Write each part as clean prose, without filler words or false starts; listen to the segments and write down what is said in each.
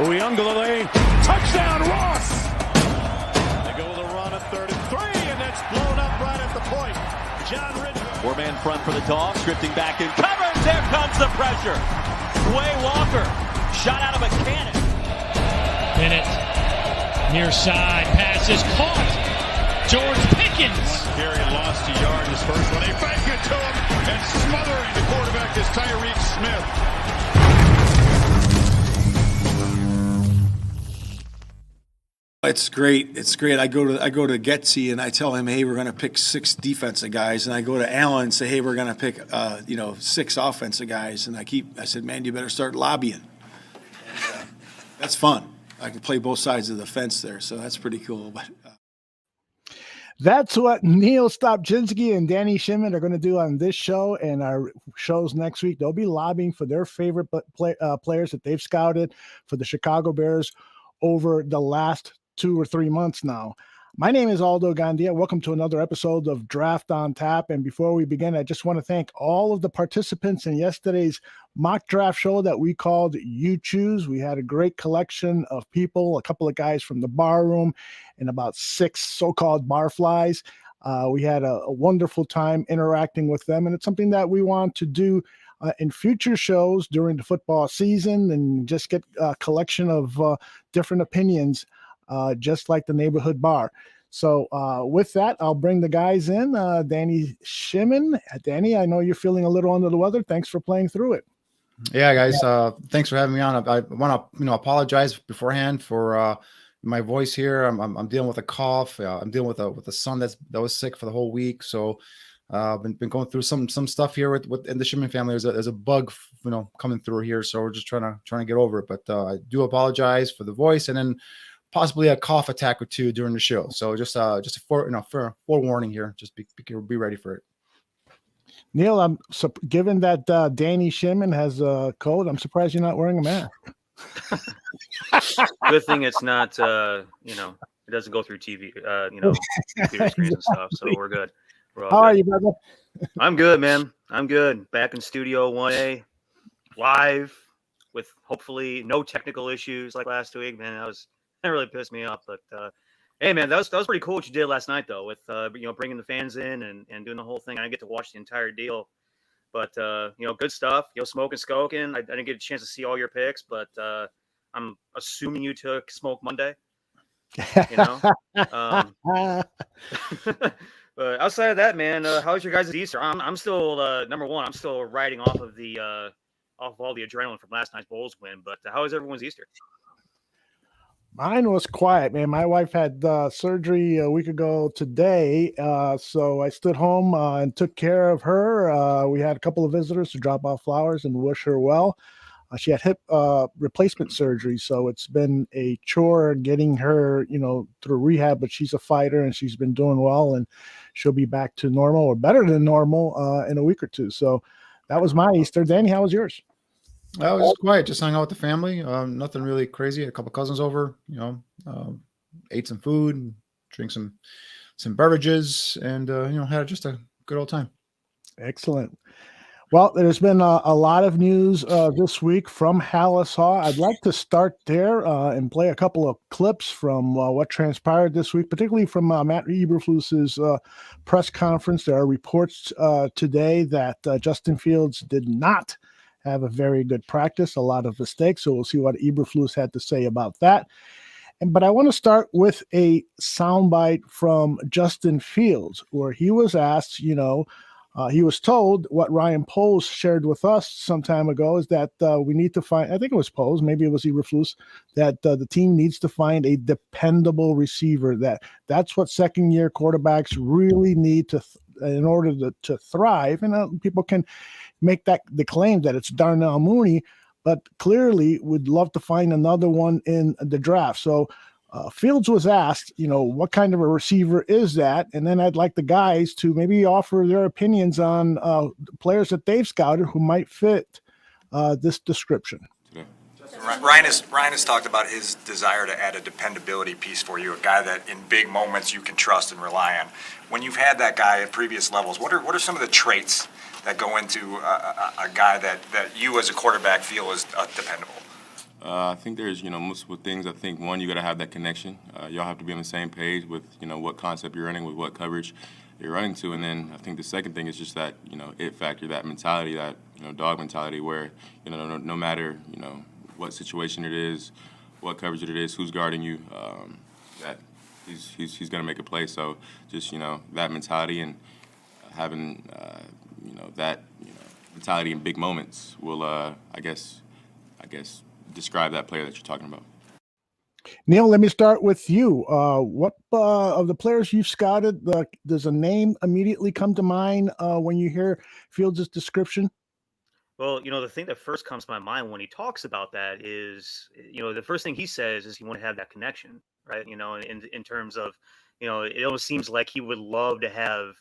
Uyunglele, touchdown Ross! They go with a run at 33, and that's blown up right at the point. John Ridgway. Four-man front for the Dogs, drifting back in coverage. There comes the pressure. Way Walker, shot out of a cannon. Bennett, near side, pass is caught. George Pickens. Gary lost a yard his first one. They fake it to him, and smothering the quarterback is Tyreek Smith. It's great. It's great. I go to Goedeke and I tell him, hey, we're going to pick 6 defensive guys, and I go to Allen and say, hey, we're going to pick 6 offensive guys, and I said, man, you better start lobbying. And, that's fun. I can play both sides of the fence there, so that's pretty cool. But that's what Niel Stopczynski and Danny Shimon are going to do on this show and our shows next week. They'll be lobbying for their favorite players that they've scouted for the Chicago Bears over the last 2 or 3 months now. My name is Aldo Gandia. Welcome to another episode of Draft on Tap. And before we begin, I just want to thank all of the participants in yesterday's mock draft show that we called You Choose. We had a great collection of people, a couple of guys from the bar room, and about 6 so-called barflies. We had a wonderful time interacting with them, and it's something that we want to do in future shows during the football season and just get a collection of different opinions, just like the neighborhood bar. So with that, I'll bring the guys in. Danny Shimon. Danny, I know you're feeling a little under the weather. Thanks for playing through it. Yeah, guys. Thanks for having me on. I want to apologize beforehand for my voice here. I'm dealing with a cough. I'm dealing with a son that was sick for the whole week. So been going through some stuff here with in the Shimon family. There's a bug, coming through here. So we're just trying to get over it. But I do apologize for the voice, and then possibly a cough attack or two during the show. So just a forewarning here. Just be ready for it. Neil, given that Danny Shimon has a cold, I'm surprised you're not wearing a mask. Good thing it's not, it doesn't go through TV, computer screens and stuff. So we're good. How are you, brother? I'm good, man. I'm good. Back in Studio 1A, live with hopefully no technical issues like last week, man. That really pissed me off. But hey, man, that was pretty cool what you did last night, though, with bringing the fans in and doing the whole thing. I didn't get to watch the entire deal, but good stuff. Smoke and Skokin. I didn't get a chance to see all your picks, but I'm assuming you took Smoke Monday. But outside of that, man, how's your guys' Easter? I'm still number one. I'm still riding off of all the adrenaline from last night's Bulls win. But how is everyone's Easter? Mine was quiet, man. My wife had surgery a week ago today, so I stood home and took care of her. We had a couple of visitors to drop off flowers and wish her well. She had hip replacement surgery, so it's been a chore getting her, through rehab, but she's a fighter and she's been doing well, and she'll be back to normal or better than normal in a week or two. So that was my Easter. Danny, how was yours? I was just quiet, just hung out with the family. Nothing really crazy. A couple cousins over, ate some food, drank some beverages, and had just a good old time. Excellent. Well, there's been a lot of news this week from Halas Hall. I'd like to start there and play a couple of clips from what transpired this week, particularly from Matt Eberflus's press conference. There are reports today that Justin Fields did not have a very good practice, a lot of mistakes. So we'll see what Eberflus had to say about that. But I want to start with a soundbite from Justin Fields, where he was asked, he was told what Ryan Poles shared with us some time ago is that we need to find, I think it was Poles, maybe it was Eberflus, that the team needs to find a dependable receiver. That's what second-year quarterbacks really need in order to thrive. And people can make the claim that it's Darnell Mooney, but clearly would love to find another one in the draft. So Fields was asked, what kind of a receiver is that? And then I'd like the guys to maybe offer their opinions on players that they've scouted who might fit this description. Ryan has talked about his desire to add a dependability piece for you, a guy that in big moments you can trust and rely on. When you've had that guy at previous levels, what are some of the traits that go into a guy that you as a quarterback feel is dependable? I think there's, multiple things. I think, one, you got to have that connection. Y'all have to be on the same page with, what concept you're running, with what coverage you're running to. And then I think the second thing is just that, it factor, that mentality, that, dog mentality where, no matter, what situation it is, what coverage it is, who's guarding you, that he's going to make a play. So just, that mentality and having, that, mentality in big moments will, I guess, describe that player that you're talking about. Niel, let me start with you. What of the players you've scouted, does a name immediately come to mind when you hear Fields' description? Well, the thing that first comes to my mind when he talks about that is, the first thing he says is you want to have that connection, right? In terms of, it almost seems like he would love to have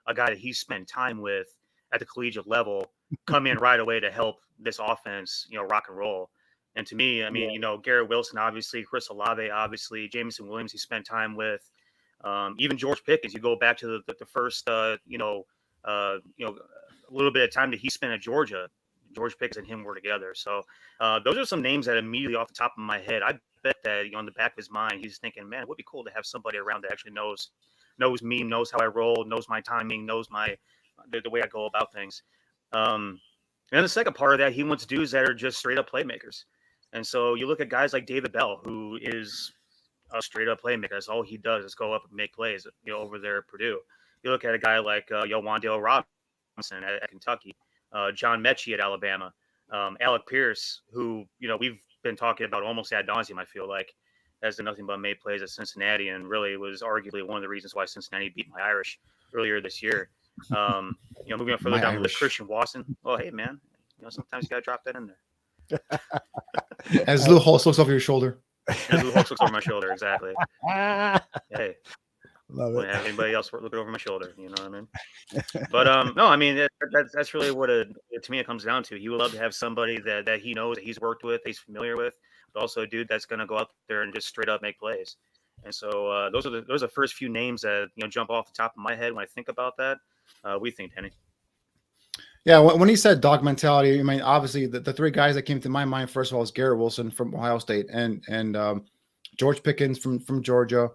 a guy that he spent time with at the collegiate level come in right away to help this offense, rock and roll. And to me, I mean, Garrett Wilson, obviously, Chris Olave, obviously, Jameson Williams, he spent time with, even George Pickens. You go back to the first, a little bit of time that he spent at Georgia. George Pickens and him were together. So those are some names that immediately off the top of my head, I bet that, on the back of his mind, he's thinking, man, it would be cool to have somebody around that actually knows me, knows how I roll, knows my timing, knows the way I go about things. And the second part of that, he wants dudes that are just straight up playmakers. And so you look at guys like David Bell, who is a straight up playmaker. That's all he does is go up and make plays, over there at Purdue. You look at a guy like Wandale Robinson at Kentucky, John Mechie at Alabama, Alec Pierce, who, we've been talking about almost ad nauseum, I feel like, has done nothing but made plays at Cincinnati, and really was arguably one of the reasons why Cincinnati beat my Irish earlier this year. Moving on further down the list, Christian Watson. Oh, hey, man, sometimes you got to drop that in there. As Lou Holtz looks over your shoulder. As Lou Holtz looks over my shoulder, exactly. Hey, Love wouldn't it. have anybody else looking over my shoulder, you know what I mean? But no, I mean that's really what to me it comes down to. He would love to have somebody that he knows, that he's worked with, he's familiar with, but also a dude that's going to go out there and just straight up make plays. And so those are the first few names that jump off the top of my head when I think about that. What do you think, Penny? Yeah, when he said dog mentality, I mean, obviously the three guys that came to my mind first of all is Garrett Wilson from Ohio State and George Pickens from Georgia,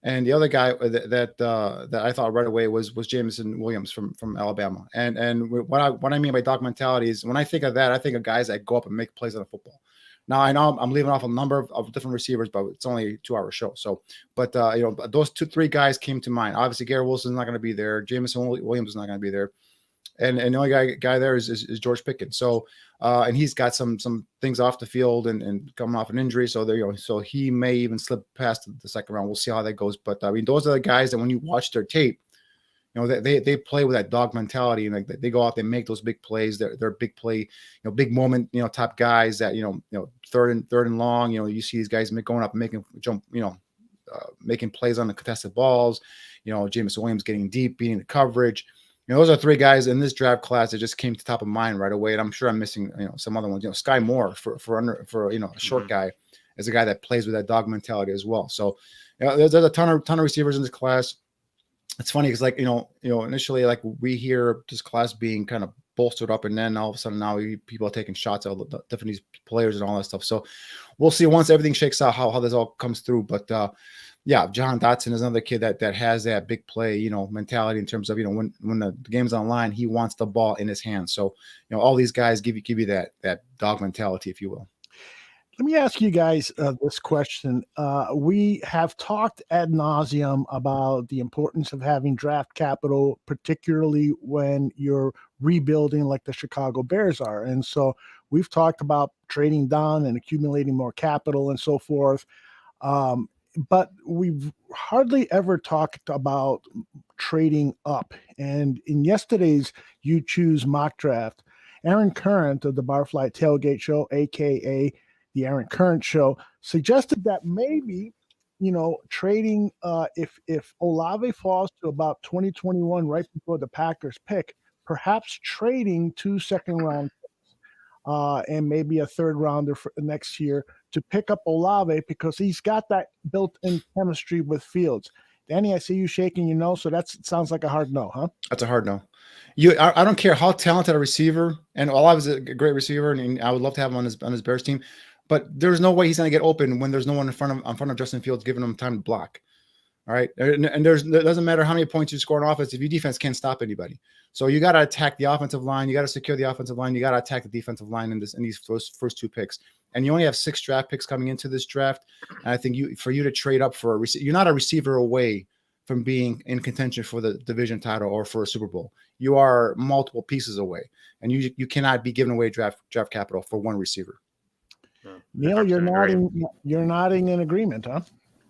and the other guy that I thought right away was Jameson Williams from Alabama. And what I mean by dog mentality is when I think of that, I think of guys that go up and make plays on the football. Now I know I'm leaving off a number of different receivers, but it's only a 2-hour show. So, but those 2-3 guys came to mind. Obviously, Garrett Wilson's not going to be there. Jameson Williams is not going to be there. And the only guy there is George Pickens. So, and he's got some things off the field and coming off an injury. So so he may even slip past the second round. We'll see how that goes. But I mean, those are the guys that when you watch their tape, they play with that dog mentality, and like they go out, they make those big plays. They're big play, big moment, type guys that third and long. You see these guys going up and making jump, making plays on the contested balls. Jameson Williams getting deep, beating the coverage. Those are 3 guys in this draft class that just came to top of mind right away. And I'm sure I'm missing, some other ones. Sky Moore for a short guy is a guy that plays with that dog mentality as well. So, there's a ton of receivers in this class. It's funny because, like, initially, like, we hear this class being kind of bolstered up, and then all of a sudden now people are taking shots at the different these players and all that stuff. So we'll see once everything shakes out how this all comes through. But yeah, John Dotson is another kid that has that big play, mentality in terms of, when the game's on line, he wants the ball in his hands. So, all these guys give you that dog mentality, if you will. Let me ask you guys this question. We have talked ad nauseum about the importance of having draft capital, particularly when you're rebuilding like the Chicago Bears are. And so we've talked about trading down and accumulating more capital and so forth. But we've hardly ever talked about trading up. And in yesterday's You Choose mock draft, Aaron Current of the Barfly Tailgate Show, a.k.a. the Aaron Current Show, suggested that maybe, trading, if Olave falls to about 2021, right before the Packers pick, perhaps trading 2 second-round picks, and maybe a third-rounder for next year to pick up Olave because he's got that built-in chemistry with Fields. Danny, I see you shaking your nose, so that sounds like a hard no, huh? That's a hard no. I don't care how talented a receiver, and Olave is a great receiver, and I would love to have him on his Bears team. but there's no way he's going to get open when there's no one in front of Justin Fields giving him time to block. All right. And it doesn't matter how many points you score on offense if your defense can't stop anybody. So you got to attack the offensive line. You got to secure the offensive line. You got to attack the defensive line in these first 2 picks. And you only have 6 draft picks coming into this draft. And I think for you to trade up for you're not a receiver away from being in contention for the division title or for a Super Bowl. You are multiple pieces away, and you cannot be giving away draft capital for one receiver. Neil, you're nodding in agreement, huh?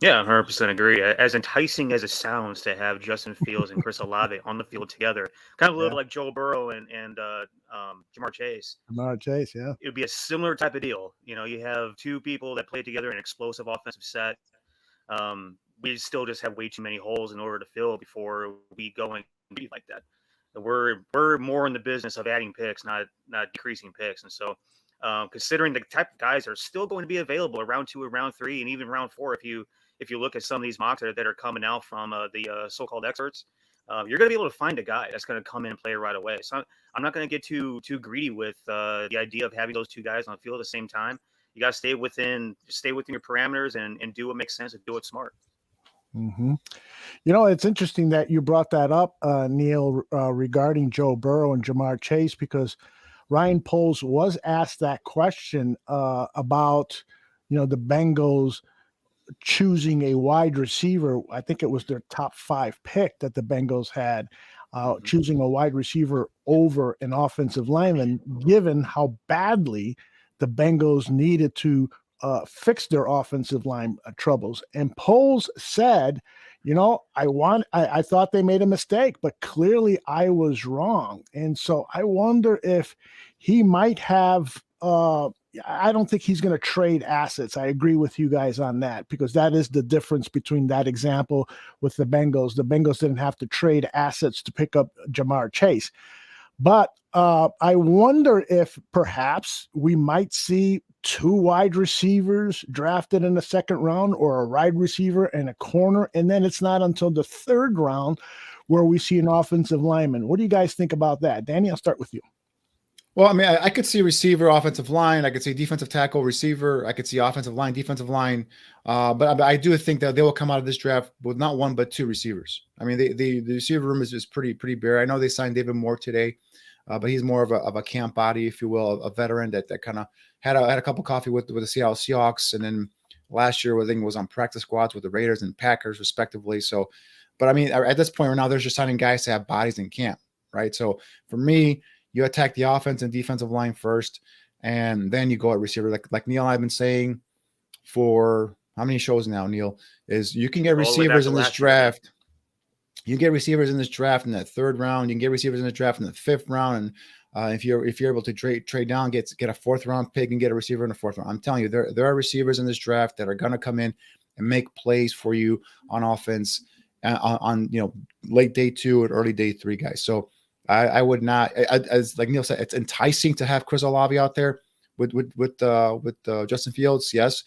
Yeah, 100% agree. As enticing as it sounds to have Justin Fields and Chris Olave on the field together, kind of a little like Joe Burrow and Jamar Chase. Jamar Chase, yeah. It would be a similar type of deal. You know, you have 2 people that play together in an explosive offensive set. We still just have way too many holes in order to fill before we go and be like that. We're more in the business of adding picks, not decreasing picks. And so, considering the type of guys that are still going to be available in round 2 and round 3 and even round 4, if you look at some of these mocks that are coming out from the so-called experts, you're going to be able to find a guy that's going to come in and play right away. So I'm not going to get too greedy with the idea of having those 2 guys on the field at the same time. You got to stay within your parameters and do what makes sense and do it smart. Mm-hmm. You know, it's interesting that you brought that up, Neil, regarding Joe Burrow and Jamar Chase, because Ryan Poles was asked that question about, the Bengals choosing a wide receiver. I think it was their top 5 pick that the Bengals had, choosing a wide receiver over an offensive lineman, given how badly the Bengals needed to fix their offensive line troubles. And Poles said, I thought they made a mistake, but clearly I was wrong. And so I wonder if he might have, I don't think he's going to trade assets. I agree with you guys on that, because that is the difference between that example with the Bengals. The Bengals didn't have to trade assets to pick up Jamar Chase. But I wonder if perhaps we might see 2 wide receivers drafted in the 2nd round, or a wide receiver and a corner. And then it's not until the 3rd round where we see an offensive lineman. What do you guys think about that? Danny, I'll start with you. Well, I mean, I could see receiver, offensive line. I could see defensive tackle, receiver. I could see offensive line, defensive line. But I do think that they will come out of this draft with not 1 but 2 receivers. I mean, the receiver room is pretty bare. I know they signed David Moore today, but he's more of a camp body, if you will, a veteran that kind of had a cup of coffee with the Seattle Seahawks, and then last year I think was on practice squads with the Raiders and Packers respectively. So, but I mean, at this point right now, they're just signing guys to have bodies in camp, right? So for me, you attack the offense and defensive line first, and then you go at receiver. Like Neil and I have been saying for how many shows now, Neil, is you can get receivers in this draft. You get receivers in this draft in that 3rd round. You can get receivers in the draft in the 5th round. And if you're able to trade down, get a 4th round pick and get a receiver in the 4th round. I'm telling you, there are receivers in this draft that are going to come in and make plays for you on offense on late day 2 and early day 3 guys. So I would not, as like Neil said, it's enticing to have Chris Olave out there with Justin Fields, yes,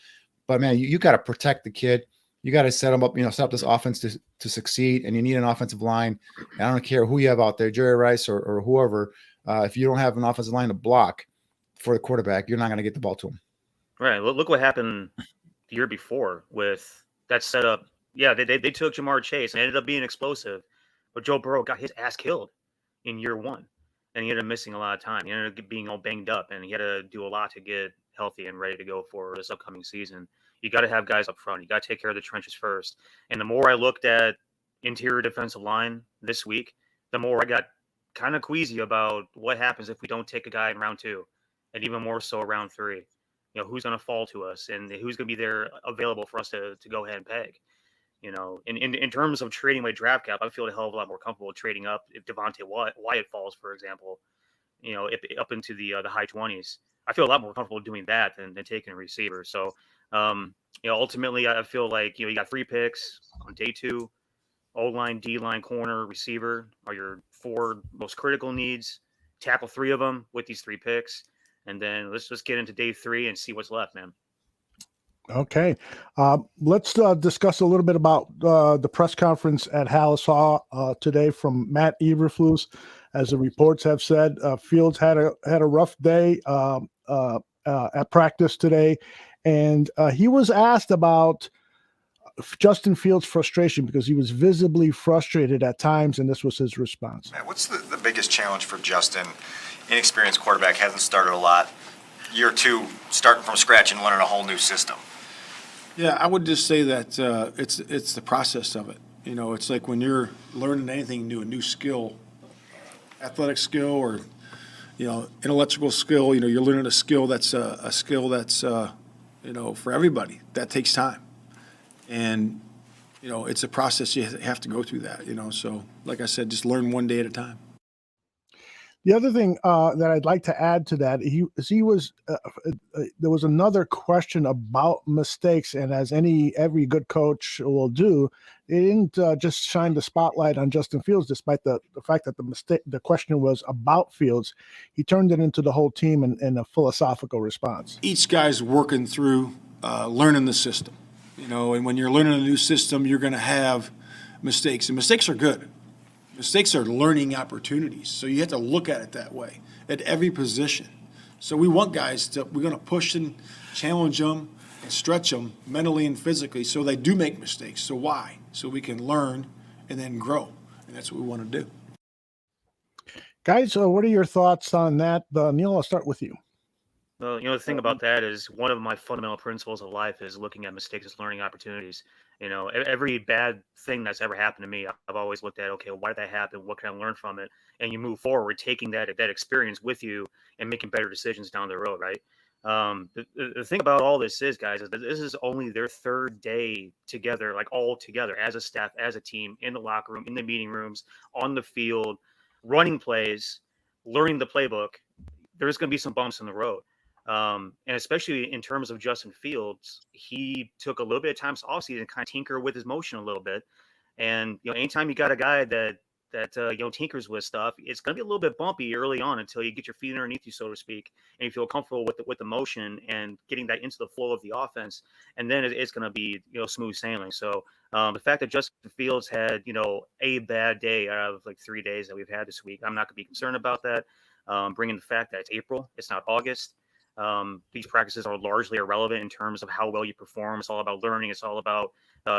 but man, you got to protect the kid. You got to set him up, set up this offense to succeed, and you need an offensive line. And I don't care who you have out there, Jerry Rice or whoever. If you don't have an offensive line to block for the quarterback, you're not going to get the ball to him. Right. Look what happened the year before with that setup. Yeah, they took Jamar Chase and ended up being explosive, but Joe Burrow got his ass killed in year 1, and he ended up missing a lot of time. He ended up being all banged up, and he had to do a lot to get healthy and ready to go for this upcoming season. You got to have guys up front. You got to take care of the trenches first. And the more I looked at interior defensive line this week, the more I got kind of queasy about what happens if we don't take a guy in round 2, and even more so round 3. Who's going to fall to us, and who's going to be there available for us to go ahead and peg. In terms of trading my draft cap, I feel a hell of a lot more comfortable trading up if Devontae Wyatt falls, for example, up into the high 20s. I feel a lot more comfortable doing that than taking a receiver. So, ultimately, I feel like, you got 3 picks on day 2. O-line, D-line, corner, receiver are your 4 most critical needs. Tackle 3 of them with these 3 picks. And then let's just get into day 3 and see what's left, man. Okay. Let's discuss a little bit about the press conference at Halas Hall today from Matt Eberflus. As the reports have said, Fields had a rough day. at practice today, and he was asked about Justin Fields' frustration because he was visibly frustrated at times, and this was his response. What's the biggest challenge for Justin? Inexperienced quarterback, hasn't started a lot. Year two, starting from scratch and learning a whole new system. Yeah, I would just say that it's the process of it. It's like when you're learning anything new, a new skill, athletic skill or intellectual skill. You're learning a skill that's for everybody. That takes time, and it's a process. You have to go through that. So like I said, just learn one day at a time. The other thing that I'd like to add to that, there was another question about mistakes, and as every good coach will do, they didn't just shine the spotlight on Justin Fields, despite the fact that the question was about Fields. He turned it into the whole team in a philosophical response. Each guy's working through learning the system, and when you're learning a new system, you're going to have mistakes, and mistakes are good. Mistakes are learning opportunities, so you have to look at it that way at every position. So we want guys we're going to push and challenge them and stretch them mentally and physically so they do make mistakes. So why? So we can learn and then grow, and that's what we want to do. Guys, what are your thoughts on that? Neil, I'll start with you. Well, the thing about that is one of my fundamental principles of life is looking at mistakes as learning opportunities. Every bad thing that's ever happened to me, I've always looked at, okay, why did that happen? What can I learn from it? And you move forward, taking that experience with you and making better decisions down the road, right? The thing about all this is, guys, is that this is only their third day together, like all together as a staff, as a team, in the locker room, in the meeting rooms, on the field, running plays, learning the playbook. There's going to be some bumps in the road. And especially in terms of Justin Fields, he took a little bit of time off season to kind of tinker with his motion a little bit. And, anytime you got a guy that tinkers with stuff, it's going to be a little bit bumpy early on until you get your feet underneath you, so to speak, and you feel comfortable with the motion and getting that into the flow of the offense. And then it's going to be, smooth sailing. So the fact that Justin Fields had, a bad day out of like 3 days that we've had this week, I'm not going to be concerned about that. Bringing the fact that it's April, it's not August. These practices are largely irrelevant in terms of how well you perform. It's all about learning. It's all about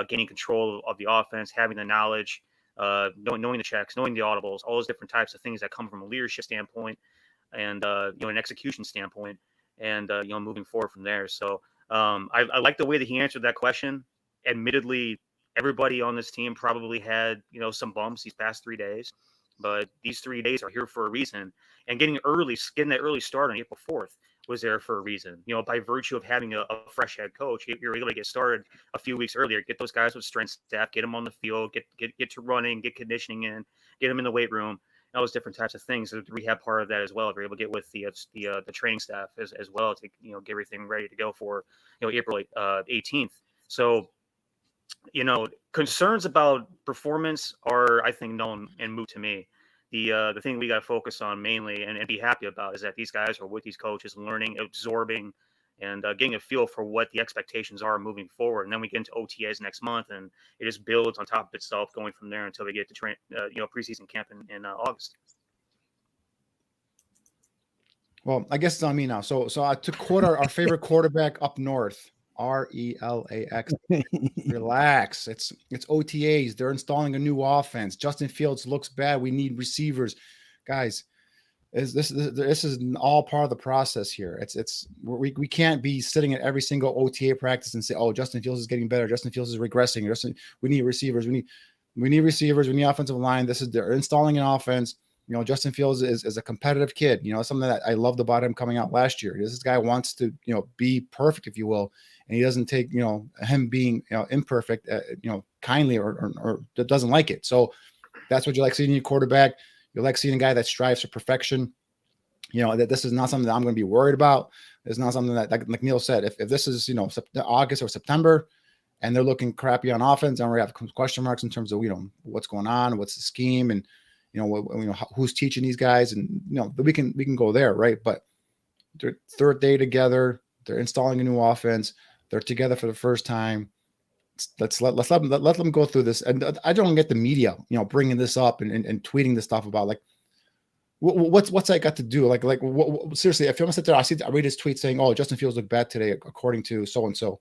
gaining control of the offense, having the knowledge, knowing the checks, knowing the audibles, all those different types of things that come from a leadership standpoint and, an execution standpoint and, moving forward from there. So I like the way that he answered that question. Admittedly, everybody on this team probably had, some bumps these past 3 days, but these 3 days are here for a reason. And getting that early start on April 4th was there for a reason. By virtue of having a fresh head coach, you're able to get started a few weeks earlier, get those guys with strength staff, get them on the field, get to running, get conditioning in, get them in the weight room, all those different types of things. So the rehab part of that as well, if you're able to get with the training staff as well to get everything ready to go for April 18th. So concerns about performance are, I think, known and moot to me. The thing we got to focus on mainly and be happy about is that these guys are with these coaches, learning, absorbing, and getting a feel for what the expectations are moving forward. And then we get into OTAs next month, and it just builds on top of itself going from there until we get to preseason camp in August. Well, I guess it's on me now. So I took our favorite quarterback up north. RELAX. Relax. It's OTAs. They're installing a new offense. Justin Fields looks bad. We need receivers, guys. This is all part of the process here. We can't be sitting at every single OTA practice and say, "Oh, Justin Fields is getting better. Justin Fields is regressing. We need receivers. We need receivers. We need offensive line." They're installing an offense. Justin Fields is a competitive kid. Something that I loved about him coming out last year. This guy wants to, be perfect, if you will, and he doesn't take, him being, imperfect, kindly or doesn't like it. So that's what you like seeing in your quarterback. You like seeing a guy that strives for perfection. That this is not something that I'm going to be worried about. It's not something that, like Neil said, if this is, August or September, and they're looking crappy on offense, and we have question marks in terms of, what's going on, what's the scheme, and who's teaching these guys, and we can go there, right? But they're third day together, they're installing a new offense, they're together for the first time. Let's let them go through this. And I don't get the media, bringing this up and tweeting this stuff about, like, What's that got to do? Seriously, if I'm gonna sit there, I read his tweet saying, "Oh, Justin Fields looked bad today, according to so and so."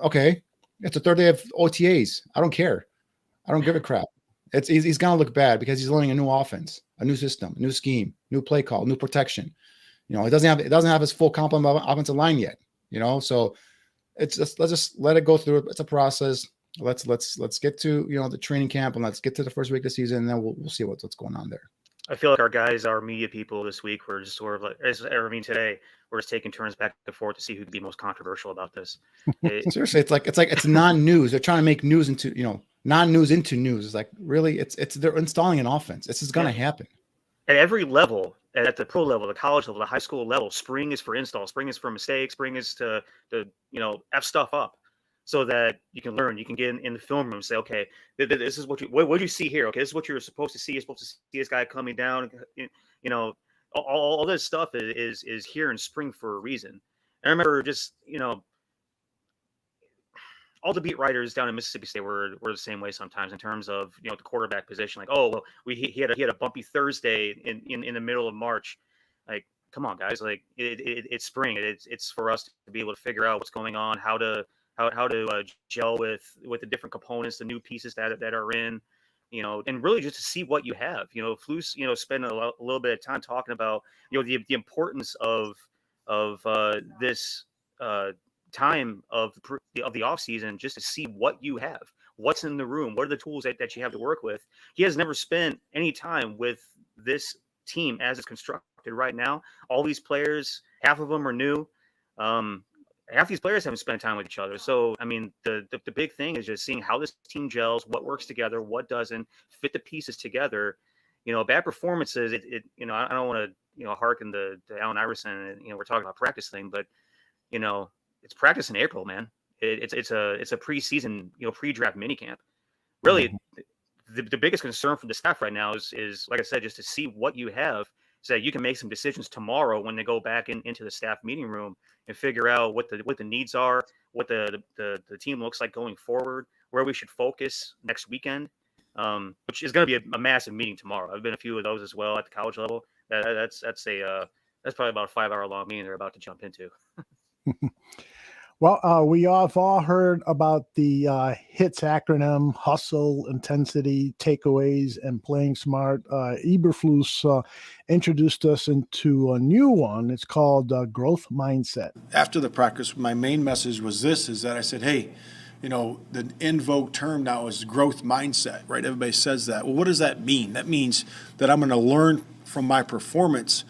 Okay, it's the third day of OTAs. I don't care. I don't give a crap. He's gonna look bad because he's learning a new offense, a new system, a new scheme, new play call, new protection. It doesn't have his full complement of offensive line yet. So let's just let it go through. It's a process. Let's get to the training camp, and let's get to the first week of the season, and then we'll see what's going on there. I feel like our media people this week were just sort of like, today we're just taking turns back and forth to see who can be most controversial about this. Seriously, it's non-news. They're trying to make news into non-news into news. It's like, really, they're installing an offense. This is going to happen at every level, at the pro level, the college level, the high school level. Spring is for install. Spring is for mistakes. Spring is to F stuff up, so that you can learn. You can get in the film room and say, okay, this is what you see here. Okay, this is what you're supposed to see. You're supposed to see this guy coming down. All this stuff is here in spring for a reason. And I remember just all the beat writers down in Mississippi State were the same way sometimes in terms of the quarterback position. Like, oh well, he had a bumpy Thursday in the middle of March. Like, come on, guys! Like it's spring. It's for us to be able to figure out what's going on, how to gel with the different components, the new pieces that are in, and really just to see what you have. Flus, spend a little bit of time talking about the importance of this time of the off season, just to see what you have, what's in the room, what are the tools that you have to work with. He has never spent any time with this team as it's constructed right now. All these players, half of them are new. Half these players haven't spent time with each other. So, I mean, the big thing is just seeing how this team gels, what works together, what doesn't, fit the pieces together. Bad performances, I don't want to, hearken to Allen Iverson, and, we're talking about practice thing, but, it's practice in April, man. It's a preseason, pre-draft minicamp. Really, the biggest concern for the staff right now is, like I said, just to see what you have, so that you can make some decisions tomorrow when they go back into the staff meeting room and figure out what the needs are, what the team looks like going forward, where we should focus next weekend, which is going to be a massive meeting tomorrow. I've been a few of those as well at the college level. That's probably about a 5-hour long meeting they're about to jump into. Well, we have all heard about the HITS acronym: hustle, intensity, takeaways, and playing smart. Eberflus introduced us into a new one. It's called growth mindset. After the practice, my main message was is that I said, hey, the in vogue term now is growth mindset, right? Everybody says that. Well, what does that mean? That means that I'm going to learn from my performance,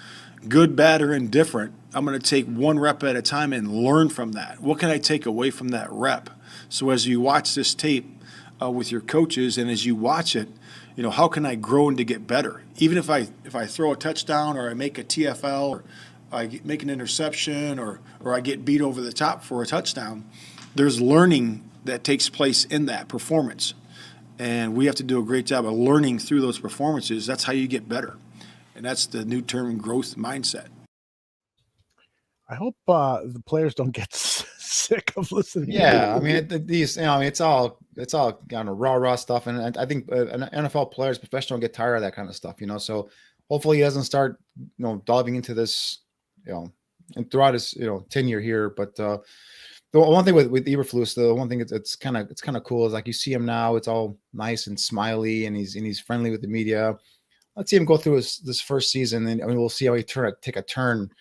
good, bad, or indifferent. I'm going to take one rep at a time and learn from that. What can I take away from that rep? So as you watch this tape with your coaches, and as you watch it, how can I grow and to get better? Even if I throw a touchdown, or I make a TFL, or I make an interception, or I get beat over the top for a touchdown, there's learning that takes place in that performance. And we have to do a great job of learning through those performances. That's how you get better. And that's the new term, growth mindset. I hope the players don't get sick of listening. Yeah, I mean, it's all kind of raw stuff, and I think NFL players, professional, get tired of that kind of stuff. So hopefully he doesn't start, diving into this, and throughout his, tenure here. But the one thing with Eberflus, the one thing it's kind of cool is, like, you see him now, it's all nice and smiley, and he's friendly with the media. Let's see him go through this first season, and we'll see how he take a turn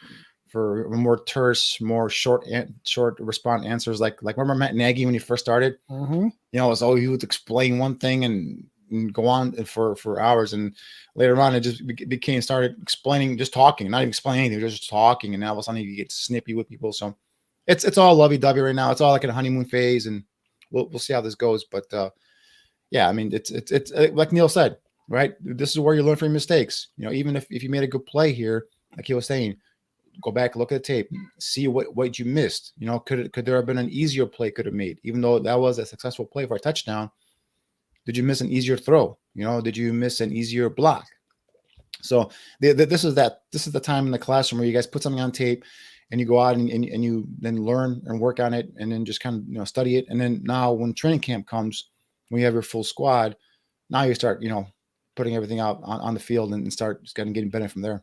for more terse, more short response answers. Like remember Matt Nagy when he first started? Mm-hmm. He would explain one thing and go on for hours, and later on it just started explaining, just talking, not even explaining anything, just talking, and now all of a sudden he gets snippy with people. So it's all lovey-dovey right now. It's all like in a honeymoon phase, and we'll see how this goes. But yeah, I mean, it's like Neil said, right? This is where you learn from your mistakes. Even if you made a good play here, like he was saying, go back, look at the tape, see what you missed. Could there have been an easier play could have made, even though that was a successful play for a touchdown? Did you miss an easier throw? Did you miss an easier block? So this is the time in the classroom where you guys put something on tape, and you go out and you then learn and work on it, and then just kind of study it. And then now when training camp comes, when you have your full squad, now you start putting everything out on the field and start just getting better from there.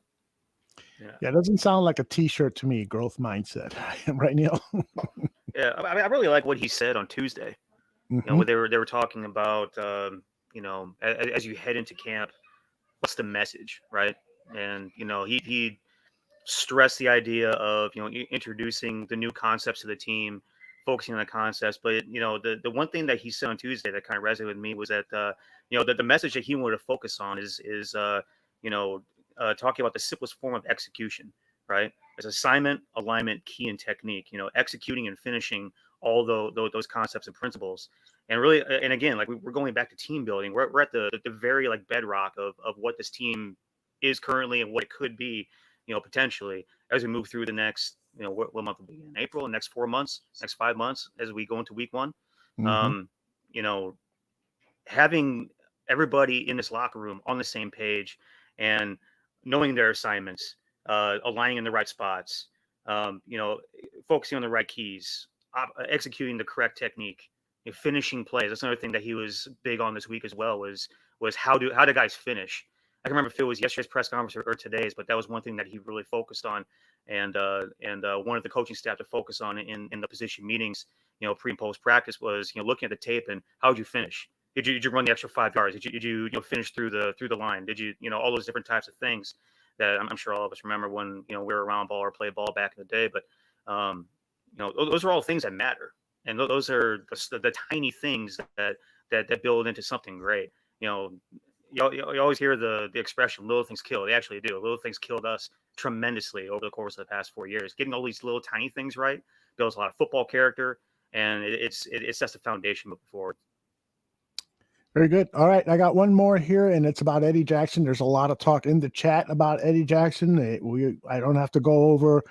Yeah, it doesn't sound like a T-shirt to me. Growth mindset, right, Neil? Yeah, I really like what he said on Tuesday. You know, when they were talking about, you know, as you head into camp, what's the message, right? And you know, he stressed the idea of, you know, introducing the new concepts to the team, focusing on the concepts. But you know, the one thing that he said on Tuesday that kind of resonated with me was that you know, that the message that he wanted to focus on is you know, talking about the simplest form of execution, right? As assignment, alignment, key, and technique. You know, executing and finishing all those concepts and principles. And really, and again, like we're going back to team building. We're at the very like bedrock of what this team is currently and what it could be, you know, potentially as we move through the next, you know, what month will be in April, next 4 months, next 5 months, as we go into week one. You know, having everybody in this locker room on the same page and knowing their assignments, aligning in the right spots, you know, focusing on the right keys, executing the correct technique, you know, finishing plays. That's another thing that he was big on this week as well, was how do guys finish. I can remember if it was yesterday's press conference or today's, but that was one thing that he really focused on, and wanted the coaching staff to focus on in the position meetings, you know, pre and post practice, was, you know, looking at the tape and how did you finish? Did you run the extra 5 yards? Did you you know, finish through the line? Did you, you know, all those different types of things that I'm sure all of us remember when, you know, we were around ball or played ball back in the day. But you know, those are all things that matter, and those are the tiny things that build into something great. You know, you always hear the expression "little things kill." They actually do. Little things killed us tremendously over the course of the past 4 years. Getting all these little tiny things right builds a lot of football character, and it sets the foundation moving forward. Very good. All right, I got one more here, and it's about Eddie Jackson. There's a lot of talk in the chat about Eddie Jackson. I don't have to go over,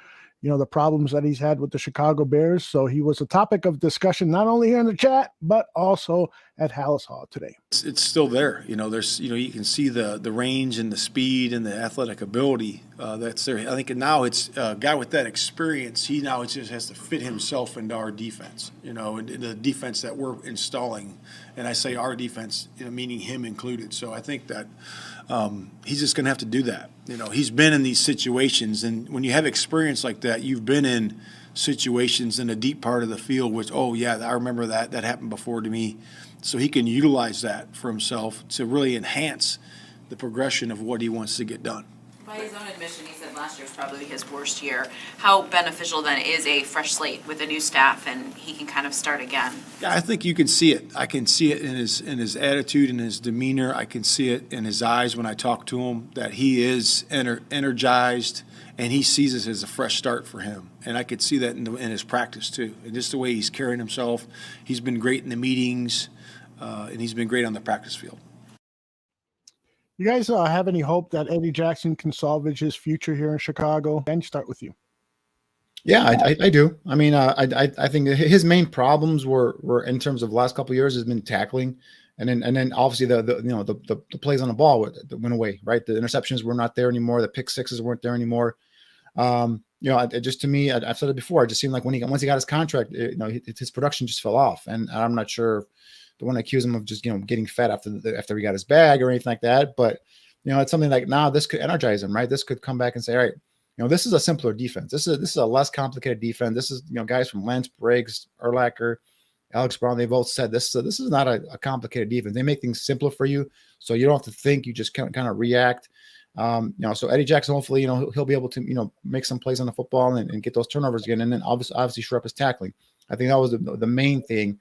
you know, the problems that he's had with the Chicago Bears. So he was a topic of discussion not only here in the chat, but also at Halas Hall today. It's still there. You know, there's, you know, you can see the range and the speed and the athletic ability that's there. I think now it's a guy with that experience. He now just has to fit himself into our defense, you know, and the defense that we're installing. And I say our defense, you know, meaning him included. So I think that he's just going to have to do that. You know, he's been in these situations, and when you have experience like that, you've been in situations in a deep part of the field, which, oh yeah, I remember that happened before to me. So he can utilize that for himself to really enhance the progression of what he wants to get done. By his own admission, he said last year was probably his worst year. How beneficial then is a fresh slate with a new staff, and he can kind of start again? Yeah, I think you can see it. I can see it in his attitude and his demeanor. I can see it in his eyes when I talk to him, that he is energized, and he sees this as a fresh start for him. And I could see that in his practice too, and just the way he's carrying himself. He's been great in the meetings, and he's been great on the practice field. You guys have any hope that Eddie Jackson can salvage his future here in Chicago? And start with you. Yeah, I do. I mean, I think his main problems were in terms of last couple of years has been tackling, and then obviously the plays on the ball went away. Right, the interceptions were not there anymore. The pick sixes weren't there anymore. You know, it just, to me, I've said it before. It just seemed like once he got his contract, you know, his production just fell off, and I'm not sure. Don't want to accuse him of just, you know, getting fat after he got his bag or anything like that. But, you know, it's something like, now this could energize him, right? This could come back and say, all right, you know, this is a simpler defense. This is a less complicated defense. This is, you know, guys from Lance Briggs, Urlacher, Alex Brown, they both said this is not a complicated defense. They make things simpler for you, so you don't have to think. You just kind of react. You know, so Eddie Jackson, hopefully, you know, he'll be able to, you know, make some plays on the football and get those turnovers again, and then obviously shore up his tackling. I think that was the main thing.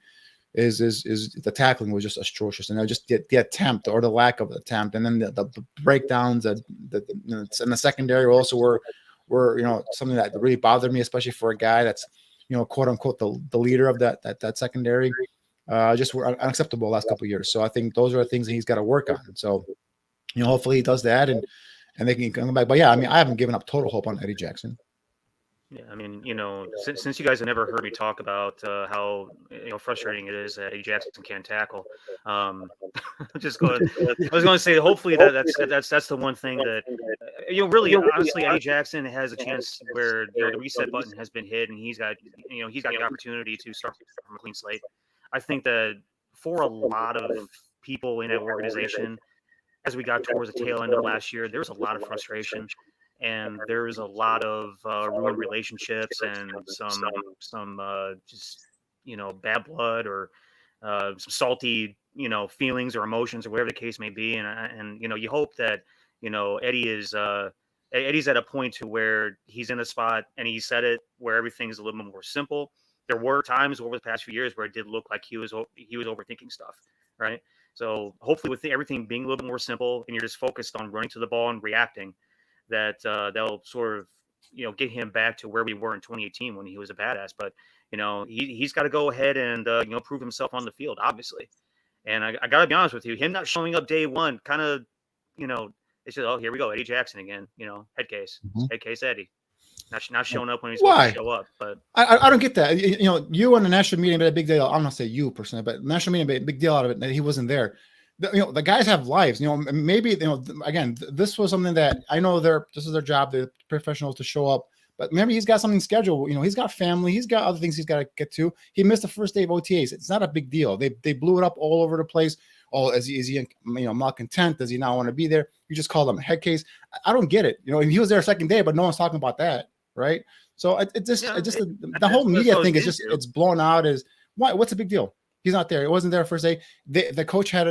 Is the tackling was just atrocious, and just the attempt or the lack of attempt, and then the breakdowns and the secondary also were, you know, something that really bothered me, especially for a guy that's, you know, quote unquote the leader of that secondary. Just were unacceptable last couple of years. So I think those are the things that he's got to work on. So, you know, hopefully he does that and they can come back. But yeah, I mean, I haven't given up total hope on Eddie Jackson. Yeah, I mean, you know, since you guys have never heard me talk about how, you know, frustrating it is that Eddie Jackson can't tackle, I was going to say, hopefully that's the one thing that, you know, really honestly, Eddie Jackson has a chance where, you know, the reset button has been hit, and he's got the opportunity to start from a clean slate. I think that for a lot of people in that organization, as we got towards the tail end of last year, there was a lot of frustration, and there was a lot of ruined relationships and some just bad blood or some salty feelings or emotions or whatever the case may be. And you hope that Eddie's at a point to where he's in a spot, and he said it, where everything's a little bit more simple. There were times over the past few years where it did look like he was overthinking stuff, right? So hopefully with everything being a little bit more simple, and you're just focused on running to the ball and reacting, that that'll sort of get him back to where we were in 2018 when he was a badass. But he's got to go ahead and prove himself on the field, obviously. And I got to be honest with you, him not showing up day one kind of, it's just, oh, here we go, Eddie Jackson again, head case Eddie. Not showing up when he's supposed to show up. But I don't get that. You and the national media made a big deal. I'm not saying you personally, but national media made a big deal out of it that he wasn't there. The guys have lives. Maybe again, this was something that I know this is their job. They're professionals to show up. But maybe he's got something scheduled. He's got family. He's got other things he's got to get to. He missed the first day of OTAs. It's not a big deal. They blew it up all over the place. Oh, is he malcontent? Does he not want to be there? You just call him a head case. I don't get it. He was there second day, but no one's talking about that, right? So the whole media thing is just it's blown out. As why? What's the big deal? He's not there. It wasn't there first day. The coach had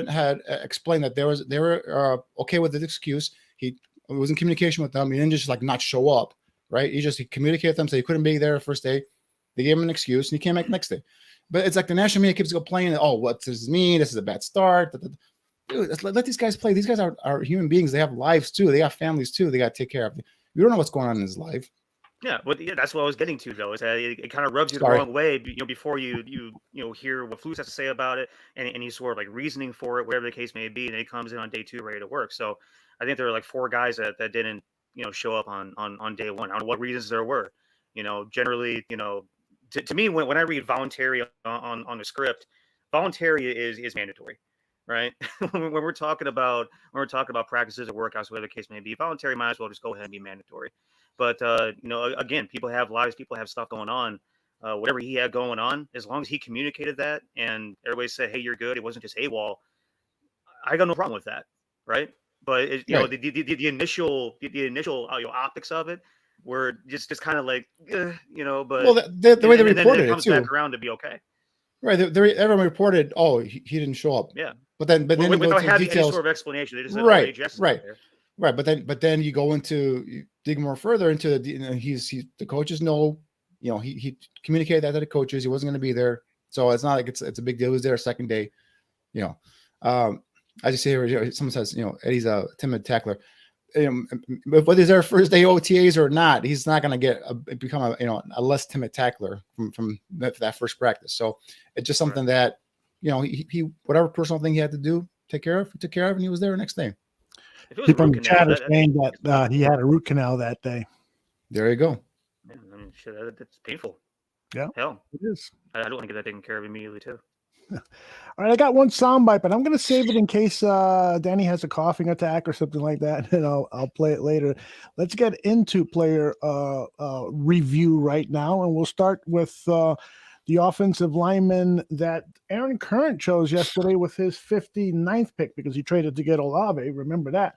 explained that they were okay with the excuse. He was in communication with them. He didn't just not show up. Right? He communicated with them, so he couldn't be there the first day. They gave him an excuse, and he came back next day. But it's like the national media keeps complaining, oh, what does this mean? This is a bad start. Dude, let these guys play. These guys are human beings. They have lives too. They have families too. They got to take care of. You don't know what's going on in his life. Yeah, but that's what I was getting to, though. Is that it kind of rubs you the wrong way, before you hear what Flus has to say about it, and he's sort of reasoning for it, whatever the case may be, and he comes in on day 2 ready to work. So I think there were 4 guys that didn't show up on day 1. I don't know what reasons there were. Generally, to me, when I read voluntary on the script, voluntary is mandatory, right? when we're talking about practices or workouts, whatever the case may be, voluntary might as well just go ahead and be mandatory. But again, people have lives, people have stuff going on. Whatever he had going on, as long as he communicated that and everybody said, "Hey, you're good," it wasn't just AWOL. I got no problem with that, right? But the initial optics of it were just kind of but the way they reported it comes back around to be okay. Right. Everyone reported, oh, he didn't show up. Yeah. But then without having any sort of explanation, they just said, right. But then you go you dig more further into the coaches know, he communicated that to the coaches. He wasn't going to be there, so it's not like it's a big deal. He was there second day, I just hear someone says, Eddie's a timid tackler. Whether he's there first day OTAs or not, he's not going to become a less timid tackler from that first practice. So it's just something that he whatever personal thing he had to do, he took care of, and he was there the next day. People in the chat are saying that he had a root canal that day. There you go. Yeah, shit, that's painful. Yeah, hell, it is. I don't want to get that taken care of immediately too. All right, I got one soundbite, but I'm going to save it in case Danny has a coughing attack or something like that, and I'll play it later. Let's get into player review right now, and we'll start with the offensive lineman that Aaron Current chose yesterday with his 59th pick because he traded to get Olave. Remember that.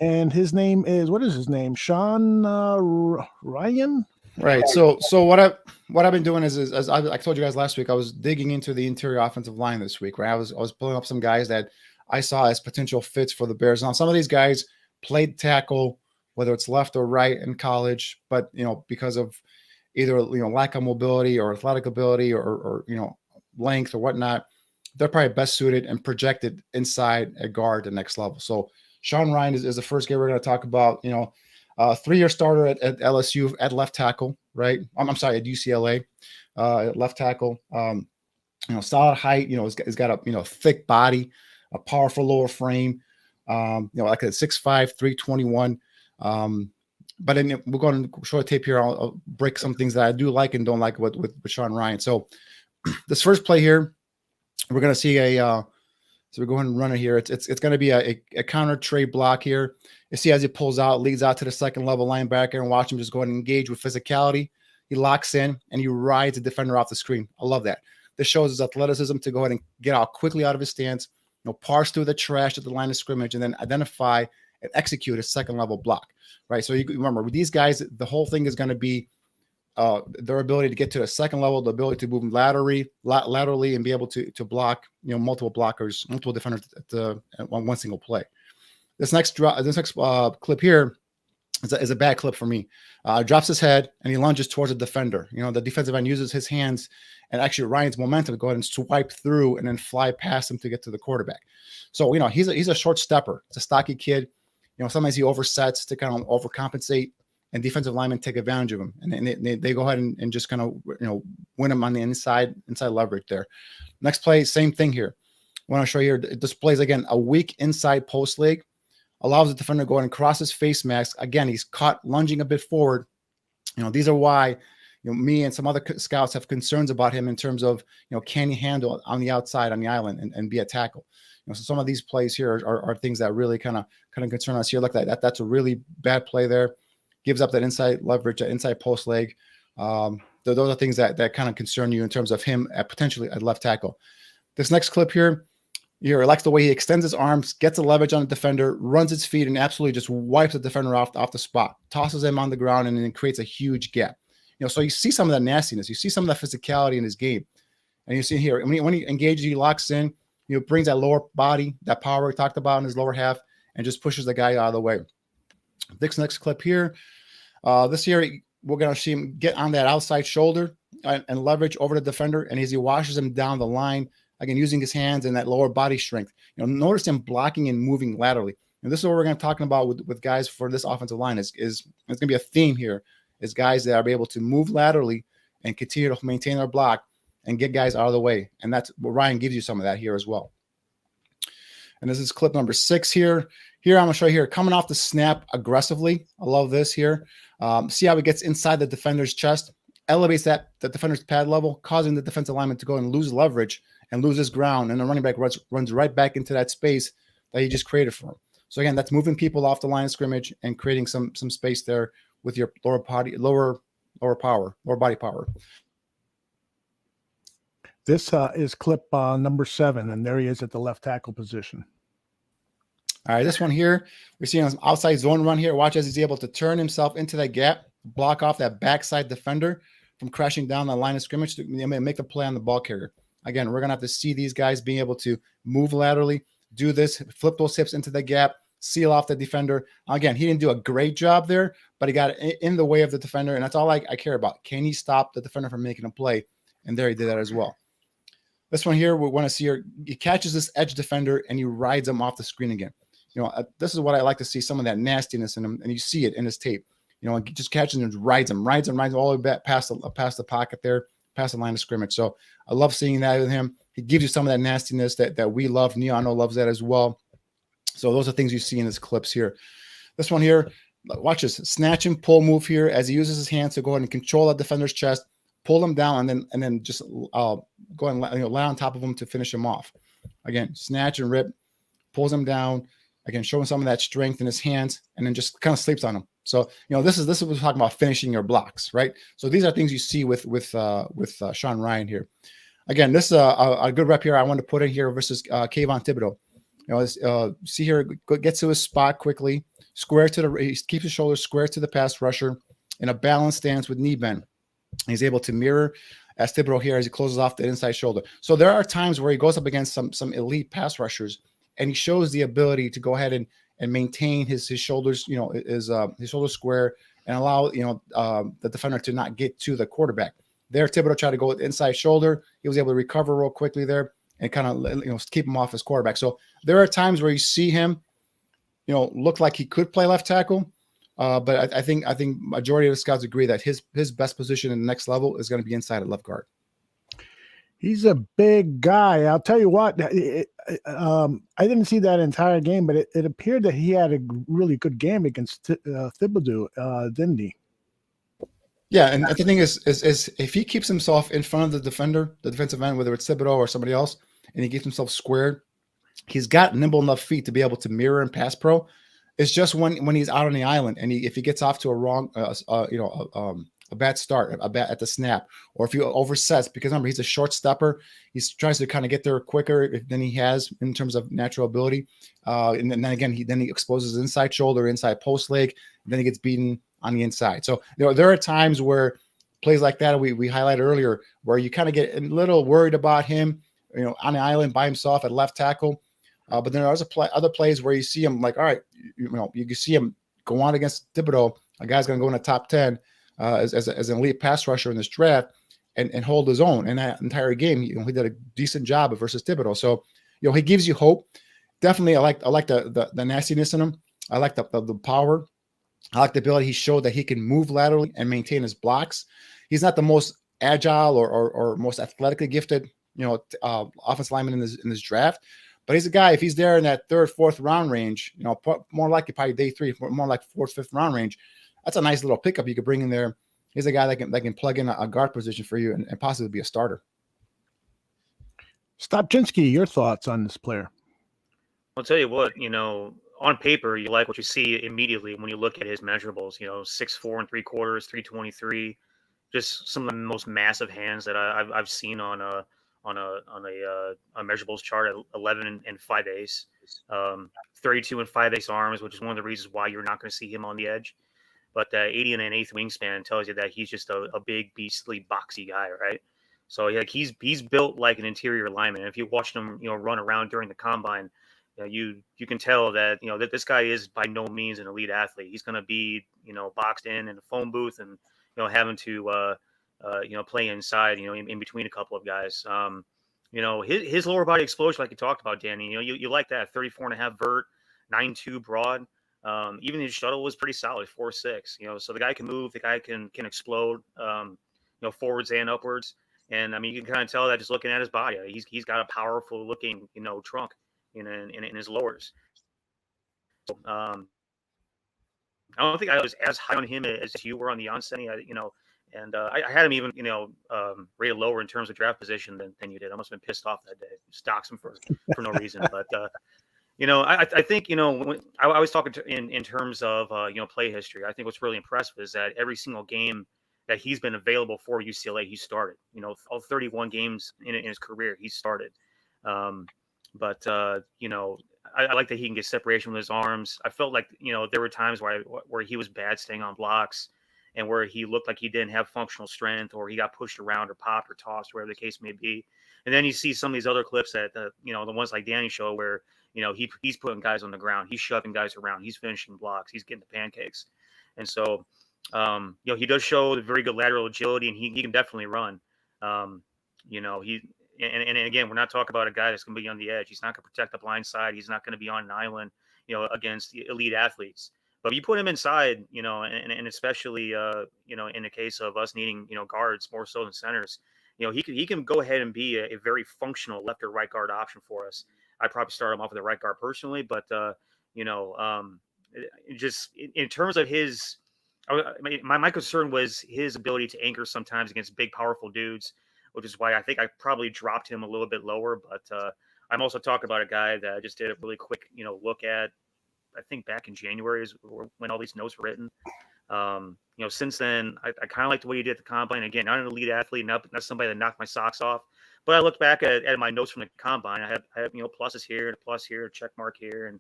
And his name is, what is his name? Sean Rhyan? Right. So what I've been doing is as I told you guys last week, I was digging into the interior offensive line this week, right? I was pulling up some guys that I saw as potential fits for the Bears. Now, some of these guys played tackle, whether it's left or right in college, but because of either lack of mobility or athletic ability or length or whatnot, they're probably best suited and projected inside at guard the next level. So Sean Rhyan is the first guy we're going to talk about. 3-year starter at LSU at left tackle, right? I'm sorry, at UCLA, at left tackle. Solid height. He's got a thick body, a powerful lower frame. Like a 6'5", 321. But then we're going to show a tape here. I'll break some things that I do like and don't like with Sean Rhyan. So this first play here, we're going to see so we go ahead and run it here. It's going to be a counter trade block here. You see as he pulls out, leads out to the second level linebacker, and watch him just go ahead and engage with physicality. He locks in and he rides the defender off the screen. I love that. This shows his athleticism to go ahead and get out quickly out of his stance, parse through the trash at the line of scrimmage, and then identify and execute a second level block, right? So you remember with these guys, the whole thing is going to be their ability to get to a second level, the ability to move laterally and be able to block, multiple blockers, multiple defenders at one single play. This next clip here is a bad clip for me. Drops his head and he lunges towards the defender. The defensive end uses his hands and actually Ryan's momentum to go ahead and swipe through and then fly past him to get to the quarterback. So, he's a short stepper. It's a stocky kid. Sometimes he oversets to kind of overcompensate, and defensive linemen take advantage of him. And they go ahead and just kind of, win him on the inside leverage there. Next play, same thing here. I want to show you here. It displays, again, a weak inside post leg. Allows the defender to go ahead and cross his face mask. Again, he's caught lunging a bit forward. These are why, me and some other scouts have concerns about him in terms of, can he handle on the outside on the island and be a tackle? So some of these plays here are things that really kind of concern us here. Look, that's a really bad play there. Gives up that inside leverage, that inside post leg. Those are things that kind of concern you in terms of him potentially at left tackle. This next clip here, I likes the way he extends his arms, gets a leverage on the defender, runs his feet, and absolutely just wipes the defender off the spot, tosses him on the ground, and then creates a huge gap. So you see some of that nastiness, you see some of that physicality in his game, and you see here when he engages, he locks in, brings that lower body, that power we talked about in his lower half, and just pushes the guy out of the way. This next clip here, this year we're going to see him get on that outside shoulder and leverage over the defender, and as he washes him down the line, again, using his hands and that lower body strength. Notice him blocking and moving laterally. And this is what we're going to be talking about with guys for this offensive line. Is it's going to be a theme here. Is guys that are able to move laterally and continue to maintain their block and get guys out of the way. And that's what Ryan gives you some of that here as well. And this is clip number 6 here. Here I'm going to show you here, coming off the snap aggressively. I love this here. See how he gets inside the defender's chest, elevates the defender's pad level, causing the defensive lineman to go and lose leverage and loses ground, and the running back runs right back into that space that he just created for him. So again, that's moving people off the line of scrimmage and creating some space there with your lower body power. This is clip number 7, and there he is at the left tackle position. All right, this one here, we're seeing an outside zone run here. Watch as he's able to turn himself into that gap, block off that backside defender from crashing down the line of scrimmage to make the play on the ball carrier. Again, we're going to have to see these guys being able to move laterally, do this, flip those hips into the gap, seal off the defender. Again, he didn't do a great job there, but he got in the way of the defender, and that's all I care about. Can he stop the defender from making a play? And there he did that as well. This one here, we want to see here, he catches this edge defender, and he rides him off the screen again. This is what I like to see, some of that nastiness in him, and you see it in his tape. Just catches him and rides him all the way back past the pocket there, past the line of scrimmage. So I love seeing that with him. He gives you some of that nastiness that we love. Neano loves that as well. So those are things you see in his clips here. This one here, watch this snatch and pull move here as he uses his hands to go ahead and control that defender's chest, pull him down, and then just go and lay on top of him to finish him off. Again, snatch and rip, pulls him down. Again, showing some of that strength in his hands, and then just kind of sleeps on him. So, this is what we're talking about, finishing your blocks, right? So these are things you see with Sean Ryan here. Again, this is a good rep here I want to put in here versus Kayvon Thibodeau. See here, gets to his spot quickly, he keeps his shoulders square to the pass rusher in a balanced stance with knee bend. He's able to mirror as Thibodeau here as he closes off the inside shoulder. So there are times where he goes up against some elite pass rushers, and he shows the ability to go ahead and maintain his shoulders, his shoulders square, and allow the defender to not get to the quarterback. There, Thibodeau tried to go with the inside shoulder. He was able to recover real quickly there and kind of keep him off his quarterback. So there are times where you see him, look like he could play left tackle, but I think majority of the scouts agree that his best position in the next level is going to be inside at left guard. He's a big guy. I'll tell you what, I didn't see that entire game, but it appeared that he had a really good game against Thibodeau, didn't he? Yeah, and the thing is if he keeps himself in front of the defender, the defensive end, whether it's Thibodeau or somebody else, and he keeps himself squared, he's got nimble enough feet to be able to mirror and pass pro. It's just when he's out on the island and if he gets off to a wrong a bad start, at the snap, or if he oversets, because remember, he's a short stepper. He tries to kind of get there quicker than he has in terms of natural ability. And then again, he exposes his inside shoulder, inside post leg, and then he gets beaten on the inside. So there are times where plays like that we highlighted earlier, where you kind of get a little worried about him, on the island by himself at left tackle. But then there's other plays where you see him like, all right, you can see him go on against Thibodeau, a guy's going to go in the top 10 as an elite pass rusher in this draft, and hold his own in that entire game. He did a decent job versus Thibodeau. So, he gives you hope. Definitely, I like the nastiness in him. I like the power. I like the ability he showed that he can move laterally and maintain his blocks. He's not the most agile or most athletically gifted, offensive lineman in this draft, but he's a guy, if he's there in that 3rd, 4th round range, more likely probably day 3, more like 4th, 5th round range. That's a nice little pickup you could bring in there. He's a guy that can plug in a guard position for you and possibly be a starter. Stopczynski, your thoughts on this player? I'll tell you what, on paper, you like what you see immediately when you look at his measurables. 6'4" 3/4", 323, just some of the most massive hands that I've seen on a measurables chart at 11 and 5/8, 32 and 5/8 arms, which is one of the reasons why you're not going to see him on the edge. But 80 and an 1/8 wingspan tells you that he's just a big, beastly, boxy guy, right? So he's built like an interior lineman. And if you watched him, run around during the combine, you can tell that that this guy is by no means an elite athlete. He's going to be boxed in a phone booth and having to play inside in between a couple of guys. His lower body explosion, like you talked about, Danny. You like that 34.5 vert, 9.2 broad. Even his shuttle was pretty solid, 4.6. So the guy can move, the guy can explode, forwards and upwards. And I mean, you can kind of tell that just looking at his body. He's got a powerful looking, trunk in his lowers. So, I don't think I was as high on him as you were on the onset. And I had him even, rated lower in terms of draft position than you did. I must have been pissed off that day. Stocks him for no reason. But I think when I was talking in terms of play history. I think what's really impressive is that every single game that he's been available for UCLA, he started. All 31 games in his career, he started. But I like that he can get separation with his arms. I felt like there were times where he was bad staying on blocks, and where he looked like he didn't have functional strength, or he got pushed around or popped or tossed, wherever the case may be. And then you see some of these other clips that the ones like Danny show where he's putting guys on the ground, he's shoving guys around, he's finishing blocks, he's getting the pancakes. And so he does show very good lateral agility, and he can definitely run. And again, we're not talking about a guy that's going to be on the edge. He's not going to protect the blind side. He's not going to be on an island, against elite athletes. But if you put him inside, and especially, in the case of us needing, guards more so than centers, he can go ahead and be a very functional left or right guard option for us. I'd probably start him off with a right guard personally, but, just in terms of his, my concern was his ability to anchor sometimes against big, powerful dudes, which is why I think I probably dropped him a little bit lower. But I'm also talking about a guy that I just did a really quick, look at. I think back in January is when all these notes were written. Since then, I kind of like the way he did at the combine. Again, not an elite athlete, not somebody that knocked my socks off. But I look back at my notes from the combine. I have pluses here, a plus here, a check mark here, and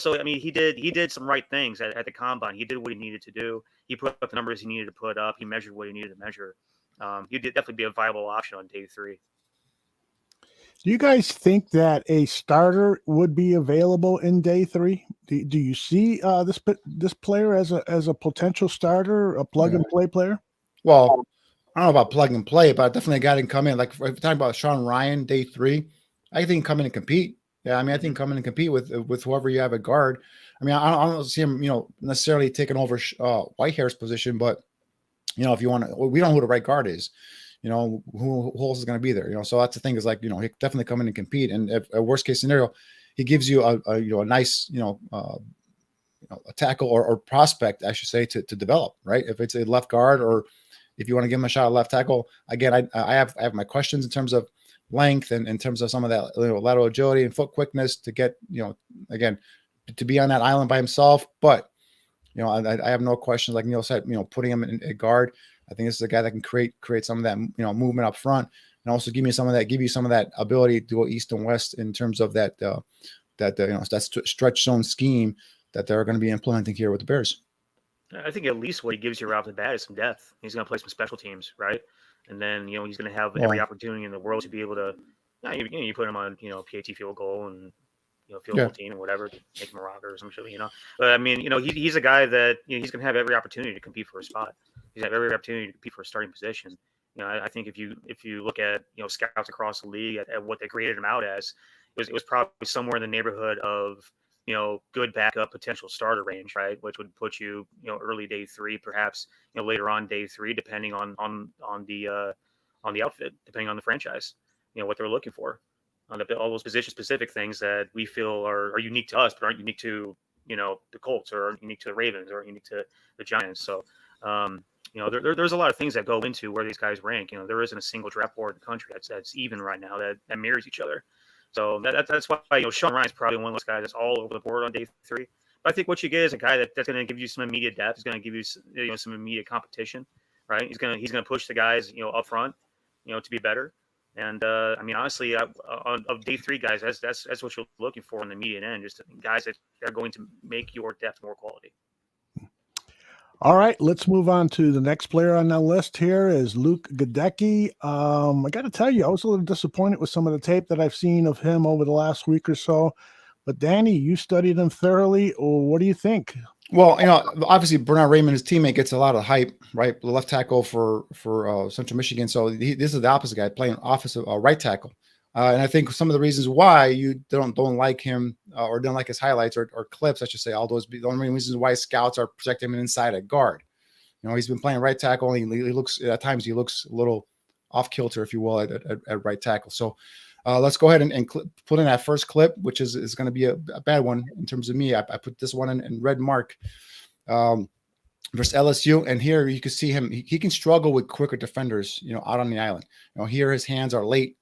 so I mean, he did some right things at the combine. He did what he needed to do. He put up the numbers he needed to put up. He measured what he needed to measure. He did definitely be a viable option on day 3. Do you guys think that a starter would be available in day 3? Do you see this player as a potential starter, a plug and play player? Well, I don't know about plug and play, but definitely a guy that can come in. Like if we're talking about Sean Rhyan, day 3, I think he can come in and compete. Yeah, I mean, I think come in and compete with whoever you have at guard. I mean, I don't see him, necessarily taking over Whitehair's position, but if you want to, we don't know who the right guard is. Who else is going to be there? So that's the thing is like, he definitely come in and compete. And if a worst case scenario, he gives you a nice, a tackle or prospect, I should say, to develop, right? If it's a left guard or if you want to give him a shot at left tackle, again, I have my questions in terms of length and in terms of some of that lateral agility and foot quickness to get, again, to be on that island by himself. But, I have no questions, like Neil said, putting him in a guard. I think this is a guy that can create some of that, movement up front, and also give you some of that ability to go east and west in terms of that stretch zone scheme that they're going to be implementing here with the Bears. I think at least what he gives you right off the bat is some depth. He's going to play some special teams, right? And then, he's going to have every opportunity in the world to be able to, you put him on, PAT field goal and, field goal team and whatever, to make him a rocker or some shit, But I mean, he's a guy that, he's going to have every opportunity to compete for a spot. He's have every opportunity to compete for a starting position. I think if you look at, scouts across the league at what they graded him out as, it was probably somewhere in the neighborhood of, good backup potential starter range, right? Which would put you, early day 3, perhaps, later on day 3, depending on the outfit, depending on the franchise, what they're looking for, on all those position specific things that we feel are unique to us, but aren't unique to, the Colts, or aren't unique to the Ravens, or unique to the Giants. So, there's a lot of things that go into where these guys rank. There isn't a single draft board in the country that's even right now that mirrors each other. So that's why, Sean Ryan's probably one of those guys that's all over the board on day 3. But I think what you get is a guy that's going to give you some immediate depth. He's going to give you some immediate competition, right? He's going to push the guys up front, to be better. And I mean, honestly, of day 3 guys, that's what you're looking for on the immediate end, just guys that are going to make your depth more quality. All right, let's move on to the next player on the list. Here is Luke Goedeke. I got to tell you, I was a little disappointed with some of the tape that I've seen of him over the last week or so. But Danny, you studied him thoroughly. What do you think? Well, obviously Bernard Raymond, his teammate, gets a lot of hype, right? The left tackle for Central Michigan. So this is the opposite guy playing offensive right tackle. And I think some of the reasons why you don't like him or don't like his highlights or clips, I should say, Aldo, is the only reasons why scouts are projecting him inside at guard. He's been playing right tackle. And he looks at times a little off kilter, if you will, at right tackle. So let's go ahead and put in that first clip, which is going to be a bad one in terms of me. I put this one in red mark versus LSU, and here you can see him. He can struggle with quicker defenders, out on the island. Here his hands are late.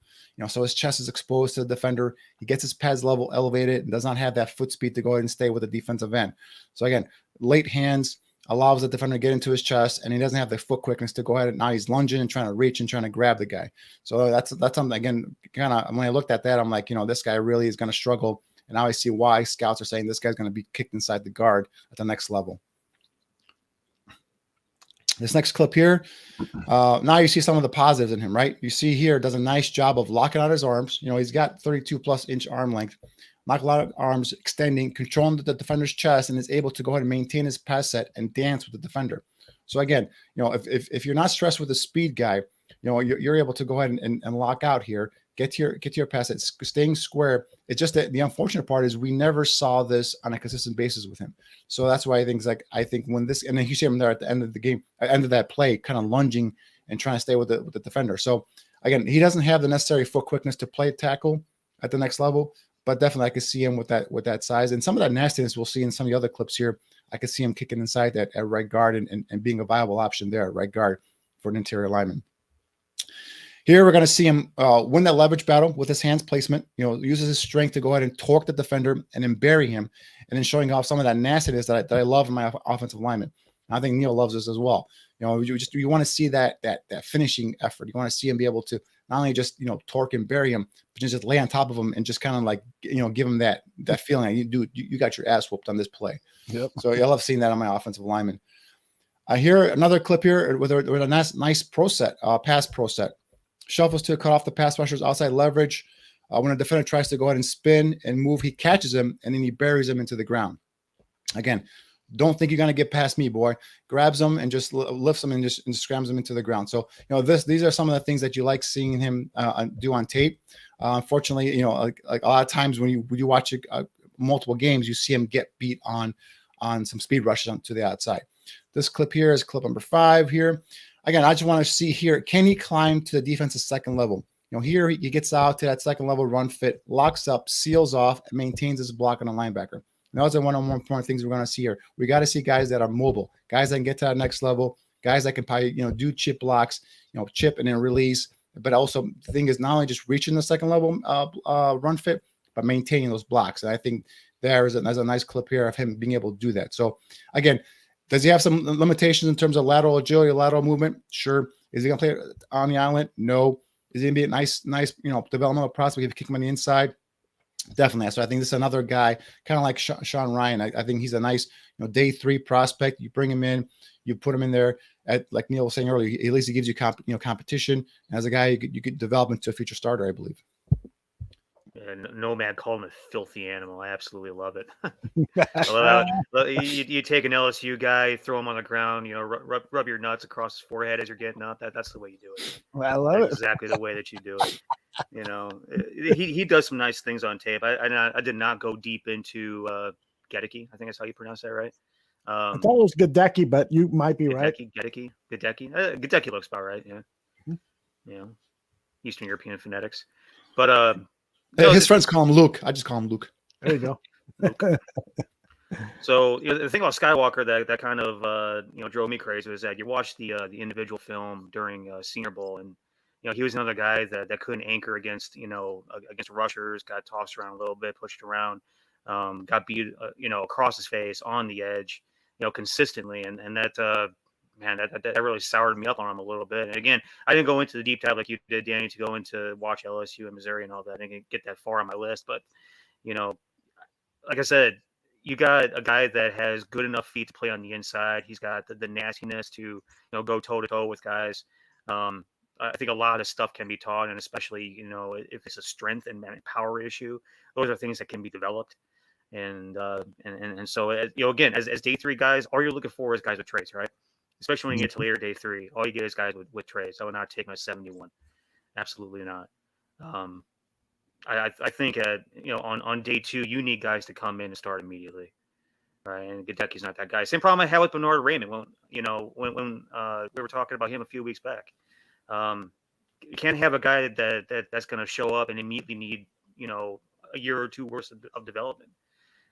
So his chest is exposed to the defender. He gets his pads level elevated and does not have that foot speed to go ahead and stay with the defensive end. So again, late hands allows the defender to get into his chest, and he doesn't have the foot quickness to go ahead and now he's lunging and trying to reach and trying to grab the guy. So that's something, again, kind of when I looked at that, I'm like, this guy really is going to struggle. And now I see why scouts are saying this guy's going to be kicked inside the guard at the next level. This next clip here, now you see some of the positives in him, right? You see here, does a nice job of locking out his arms. He's got 32+ inch arm length, knock a lot of arms, extending, controlling the defender's chest, and is able to go ahead and maintain his pass set and dance with the defender. So again, if you're not stressed with a speed guy, you're able to go ahead and lock out here, get to your pass set, staying square. It's just that the unfortunate part is we never saw this on a consistent basis with him. So that's why I think when this, and then you see him there at the end of the game, at the end of that play, kind of lunging and trying to stay with the defender. So again, he doesn't have the necessary foot quickness to play tackle at the next level, but definitely I could see him with that size and some of that nastiness we'll see in some of the other clips here. I could see him kicking inside at right guard and being a viable option there at right guard for an interior lineman. Here we're going to see him win that leverage battle with his hands placement, uses his strength to go ahead and torque the defender and then bury him, and then showing off some of that nastiness that I love in my offensive lineman. And I think Neil loves this as well. You want to see that finishing effort. You want to see him be able to not only just, torque and bury him, but just lay on top of him and just kind of like, give him that feeling like you got your ass whooped on this play. Yep. So I love seeing that on my offensive lineman. Here, another clip here with a nice pro set, pass pro set. Shuffles to cut off the pass rusher's outside leverage. When a defender tries to go ahead and spin and move, he catches him and then he buries him into the ground. Again, don't think you're going to get past me, boy. Grabs him and just lifts him and just scrams him into the ground. So, these are some of the things that you like seeing him do on tape. Unfortunately, like a lot of times when you watch multiple games, you see him get beat on some speed rushes to the outside. This clip here is clip number 5 here. Again, I just want to see here, can he climb to the defense's second level? Here he gets out to that second level run fit, locks up, seals off, and maintains his block on a linebacker. And those are one of the more important things we're going to see here. We got to see guys that are mobile, guys that can get to that next level, guys that can probably, do chip blocks, chip and then release. But also the thing is not only just reaching the second level run fit, but maintaining those blocks. And I think there's a nice clip here of him being able to do that. So again, Does he have some limitations in terms of lateral agility, lateral movement? Sure. Is he going to play on the island? No. Is he going to be a nice, developmental prospect if you kick him on the inside? Definitely. So I think this is another guy, kind of like Sean Rhyan. I think he's a nice, day 3 prospect. You bring him in, you put him in there. Like Neil was saying earlier, at least he gives you competition. And as a guy, you could develop into a future starter, I believe. And Nomad called him a filthy animal. I absolutely love it. You take an LSU guy, throw him on the ground, rub your nuts across his forehead as you're getting up. That's the way you do it. I love it. Exactly the way that you do it. He does some nice things on tape. I did not go deep into Goedeke. I think that's how you pronounce that, right? I thought it was Goedeke, but you might be right. Goedeke. Goedeke looks about right. Yeah. Eastern European phonetics, but his friends call him Luke. I just call him Luke. There you go. So the thing about Skywalker that kind of drove me crazy was that you watch the individual film during Senior Bowl, and he was another guy that couldn't anchor against rushers, got tossed around a little bit, pushed around, got beat across his face on the edge, consistently, and that that really soured me up on him a little bit. And again, I didn't go into the deep dive like you did, Danny, to go into watch LSU and Missouri and all that. I didn't get that far on my list, but like I said, you got a guy that has good enough feet to play on the inside. He's got the nastiness to go toe to toe with guys. I think a lot of stuff can be taught, and especially if it's a strength and power issue, those are things that can be developed. And so again, as day 3 guys, all you're looking for is guys with traits, right? Especially when you get to later day 3, all you get is guys with traits. I would not take my 71. Absolutely not. I think on day 2, you need guys to come in and start immediately, right? And Goedeke's not that guy. Same problem I had with Bernard Raymond when we were talking about him a few weeks back. You can't have a guy that's going to show up and immediately need a year or 2 worth of development.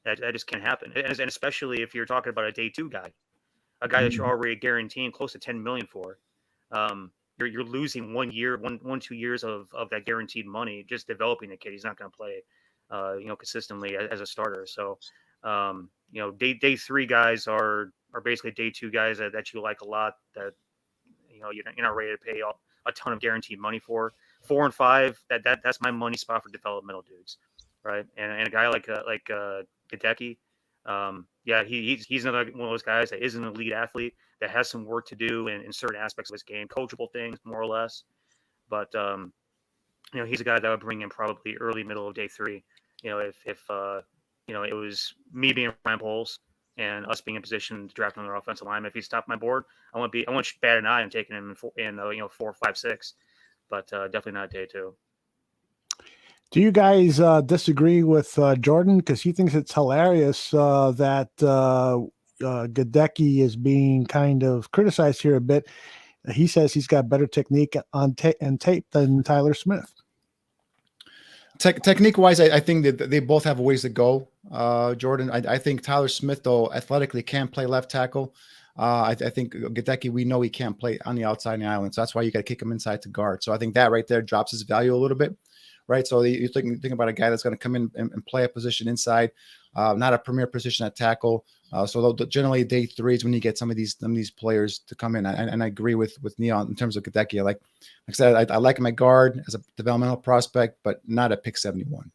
That just can't happen. And especially if you're talking about a day 2 guy, a guy that you're already guaranteeing close to $10 million for. You're losing 1 year, 2 years of that guaranteed money just developing the kid. He's not going to play, consistently as a starter. So, day 3 guys are basically day 2 guys that you like a lot. That you're not ready to pay a ton of guaranteed money for. 4 and 5, that's my money spot for developmental dudes, right? And a guy like Goedeke, he's another one of those guys that is an elite athlete that has some work to do in certain aspects of his game, coachable things more or less. But he's a guy that would bring in probably early, middle of day 3. If it was me being Ryan Poles and us being in position to draft another offensive lineman, if he stopped my board, I won't bat an eye on taking him in 4, 5, 6, but definitely not day 2. Do you guys disagree with Jordan? Because he thinks it's hilarious that Goedeke is being kind of criticized here a bit. He says he's got better technique on tape than Tyler Smith. Technique-wise, I think that they both have a ways to go. Jordan, I think Tyler Smith, though, athletically can play left tackle. I think Goedeke, we know he can't play on the outside in the island, so that's why you got to kick him inside to guard. So I think that right there drops his value a little bit. Right, so you think about a guy that's going to come in and play a position inside, not a premier position at tackle. So generally, day 3 is when you get some of these players to come in. And I agree with Neil in terms of Goedeke. Like I said, I like him at guard as a developmental prospect, but not at pick 71.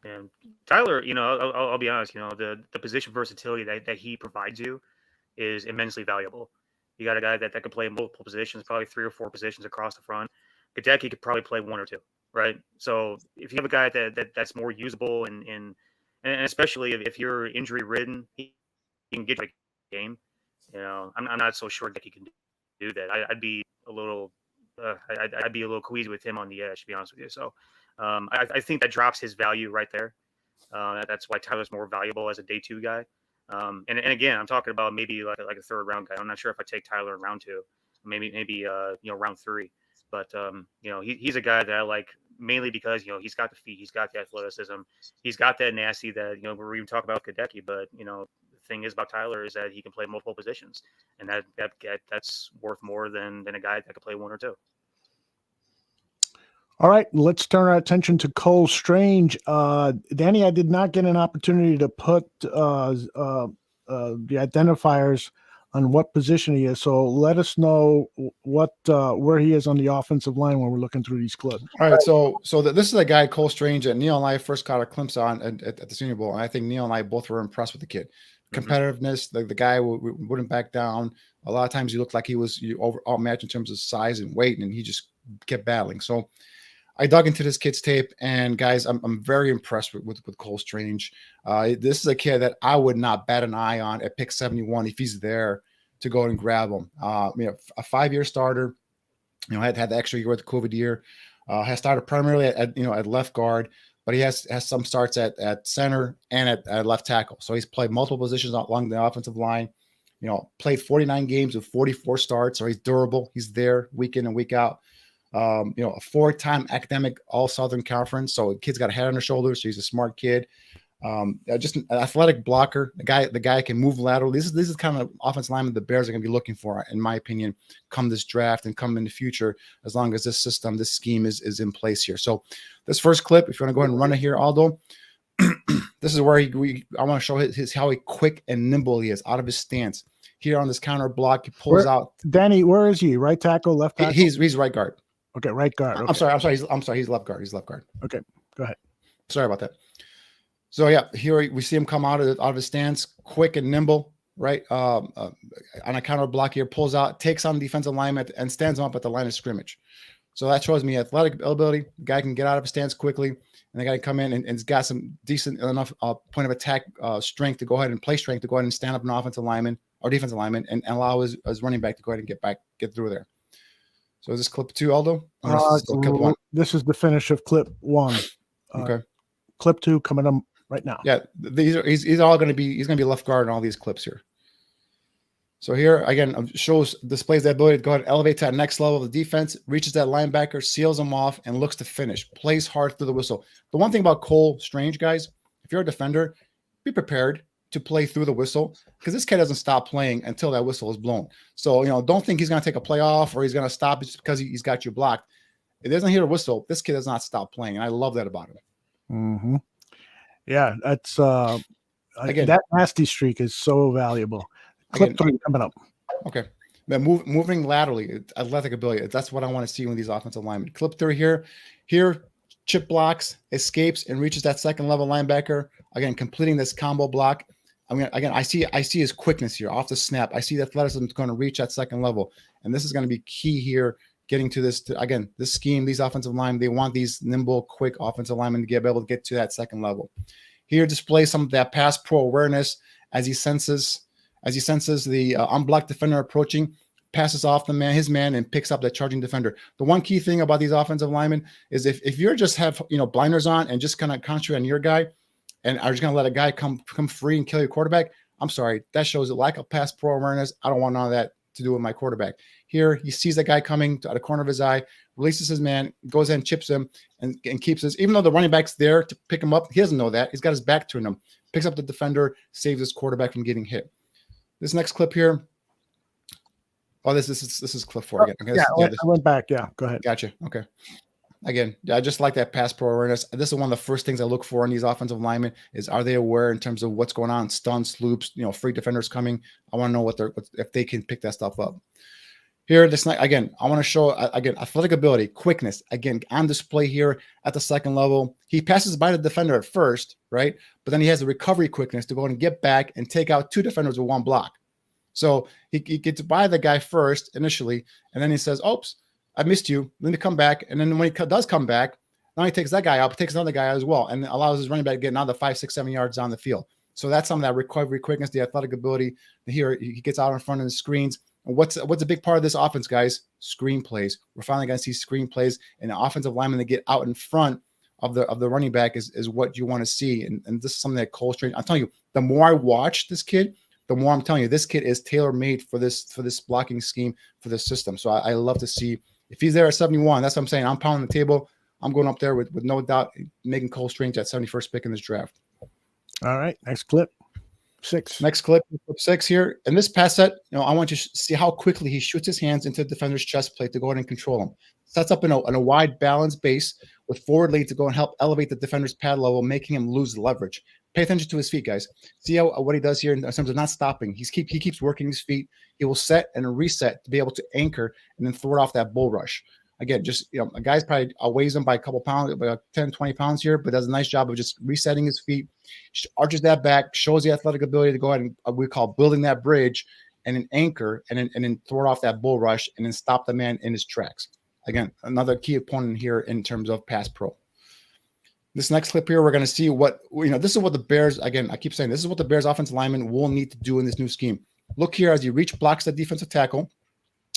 And Tyler, I'll be honest. The position versatility that he provides you is immensely valuable. You got a guy that can play multiple positions, probably 3 or 4 positions across the front. Goedeke could probably play 1 or 2. Right. So if you have a guy that's more usable and especially if you're injury ridden, he can get you a game. I'm not so sure that he can do that. I'd be a little queasy with him on the edge, to be honest with you. So I think that drops his value right there. That's why Tyler's more valuable as a day 2 guy. And again, I'm talking about maybe like a 3rd round guy. I'm not sure if I take Tyler in round 2, maybe round 3. But he's a guy that I like mainly because he's got the feet, he's got the athleticism, he's got that nasty that we're even talking about Goedeke. But the thing is about Tyler is that he can play multiple positions, and that's worth more than a guy that can play 1 or 2. All right, let's turn our attention to Cole Strange. Danny, I did not get an opportunity to put the identifiers on what position he is. So let us know what where he is on the offensive line when we're looking through these clips. All right, this is a guy, Cole Strange, that Neil and I first caught a glimpse on at the Senior Bowl, and I think Neil and I both were impressed with the kid. Competitiveness, the guy wouldn't back down. A lot of times he looked like he was outmatched in terms of size and weight, and he just kept battling. So I dug into this kid's tape, and guys, I'm very impressed with Cole Strange. This is a kid that I would not bat an eye on at pick 71 if he's there to go and grab him. A 5-year starter, had the extra year with the COVID year, has started primarily at left guard, but he has some starts at center and at left tackle. So he's played multiple positions along the offensive line. Played 49 games with 44 starts. So he's durable. He's there week in and week out. A 4-time academic All-Southern Conference. So the kid's got a head on his shoulders. So he's a smart kid. Just an athletic blocker. The guy can move laterally. This is kind of offensive lineman the Bears are going to be looking for, in my opinion, come this draft and come in the future, as long as this scheme is in place here. So this first clip, if you want to go ahead and run it here, Aldo, this is where I want to show how quick and nimble he is out of his stance. Here on this counter block, he pulls out. Danny, where is he? Right tackle, left tackle? He's right guard. Okay, right guard. Okay. I'm sorry. He's left guard. Okay, go ahead. Sorry about that. So yeah, here we see him come out of his stance, quick and nimble, right? On a counter block here, pulls out, takes on the defensive lineman, and stands him up at the line of scrimmage. So that shows me athletic ability. The guy can get out of his stance quickly, and the guy can come in and has got some decent enough point of attack strength to go ahead and stand up an offensive lineman or defensive lineman and allow his running back to go ahead and get through there. So is this clip 2, Aldo? Clip 1. This is the finish of clip 1. Okay. Clip 2 coming up right now. Yeah, he's going to be left guard in all these clips here. So here again displays the ability to go ahead and elevate to that next level of the defense, reaches that linebacker, seals him off, and looks to finish. Plays hard through the whistle. The one thing about Cole Strange, guys, if you're a defender, be prepared to play through the whistle, because this kid doesn't stop playing until that whistle is blown. So don't think he's going to take a play off or he's going to stop just because he's got you blocked. If he doesn't hear the whistle, this kid does not stop playing, and I love that about him. Mm-hmm. Yeah, that's again, that nasty streak is so valuable. Clip 3 coming up. Okay. Then moving laterally, athletic ability. That's what I want to see with these offensive linemen. Clip 3 here. Here, chip blocks, escapes, and reaches that second level linebacker. Again, completing this combo block. I see his quickness here off the snap. I see the athleticism is going to reach that second level. And this is going to be key here, getting to this scheme, these offensive linemen, they want these nimble, quick offensive linemen to be able to get to that second level. Here displays some of that pass pro awareness as he senses the unblocked defender approaching, passes off his man, and picks up that charging defender. The one key thing about these offensive linemen is if you're just have blinders on and just kind of concentrate on your guy and are just going to let a guy come free and kill your quarterback, I'm sorry, that shows a lack of pass pro awareness. I don't want none of that to do with my quarterback. Here, he sees the guy coming out of the corner of his eye, releases his man, goes in, chips him, and keeps his. Even though the running back's there to pick him up, he doesn't know that. He's got his back to him. Picks up the defender, saves his quarterback from getting hit. This next clip here. Oh, this is clip 4 again. Okay, I went back. Yeah, go ahead. Gotcha. Okay. Again, I just like that pass pro awareness. This is one of the first things I look for in these offensive linemen is, are they aware in terms of what's going on, stunts, loops, free defenders coming. I want to know if they can pick that stuff up. Here, again, I want to show athletic ability, quickness, again, on display here at the second level. He passes by the defender at first, right? But then he has the recovery quickness to go and get back and take out 2 defenders with 1 block. So he gets by the guy first initially, and then he says, oops, I missed you. Let me come back. And then when he does come back, now he takes that guy out, but takes another guy out as well, and allows his running back to get another 5, 6, 7 yards down the field. So that's some of that recovery quickness, the athletic ability. Here, he gets out in front of the screens. What's a big part of this offense, guys? Screen plays. We're finally going to see screen plays, and the offensive linemen that get out in front of the running back is what you want to see. And this is something that Cole Strange. I'm telling you, the more I watch this kid, the more I'm telling you, this kid is tailor-made for this blocking scheme, for this system. So I love to see if he's there at 71. That's what I'm saying. I'm pounding the table. I'm going up there with no doubt making Cole Strange that 71st pick in this draft. All right, next clip. 6. Next clip 6 here. In this pass set, I want you to see how quickly he shoots his hands into the defender's chest plate to go ahead and control him. Sets up in a wide balanced base with forward lead to go and help elevate the defender's pad level, making him lose leverage. Pay attention to his feet, guys. See what he does here in terms of not stopping. He keeps working his feet. He will set and reset to be able to anchor and then throw it off that bull rush. Again, just, a guy's probably outweighs him by a couple pounds, about 10, 20 pounds here, but does a nice job of just resetting his feet, arches that back, shows the athletic ability to go ahead and we call building that bridge and an anchor and then throw it off that bull rush and then stop the man in his tracks. Again, another key opponent here in terms of pass pro. This next clip here, we're going to see what, this is what the Bears, again, I keep saying, this is what the Bears offensive lineman will need to do in this new scheme. Look here as he blocks the defensive tackle,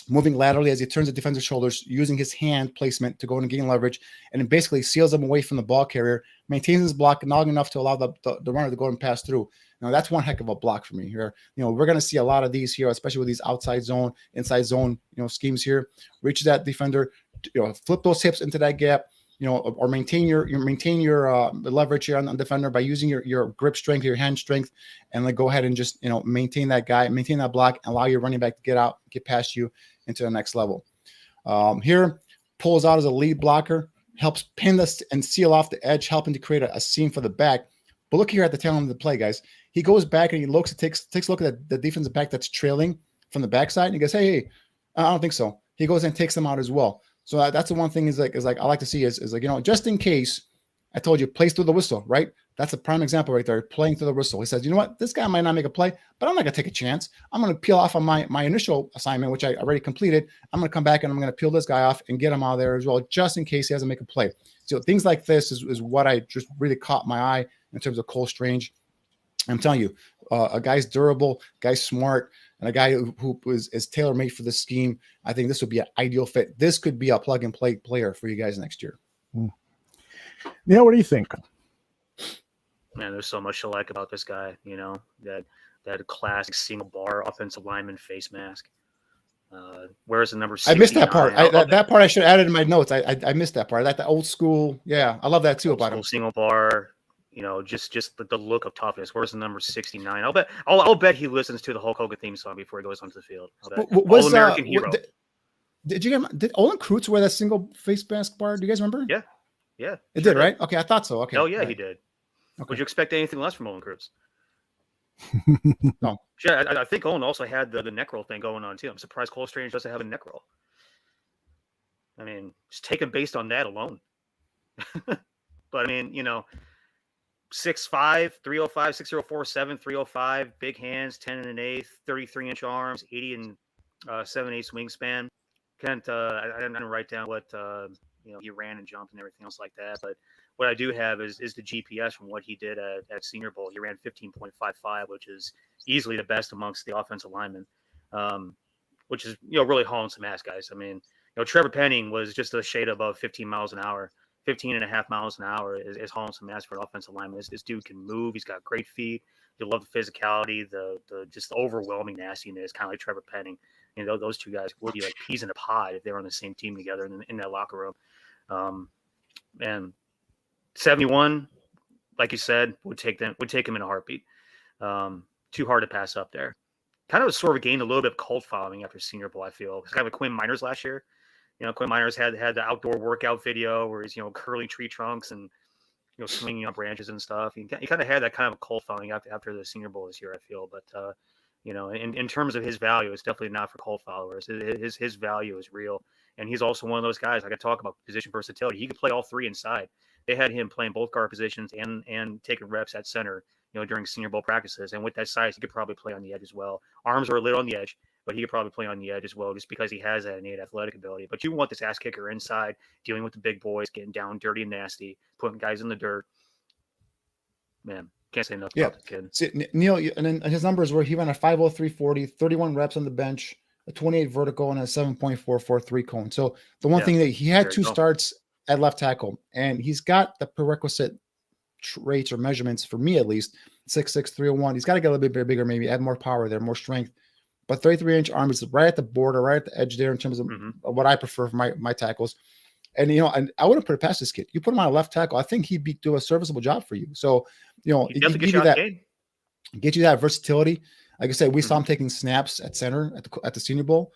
moving laterally as he turns the defensive shoulders, using his hand placement to go and gain leverage, and then basically seals him away from the ball carrier, maintains his block long enough to allow the runner to go and pass through. Now, that's one heck of a block for me here. We're going to see a lot of these here, especially with these outside zone, inside zone, schemes here. Reach that defender, flip those hips into that gap, or maintain your leverage here on the defender by using your grip strength, your hand strength, and go ahead and just, maintain that guy, maintain that block, allow your running back to get out, get past you into the next level. Here, pulls out as a lead blocker, helps pin this and seal off the edge, helping to create a seam for the back. But look here at the tail end of the play, guys. He goes back and he looks, takes a look at the defensive back that's trailing from the backside, and he goes, hey, I don't think so. He goes and takes them out as well. So that's the one thing is like I like to see is just in case, I told you, plays through the whistle, right? That's a prime example right there, playing through the whistle. He says, you know what, this guy might not make a play, but I'm not going to take a chance. I'm going to peel off on my initial assignment, which I already completed. I'm going to come back and I'm going to peel this guy off and get him out of there as well, just in case he doesn't make a play. So things like this is what I just really caught my eye in terms of Cole Strange. I'm telling you, a guy's durable, guy's smart, and a guy who is tailor-made for this scheme. I think this would be an ideal fit. This could be a plug-and-play player for you guys next year. Neil, what do you think? Man, there's so much to like about this guy. That classic single bar offensive lineman face mask. Where's the number 69? I missed that part. That part I should have added in my notes. I missed that part. I like the old school. Yeah, I love that too about him. Single bar. Just the look of toughness. Where's the number 69? I'll bet he listens to the Hulk Hogan theme song before he goes onto the field. All-American hero. Did Olin Kreutz wear that single face mask bar? Do you guys remember? Yeah. It did, right? Okay, I thought so. Okay. Oh yeah, right. He did. Okay. Would you expect anything less from Olin Kreutz? No. Yeah, I think Olin also had the neck roll thing going on too. I'm surprised Cole Strange doesn't have a neck roll. I mean, just take him based on that alone. But I mean, 6'5", 305, 6'0", 305, big hands, 10 and an eighth, 33-inch arms, 80 and 7/8 wingspan. I didn't write down what he ran and jumped and everything else like that, but what I do have is the GPS from what he did at Senior Bowl. He ran 15.55, which is easily the best amongst the offensive linemen, which is really hauling some ass, guys. I mean, Trevor Penning was just a shade above 15 miles an hour. 15.5 miles an hour is hauling some ass for an offensive lineman. This dude can move. He's got great feet. You love the physicality, the just overwhelming nastiness, kind of like Trevor Penning. Those two guys would be like peas in a pod if they were on the same team together in that locker room. And 71, like you said, would take him in a heartbeat. Too hard to pass up there. Kind of sort of gained a little bit of cult following after Senior Bowl, I feel. It's kind of like Quinn Miners last year. Quinn Miners had the outdoor workout video where he's, curling tree trunks and, swinging up branches and stuff. He kind of had that kind of a cult following after the Senior Bowl this year, I feel. But, in terms of his value, it's definitely not for cult followers. His value is real. And he's also one of those guys, like I talk about position versatility. He could play all three inside. They had him playing both guard positions and taking reps at center, during Senior Bowl practices. And with that size, he could probably play on the edge as well. Arms are a little on the edge, but he could probably play on the edge as well just because he has that innate athletic ability. But you want this ass kicker inside, dealing with the big boys, getting down dirty and nasty, putting guys in the dirt. Man, can't say enough about the kid. See, Neil, and then his numbers were he ran a 5.0340, 31 reps on the bench, a 28 vertical, and a 7.443 cone. So the one thing that he had two starts at left tackle, and he's got the prerequisite traits or measurements, for me at least, 6'6", 301. He's got to get a little bit bigger, maybe add more power there, more strength. But 33-inch arm is right at the border, right at the edge there in terms of what I prefer for my tackles. And, and I wouldn't put it past this kid. You put him on a left tackle, I think he'd do a serviceable job for you. So, he'd give you that versatility. Like I said, we saw him taking snaps at center at the Senior Bowl.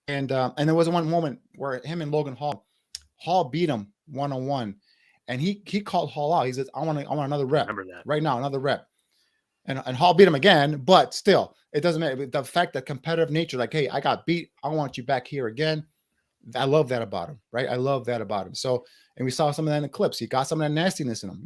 And there was one moment where him and Logan Hall beat him 1-on-1. and he called Hall out. He says, I want another rep. Remember that. Right now, another rep. And Hall beat him again, but still, it doesn't matter. The fact that competitive nature, like, hey, I got beat. I want you back here again. I love that about him, right? I love that about him. So, and we saw some of that in the clips. He got some of that nastiness in him.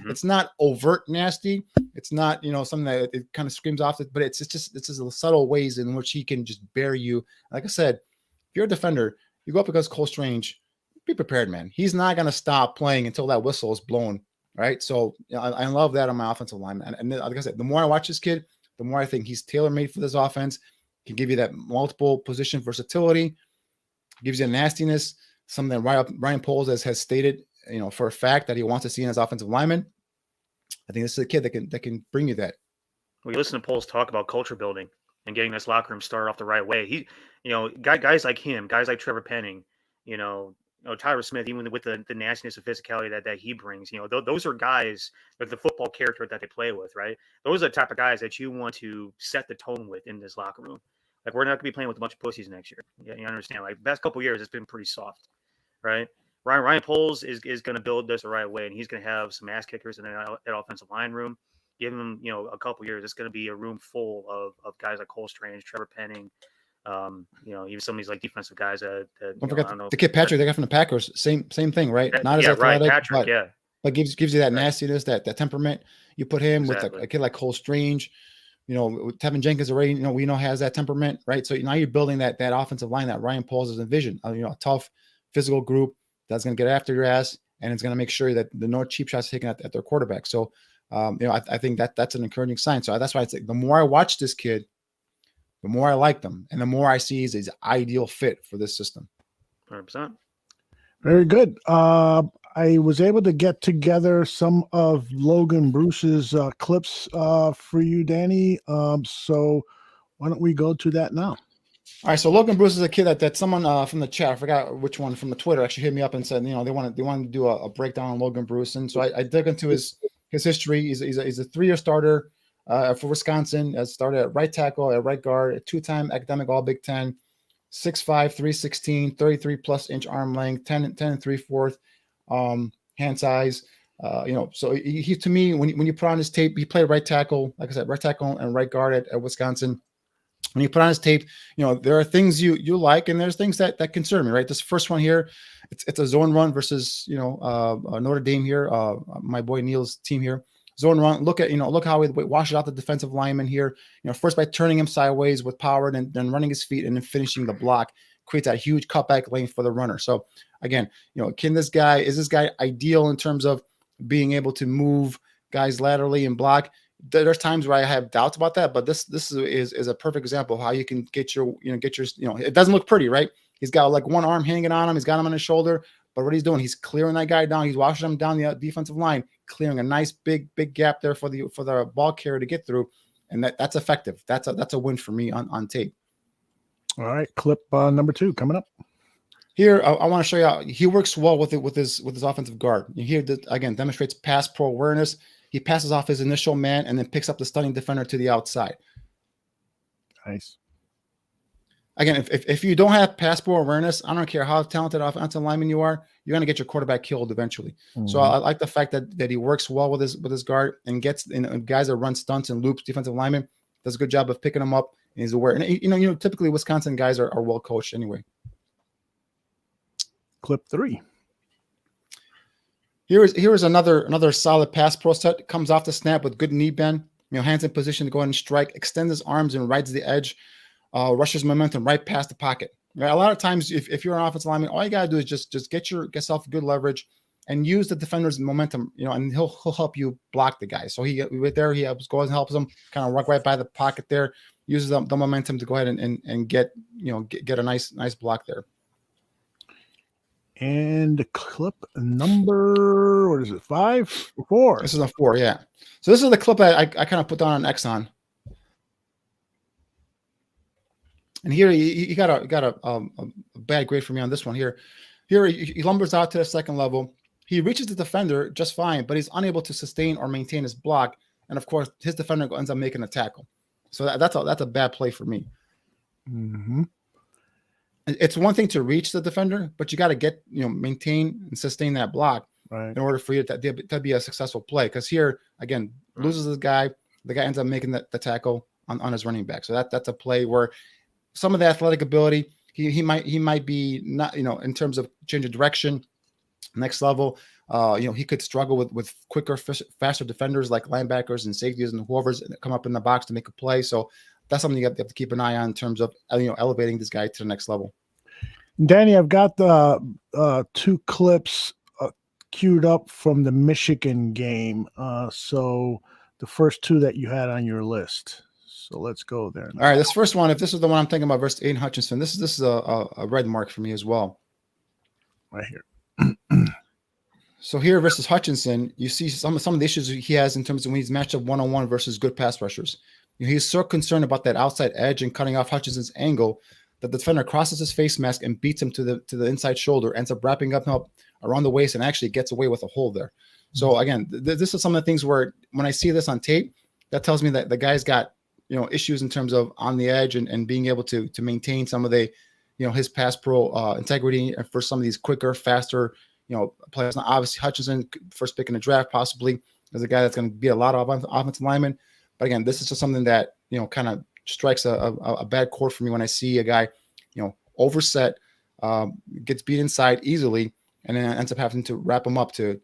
It's not overt nasty. It's not, something that it kind of screams off, but it's just subtle ways in which he can just bear you. Like I said, if you're a defender, you go up against Cole Strange, be prepared, man. He's not going to stop playing until that whistle is blown, right? So I love that on my offensive lineman. And like I said, the more I watch this kid, the more I think he's tailor-made for this offense. Can give you that multiple position versatility, gives you a nastiness, something that Ryan Poles has stated, for a fact that he wants to see in his offensive lineman. I think this is a kid that can bring you that. We listen to Poles talk about culture building and getting this locker room started off the right way. He, guys like him, guys like Trevor Penning, Tyler Smith, even with the nastiness and physicality that he brings, those are guys with the football character that they play with, right? Those are the type of guys that you want to set the tone with in this locker room. Like, we're not going to be playing with a bunch of pussies next year. You understand? Like, the past couple of years, it's been pretty soft, right? Ryan Poles is going to build this the right way, and he's going to have some ass kickers in that offensive line room. Give him, a couple of years, it's going to be a room full of guys like Cole Strange, Trevor Penning, even some of these like defensive guys that don't forget the kid Patrick they got from the Packers. Same thing, right? Not as athletic, right, Patrick, but gives you that nastiness, that temperament. You put him with a kid like Cole Strange. Tevin Jenkins already, we know has that temperament, right? So now you're building that offensive line that Ryan Poles has envisioned. A tough physical group that's going to get after your ass, and it's going to make sure that the no cheap shots taken at their quarterback. So, I think that's an encouraging sign. So that's why it's like, the more I watch this kid, the more I like them, and the more I see he's an ideal fit for this system. 100%. Very good. I was able to get together some of Logan Bruss's clips for you, Danny. So why don't we go to that now? All right. So Logan Bruss is a kid that someone from the chat, I forgot which one from the Twitter, actually hit me up and said, they want to do a breakdown on Logan Bruss. And so I dug into his history. He's a 3-year starter for Wisconsin. Has started at right tackle, at right guard, a 2-time academic All Big Ten, 6'5", 316, 33+ inch arm length, 10 and 3/4 hand size. So he to me, when you put on his tape, he played right tackle, like I said, right tackle and right guard at Wisconsin. When you put on his tape, there are things you like, and there's things that concern me, right? This first one here, it's a zone run versus Notre Dame here, my boy Neil's team here. Zone run. Look how he washes out the defensive lineman here. First by turning him sideways with power, and then running his feet, and then finishing the block, creates that huge cutback lane for the runner. So again, is this guy ideal in terms of being able to move guys laterally and block? There's times where I have doubts about that, but this is a perfect example of how you can get your it doesn't look pretty, right? He's got like one arm hanging on him, he's got him on his shoulder, but what he's doing, he's clearing that guy down, he's washing him down the defensive line, clearing a nice big gap there for the ball carrier to get through, and that's effective. That's a win for me on tape. All right, clip number 2 coming up. Here, I want to show you how he works well with his offensive guard. You hear that again, demonstrates pass pro awareness. He passes off his initial man and then picks up the stunning defender to the outside. Nice. Again, if you don't have pass pro awareness, I don't care how talented offensive lineman you are, you're going to get your quarterback killed eventually. Mm-hmm. So I like the fact that he works well with his guard and gets guys that run stunts and loops. Defensive lineman does a good job of picking them up, and he's aware. And typically Wisconsin guys are well coached anyway. Clip 3. Here is another solid pass pro set. Comes off the snap with good knee bend. Hands in position to go ahead and strike. Extends his arms and rides the edge. Rushes momentum right past the pocket. Right? A lot of times, if you're an offensive lineman, all you gotta do is just get yourself good leverage and use the defender's momentum. And he'll help you block the guy. So he goes and helps him kind of walk right by the pocket there. Uses the momentum to go ahead and get a nice block there. And clip number, what is it, 5 or 4? This is a 4, yeah. So this is the clip I kind of put down on Exxon. And here he got a bad grade for me on this one here. Here he lumbers out to the second level. He reaches the defender just fine, but he's unable to sustain or maintain his block. And of course, his defender ends up making a tackle. So that's a bad play for me. Mm-hmm. It's one thing to reach the defender, but you got to maintain and sustain that block. right, in order for you to be a successful play. Because here, again, loses the guy ends up making the tackle on his running back. So that's a play where some of the athletic ability, he might be not, in terms of change of direction, next level, he could struggle with quicker, faster defenders like linebackers and safeties and whoever's that come up in the box to make a play. So that's something you have to keep an eye on in terms of elevating this guy to the next level. Danny, I've got the 2 clips queued up from the Michigan game. So the first 2 that you had on your list. So let's go there. All right, this first one, if this is the one I'm thinking about versus Aiden Hutchinson, this is a red mark for me as well. Right here. So here versus Hutchinson, you see some of the issues he has in terms of when he's matched up one-on-one versus good pass rushers. He's so concerned about that outside edge and cutting off Hutchinson's angle that the defender crosses his face mask and beats him to the inside shoulder, ends up wrapping up around the waist and actually gets away with a hold there. So again, this is some of the things where when I see this on tape, that tells me that the guy's got issues in terms of on the edge and being able to maintain some of the his pass pro integrity for some of these quicker, faster players. Now, obviously, Hutchinson, first pick in the draft, possibly is a guy that's going to be a lot of offensive linemen. But again, this is just something that kind of strikes a bad chord for me when I see a guy overset, gets beat inside easily, and then ends up having to wrap him up to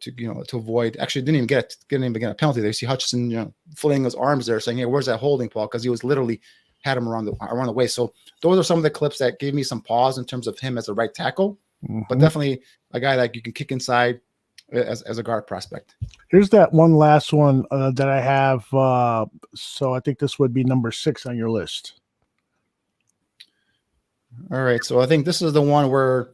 avoid. Actually, didn't even get a penalty there. You see Hutchinson flinging his arms there, saying, "Hey, where's that holding, Paul?" Because he was literally had him around the waist. So those are some of the clips that gave me some pause in terms of him as a right tackle. But definitely a guy that you can kick inside as a guard prospect. Here's that one last one that I have. So I think this would be number 6 on your list. All right. So I think this is the one where,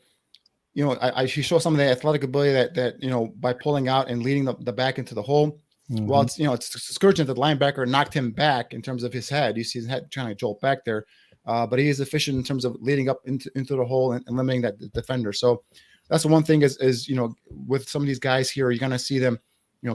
I show some of the athletic ability that by pulling out and leading the back into the hole. Well, it's discouraging that the linebacker knocked him back in terms of his head. You see his head trying to jolt back there. But he is efficient in terms of leading up into the hole and limiting that defender. So that's the one thing is with some of these guys here, you're going to see them,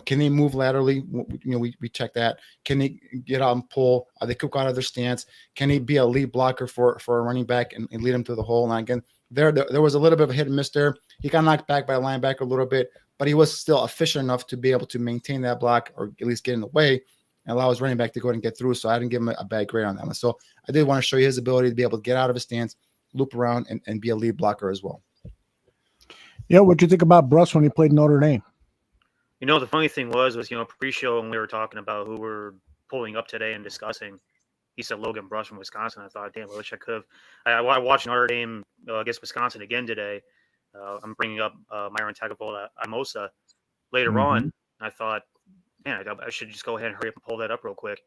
can they move laterally? We check that. Can they get out and pull? Are they cook out of their stance? Can he be a lead blocker for a running back and lead him to the hole? And again, there was a little bit of a hit and miss there. He got knocked back by a linebacker a little bit, but he was still efficient enough to be able to maintain that block or at least get in the way and allow his running back to go ahead and get through. So I didn't give him a bad grade on that one. So I did want to show you his ability to be able to get out of his stance, loop around, and be a lead blocker as well. Yeah, what'd you think about Bruss when he played Notre Dame? The funny thing was pre-show when we were talking about who we're pulling up today and discussing, he said Logan Bruss from Wisconsin. I thought, damn, I wish I could have. I watched Notre Dame against Wisconsin again today. I'm bringing up Myron Tagovailoa-Amosa later on. I thought, man, I should just go ahead and hurry up and pull that up real quick.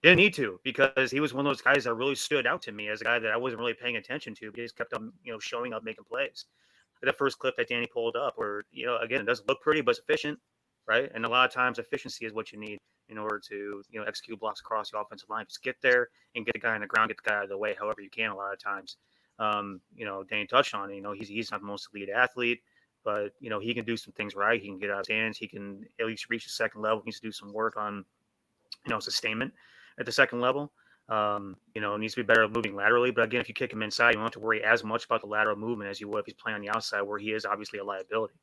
Didn't need to, because he was one of those guys that really stood out to me as a guy that I wasn't really paying attention to, but he just kept on, showing up, making plays. The first clip that Danny pulled up where, again, it doesn't look pretty, but it's efficient, right? And a lot of times efficiency is what you need in order to, execute blocks across the offensive line. Just get there and get the guy on the ground, get the guy out of the way however you can a lot of times. Danny touched on it, he's not the most elite athlete, but, he can do some things right. He can get out of his hands. He can at least reach the second level. He needs to do some work on, sustainment at the second level. Needs to be better at moving laterally. But again, if you kick him inside, you don't have to worry as much about the lateral movement as you would if he's playing on the outside, where he is obviously a liability.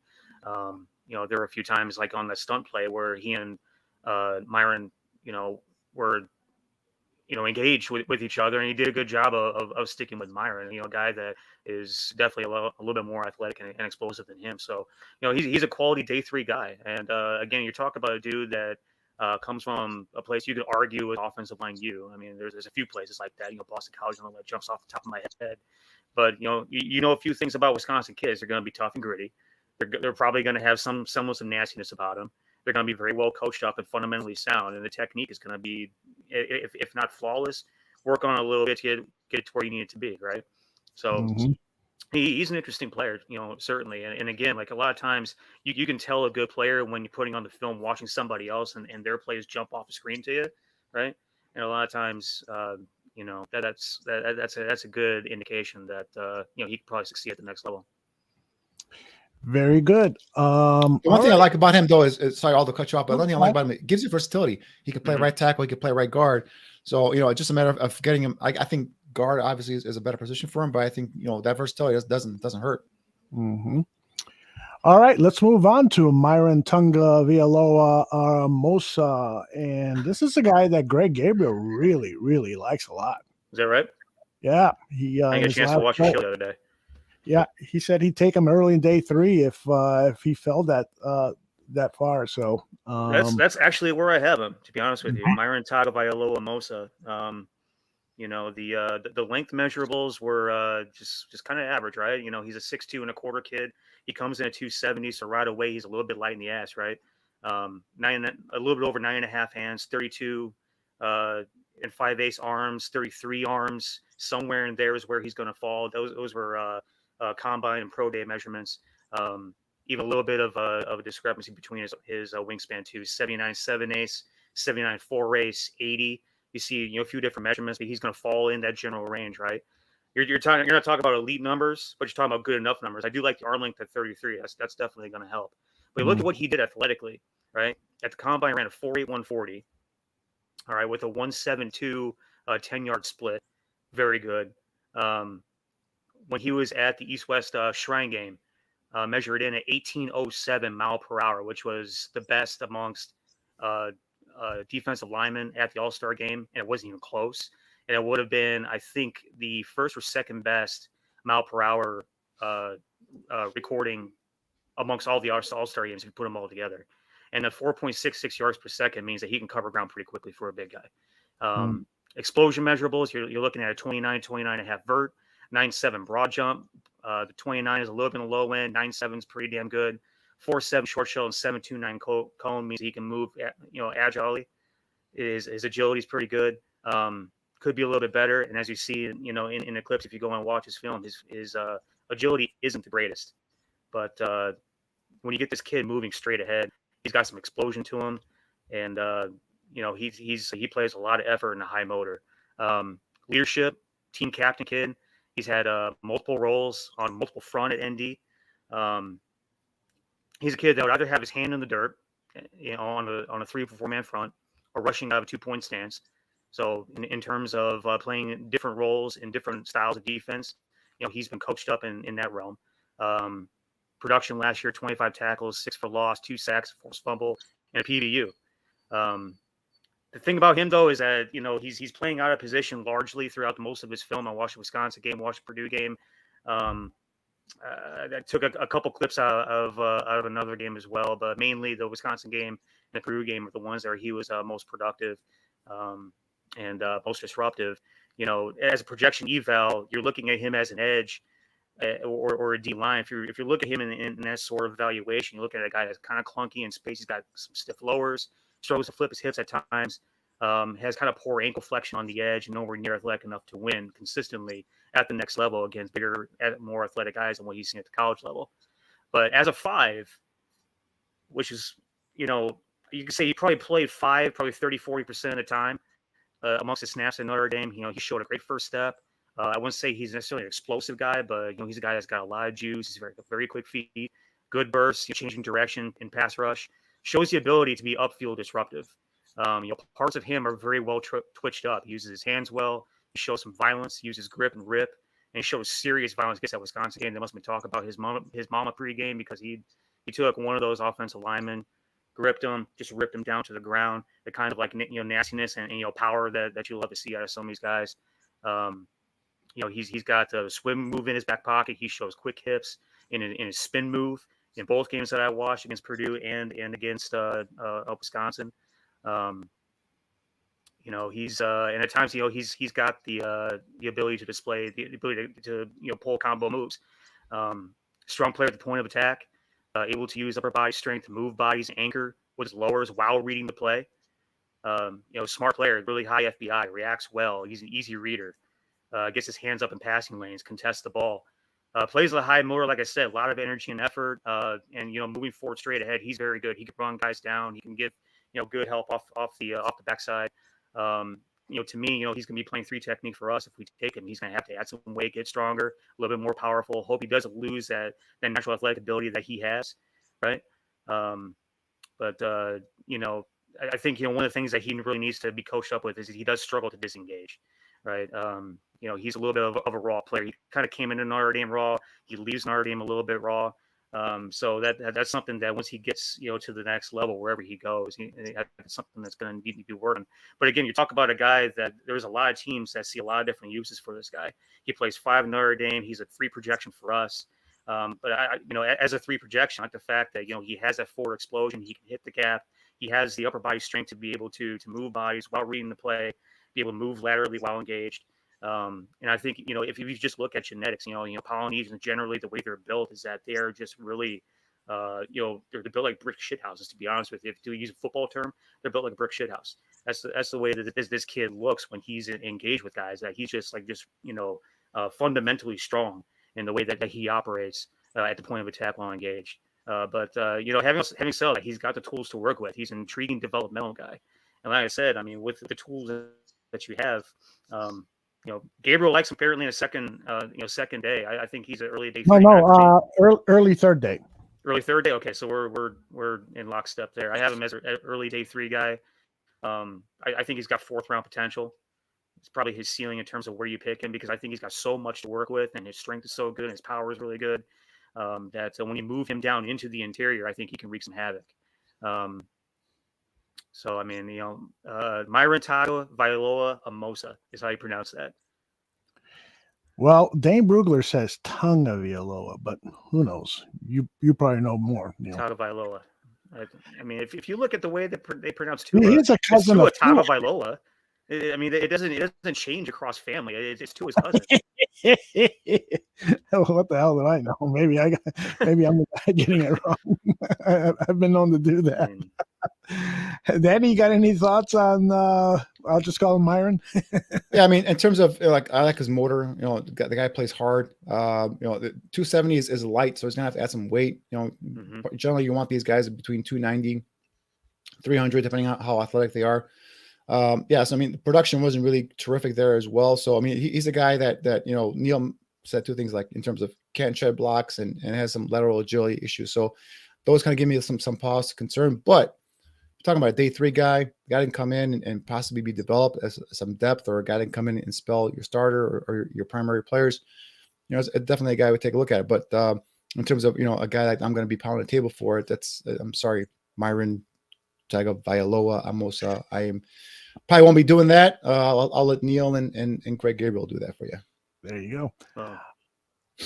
There were a few times like on the stunt play where he and Myron, were, engaged with each other, and he did a good job of sticking with Myron, a guy that is definitely a little bit more athletic and explosive than him. So, he's a quality day 3 guy. And again, you're talking about a dude that comes from a place you could argue with offensive line U. I mean, there's a few places like that. Boston College, that jumps off the top of my head. But a few things about Wisconsin kids. They're going to be tough and gritty. They're probably going to have some nastiness about them. They're going to be very well coached up and fundamentally sound, and the technique is going to be, if not flawless, work on it a little bit to get it to where you need it to be, right? So he's an interesting player, certainly. And again, like a lot of times you can tell a good player when you're putting on the film, watching somebody else and their plays jump off the screen to you, right? And a lot of times, that's a good indication that, he could probably succeed at the next level. Very good. One thing I like about him, though, is sorry, Aldo, cut you off, but one thing I like about him, it gives you versatility. He can play right tackle, he can play right guard. So, it's just a matter of getting him. I think guard obviously is a better position for him, but I think that versatility doesn't hurt. All All right, let's move on to Myron Tagovailoa-Amosa. And this is a guy that Greg Gabriel really, really likes a lot. Is that right? Yeah. I got a chance to watch your show the other day. Yeah, he said he'd take him early in day 3 if he fell that far. So that's actually where I have him, to be honest with you. Myron Tagovailoa-Amosa. The length measurables were just kind of average, right? He's a 6'2" and a quarter kid. He comes in at 270, so right away he's a little bit light in the ass, right? A little bit over 9.5 hands, 32 and 5/8 arms, 33 arms. Somewhere in there is where he's going to fall. Those were combine and pro day measurements. Even a little bit of a discrepancy between his wingspan too. 79 7/8, 79 4/8, 80. You see, a few different measurements, but he's going to fall in that general range, right? You're not talking about elite numbers, but you're talking about good enough numbers. I do like the arm length at 33. That's definitely going to help. But look at what he did athletically, right? At the combine, ran a 4.8 140. All right, with a 1.72 10-yard split, very good. When he was at the East-West Shrine game, measured in at 18.07 mile per hour, which was the best amongst defensive linemen at the All-Star game, and it wasn't even close. And it would have been, I think, the first or second best mile per hour recording amongst all the All-Star games if you put them all together. And the 4.66 yards per second means that he can cover ground pretty quickly for a big guy. Explosion measurables, you're looking at a 29.5 vert, 9.7 broad jump. The 29 is a little bit on the low end. 9.7 is pretty damn good. 4.7 short shell and 7.29 cone means he can move, agilely. His agility is pretty good. Could be a little bit better. And as you see, in the clips, if you go and watch his film, his agility isn't the greatest. But when you get this kid moving straight ahead, he's got some explosion to him, and he plays a lot of effort and a high motor. Leadership, team captain kid. He's had multiple roles on multiple front at ND. He's a kid that would either have his hand in the dirt, on a 3 or 4 man front, or rushing out of a 2-point stance. So in terms of playing different roles in different styles of defense, he's been coached up in that realm. Production last year, 25 tackles, 6 for loss, 2 sacks, 4 fumble, and a PBU. The thing about him, though, is that, he's playing out of position largely throughout most of his film. I watched the Wisconsin game, watched the Purdue game. I took a couple clips out of another game as well, but mainly the Wisconsin game and the Purdue game are the ones where he was most productive and most disruptive. As a projection eval, you're looking at him as an edge or a D line. If you look at him in that sort of evaluation, you look at a guy that's kind of clunky in space. He's got some stiff lowers, struggles to flip his hips at times, has kind of poor ankle flexion on the edge, and nowhere near athletic enough to win consistently at the next level against bigger, more athletic guys than what he's seen at the college level. But as a 5, which is, you can say he probably played 5, probably 30-40% of the time amongst the snaps in Notre Dame. He showed a great first step. I wouldn't say he's necessarily an explosive guy, but he's a guy that's got a lot of juice. He's very quick feet, good bursts, changing direction in pass rush. Shows the ability to be upfield disruptive. Parts of him are very well twitched up. He uses his hands well. He shows some violence. He uses grip and rip, and he shows serious violence against that Wisconsin game. They must have been talking about his mama pregame, because he took one of those offensive linemen, gripped him, just ripped him down to the ground. The kind of nastiness and power that you love to see out of some of these guys. He's got a swim move in his back pocket. He shows quick hips in his spin move in both games that I watched against Purdue and against Wisconsin. He's and at times he's got the ability to display the ability to pull combo moves. Strong player at the point of attack, able to use upper body strength to move bodies, anchor with his lowers while reading the play. Smart player, really high FBI, reacts well. He's an easy reader. Gets his hands up in passing lanes, contests the ball, plays with a high motor. Like I said, a lot of energy and effort, and moving forward straight ahead. He's very good. He can run guys down. He can give good help off the backside. To me, he's going to be playing 3 technique for us. If we take him, he's going to have to add some weight, get stronger, a little bit more powerful. Hope he doesn't lose that natural athletic ability that he has, right? I think one of the things that he really needs to be coached up with is he does struggle to disengage, right? He's a little bit of a raw player. He kind of came into Notre Dame raw. He leaves Notre Dame a little bit raw. So that's something that once he gets, to the next level, wherever he goes, that's something that's going to need to be working. But again, you talk about a guy that there's a lot of teams that see a lot of different uses for this guy. He plays 5 in Notre Dame. He's a 3 projection for us. But as a 3 projection, like the fact that, he has that forward explosion, he can hit the gap. He has the upper body strength to be able to move bodies while reading the play, be able to move laterally while engaged. And I think, if you just look at genetics, Polynesians generally, the way they're built is that they're just really, they're built like brick shithouses, to be honest with you. If you use a football term, they're built like a brick shithouse. That's the way that this kid looks when he's engaged with guys, that he's just fundamentally strong in the way that he operates at the point of attack while engaged. But having said that, he's got the tools to work with. He's an intriguing developmental guy. And like I said, with the tools that you have, Gabriel likes him apparently in a second day. I think he's an early day. Early third day. Early third day. Okay, so we're in lockstep there. I have him as an early day 3 guy. I think he's got 4th round potential. It's probably his ceiling in terms of where you pick him, because I think he's got so much to work with, and his strength is so good, and his power is really good. That when you move him down into the interior, I think he can wreak some havoc. So, Myron Tagovailoa-Amosa is how you pronounce that. Well, Dane Brugler says Tagovailoa, but who knows? You probably know more. Tagovailoa. If you look at the way that they pronounce Tua, he's a cousin of Tagovailoa. It doesn't change across family. It's Tua's cousin. What the hell do I know? Maybe I'm the guy getting it wrong. I've been known to do that. Danny, you got any thoughts on? I'll just call him Myron. Yeah, in terms of I like his motor. The guy plays hard. The 270 is light, so he's gonna have to add some weight. Generally you want these guys between 290, 300, depending on how athletic they are. So the production wasn't really terrific there as well. So he's a guy that Neil said 2 things, like in terms of can't shed blocks and has some lateral agility issues. So those kind of give me some pause to concern. But talking about a day 3 guy that can come in and possibly be developed as some depth, or a guy that can come in and spell your starter or your primary players, it's definitely a guy I would take a look at. But in terms of a guy that I'm going to be pounding the table for, I'm sorry, Myron Tagovailoa-Amosa. I probably won't be doing that. I'll let Neil and Greg Gabriel do that for you. There you go. Oh.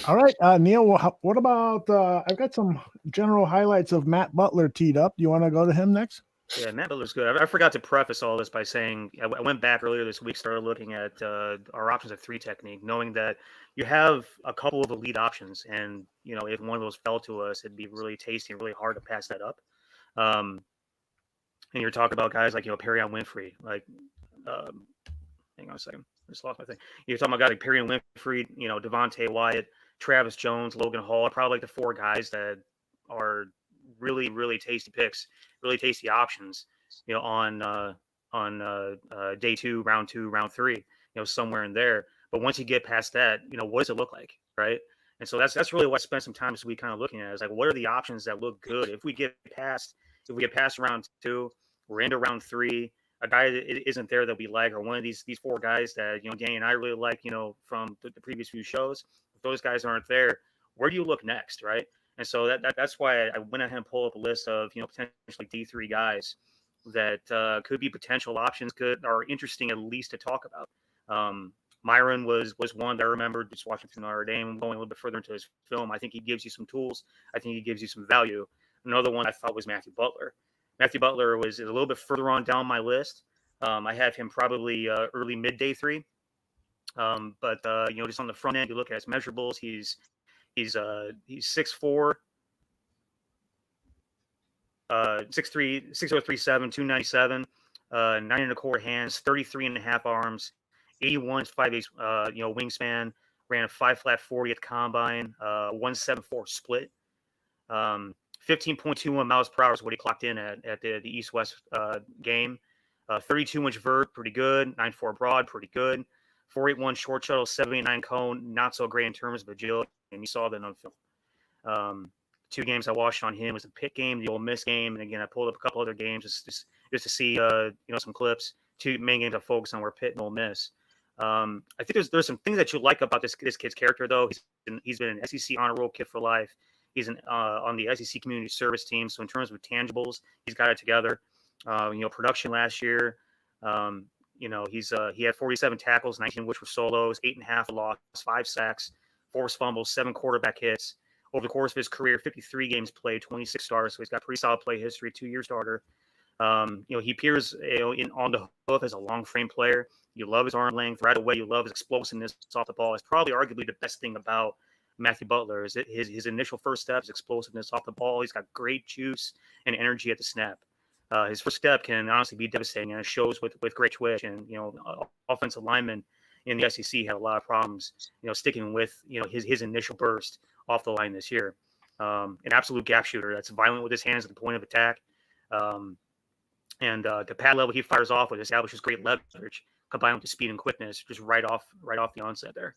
All right, Neil. What about? I've got some general highlights of Matt Butler teed up. Do you want to go to him next? Yeah, Matt Butler's good. I forgot to preface all this by saying I went back earlier this week, started looking at our options at 3 technique, knowing that you have a couple of elite options, and if one of those fell to us, it'd be really tasty and really hard to pass that up. And you're talking about guys like Perrion Winfrey, like hang on a second, I just lost my thing. You're talking about guys like Perrion Winfrey, Devontae Wyatt, Travis Jones, Logan Hall, probably like the 4 guys that are really, really tasty picks, really tasty options, on day 2, round 2, round 3, somewhere in there. But once you get past that, what does it look like, right? And so that's really what I spent some time this week kind of looking at, is like, what are the options that look good if we get past round 2, we're into round 3. A guy that isn't there that we like, or one of these 4 guys that Danny and I really like, from the previous few shows. If those guys aren't there, where do you look next, right? And so that's why I went ahead and pulled up a list of potentially D3 guys that could be potential options, are interesting at least to talk about. Myron was one that I remember just watching through Notre Dame, going a little bit further into his film. I think he gives you some tools. I think he gives you some value. Another one I thought was Matthew Butler. Matthew Butler was a little bit further on down my list. I have him probably early mid day 3. But just on the front end, you look at his measurables. He's 6'4", 6'3", 6037, 297, 9 1/4 hands, 33 1/2 arms, 81 5/8 wingspan. Ran a 5 flat 40 at the combine, 174 split. 15.21 miles per hour is what he clocked in at the East-West game. 32-inch vert, pretty good. 9.4 broad, pretty good. 4.81 short shuttle, 7.89 cone, not so great in terms of agility, and you saw that on film. 2 games I watched on him was the Pitt game, the Ole Miss game, and again I pulled up a couple other games just to see some clips. 2 main games I focused on were Pitt and Ole Miss. I think there's some things that you like about this kid's character, though. He's been an SEC honor roll kid for life. He's on the SEC Community Service team. So in terms of tangibles, he's got it together. Production last year, he had 47 tackles, 19 of which were solos, 8.5 for loss, 5 sacks, 4 fumbles, 7 quarterback hits. Over the course of his career, 53 games played, 26 starts. So he's got pretty solid play history, 2-year starter. He appears on the hoof as a long frame player. You love his arm length right away. You love his explosiveness off the ball. It's probably arguably the best thing about Matthew Butler is his initial first step, his explosiveness off the ball. He's got great juice and energy at the snap. His first step can honestly be devastating, and it shows with great twitch. And offensive linemen in the SEC had a lot of problems, sticking with his initial burst off the line this year. An absolute gap shooter that's violent with his hands at the point of attack. And the pad level he fires off with establishes great leverage, combined with the speed and quickness, just right off the onset there.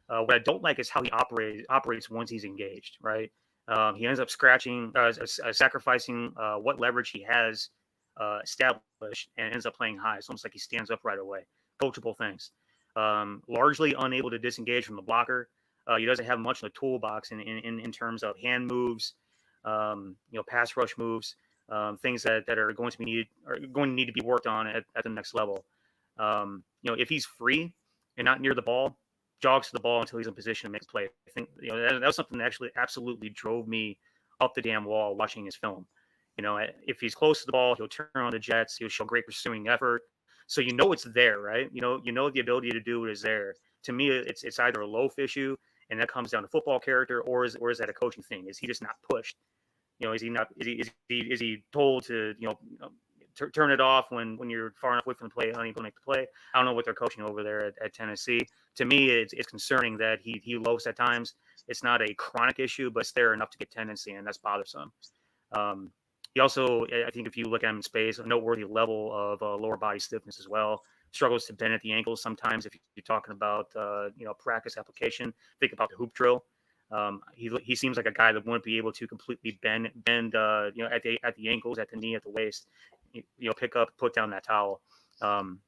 What I don't like is how he operates once he's engaged. Right, he ends up sacrificing what leverage he has established, and ends up playing high. It's almost like he stands up right away. Coachable things. Largely unable to disengage from the blocker. He doesn't have much in the toolbox in terms of hand moves, pass rush moves. Things that are going to need to be worked on at the next level. If he's free and not near the ball, jogs to the ball until he's in position to make a play. I think that was something that actually absolutely drove me up the damn wall watching his film. If he's close to the ball, he'll turn on the jets. He'll show great pursuing effort. So it's there, right? The ability to do it is there. To me, it's either a loaf issue, and that comes down to football character, or is that a coaching thing? Is he just not pushed? Is he told to turn it off when you're far enough away from the play, unable to make the play? I don't know what they're coaching over there at Tennessee. To me, it's concerning that he loafs at times. It's not a chronic issue, but it's there enough to get tendency, and that's bothersome. He also, I think, if you look at him in space, a noteworthy level of lower body stiffness as well. Struggles to bend at the ankles sometimes. If you're talking about practice application, think about the hoop drill. He seems like a guy that wouldn't be able to completely bend at the ankles, at the knee, at the waist. Pick up, put down that towel. And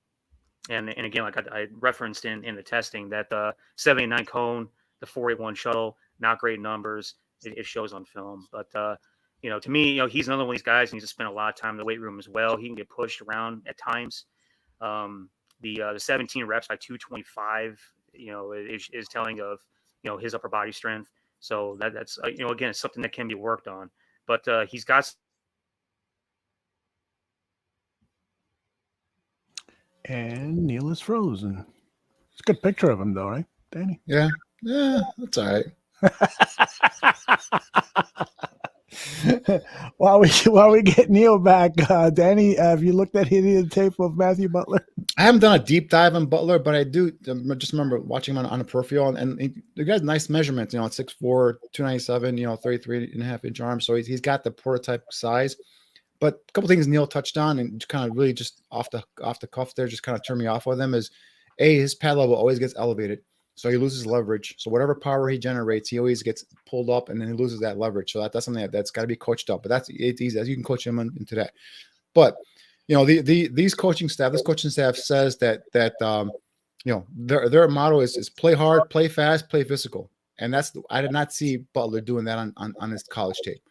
again, like I referenced in the testing, that the 79 cone, the 481 shuttle, not great numbers. It shows on film, but to me, he's another one of these guys who needs to spend a lot of time in the weight room as well. He can get pushed around at times. The 17 reps by 225, is telling of his upper body strength. So that's again, it's something that can be worked on. But he's got. And Neil is frozen. It's a good picture of him, though, right, Danny? Yeah, that's all right. While we get Neil back, Danny, have you looked at any of the tape of Matthew Butler? I haven't done a deep dive on Butler, but I do just remember watching him on a peripheral, and the guy's nice measurements. At 6'4", 297, 33.5-inch arms. So he's got the prototype size. But a couple things Neil touched on, and kind of really just off the cuff there, just kind of turned me off with him, is his pad level always gets elevated. So he loses leverage. So whatever power he generates, he always gets pulled up, and then he loses that leverage. So that's something that's got to be coached up. But that's easy. You can coach him into that. But this coaching staff says that their motto is play hard, play fast, play physical, and I did not see Butler doing that on his college tape.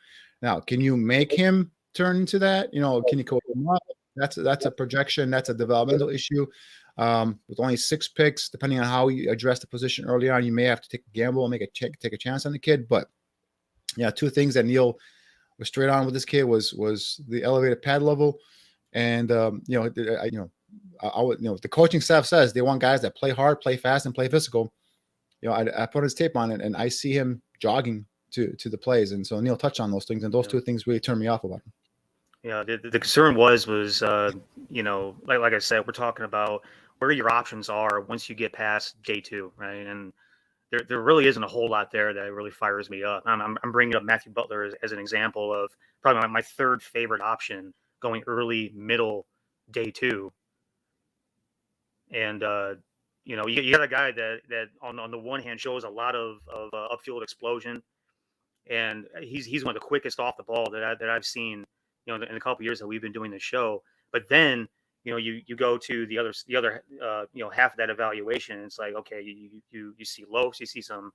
Now, can you make him turn into that? Can you coach him up? That's a projection. That's a developmental issue. With only 6 picks, depending on how you address the position early on, you may have to take a gamble and take a chance on the kid. But yeah, 2 things that Neil was straight on with this kid was the elevated pad level, and the coaching staff says they want guys that play hard, play fast, and play physical. I put his tape on it, and I see him jogging to the plays, and so Neil touched on those things, and those 2 things really turned me off about him. Yeah, the concern was like I said, we're talking about where your options are once you get past day 2, right? And there really isn't a whole lot there that really fires me up. I'm bringing up Matthew Butler as an example of probably my 3rd favorite option going early, middle, day 2. And you got a guy that on the one hand shows a lot of upfield explosion, and he's one of the quickest off the ball that I've seen. In a couple of years that we've been doing this show. But then, you go to the other half of that evaluation. And it's like, okay, you see lows, you see some,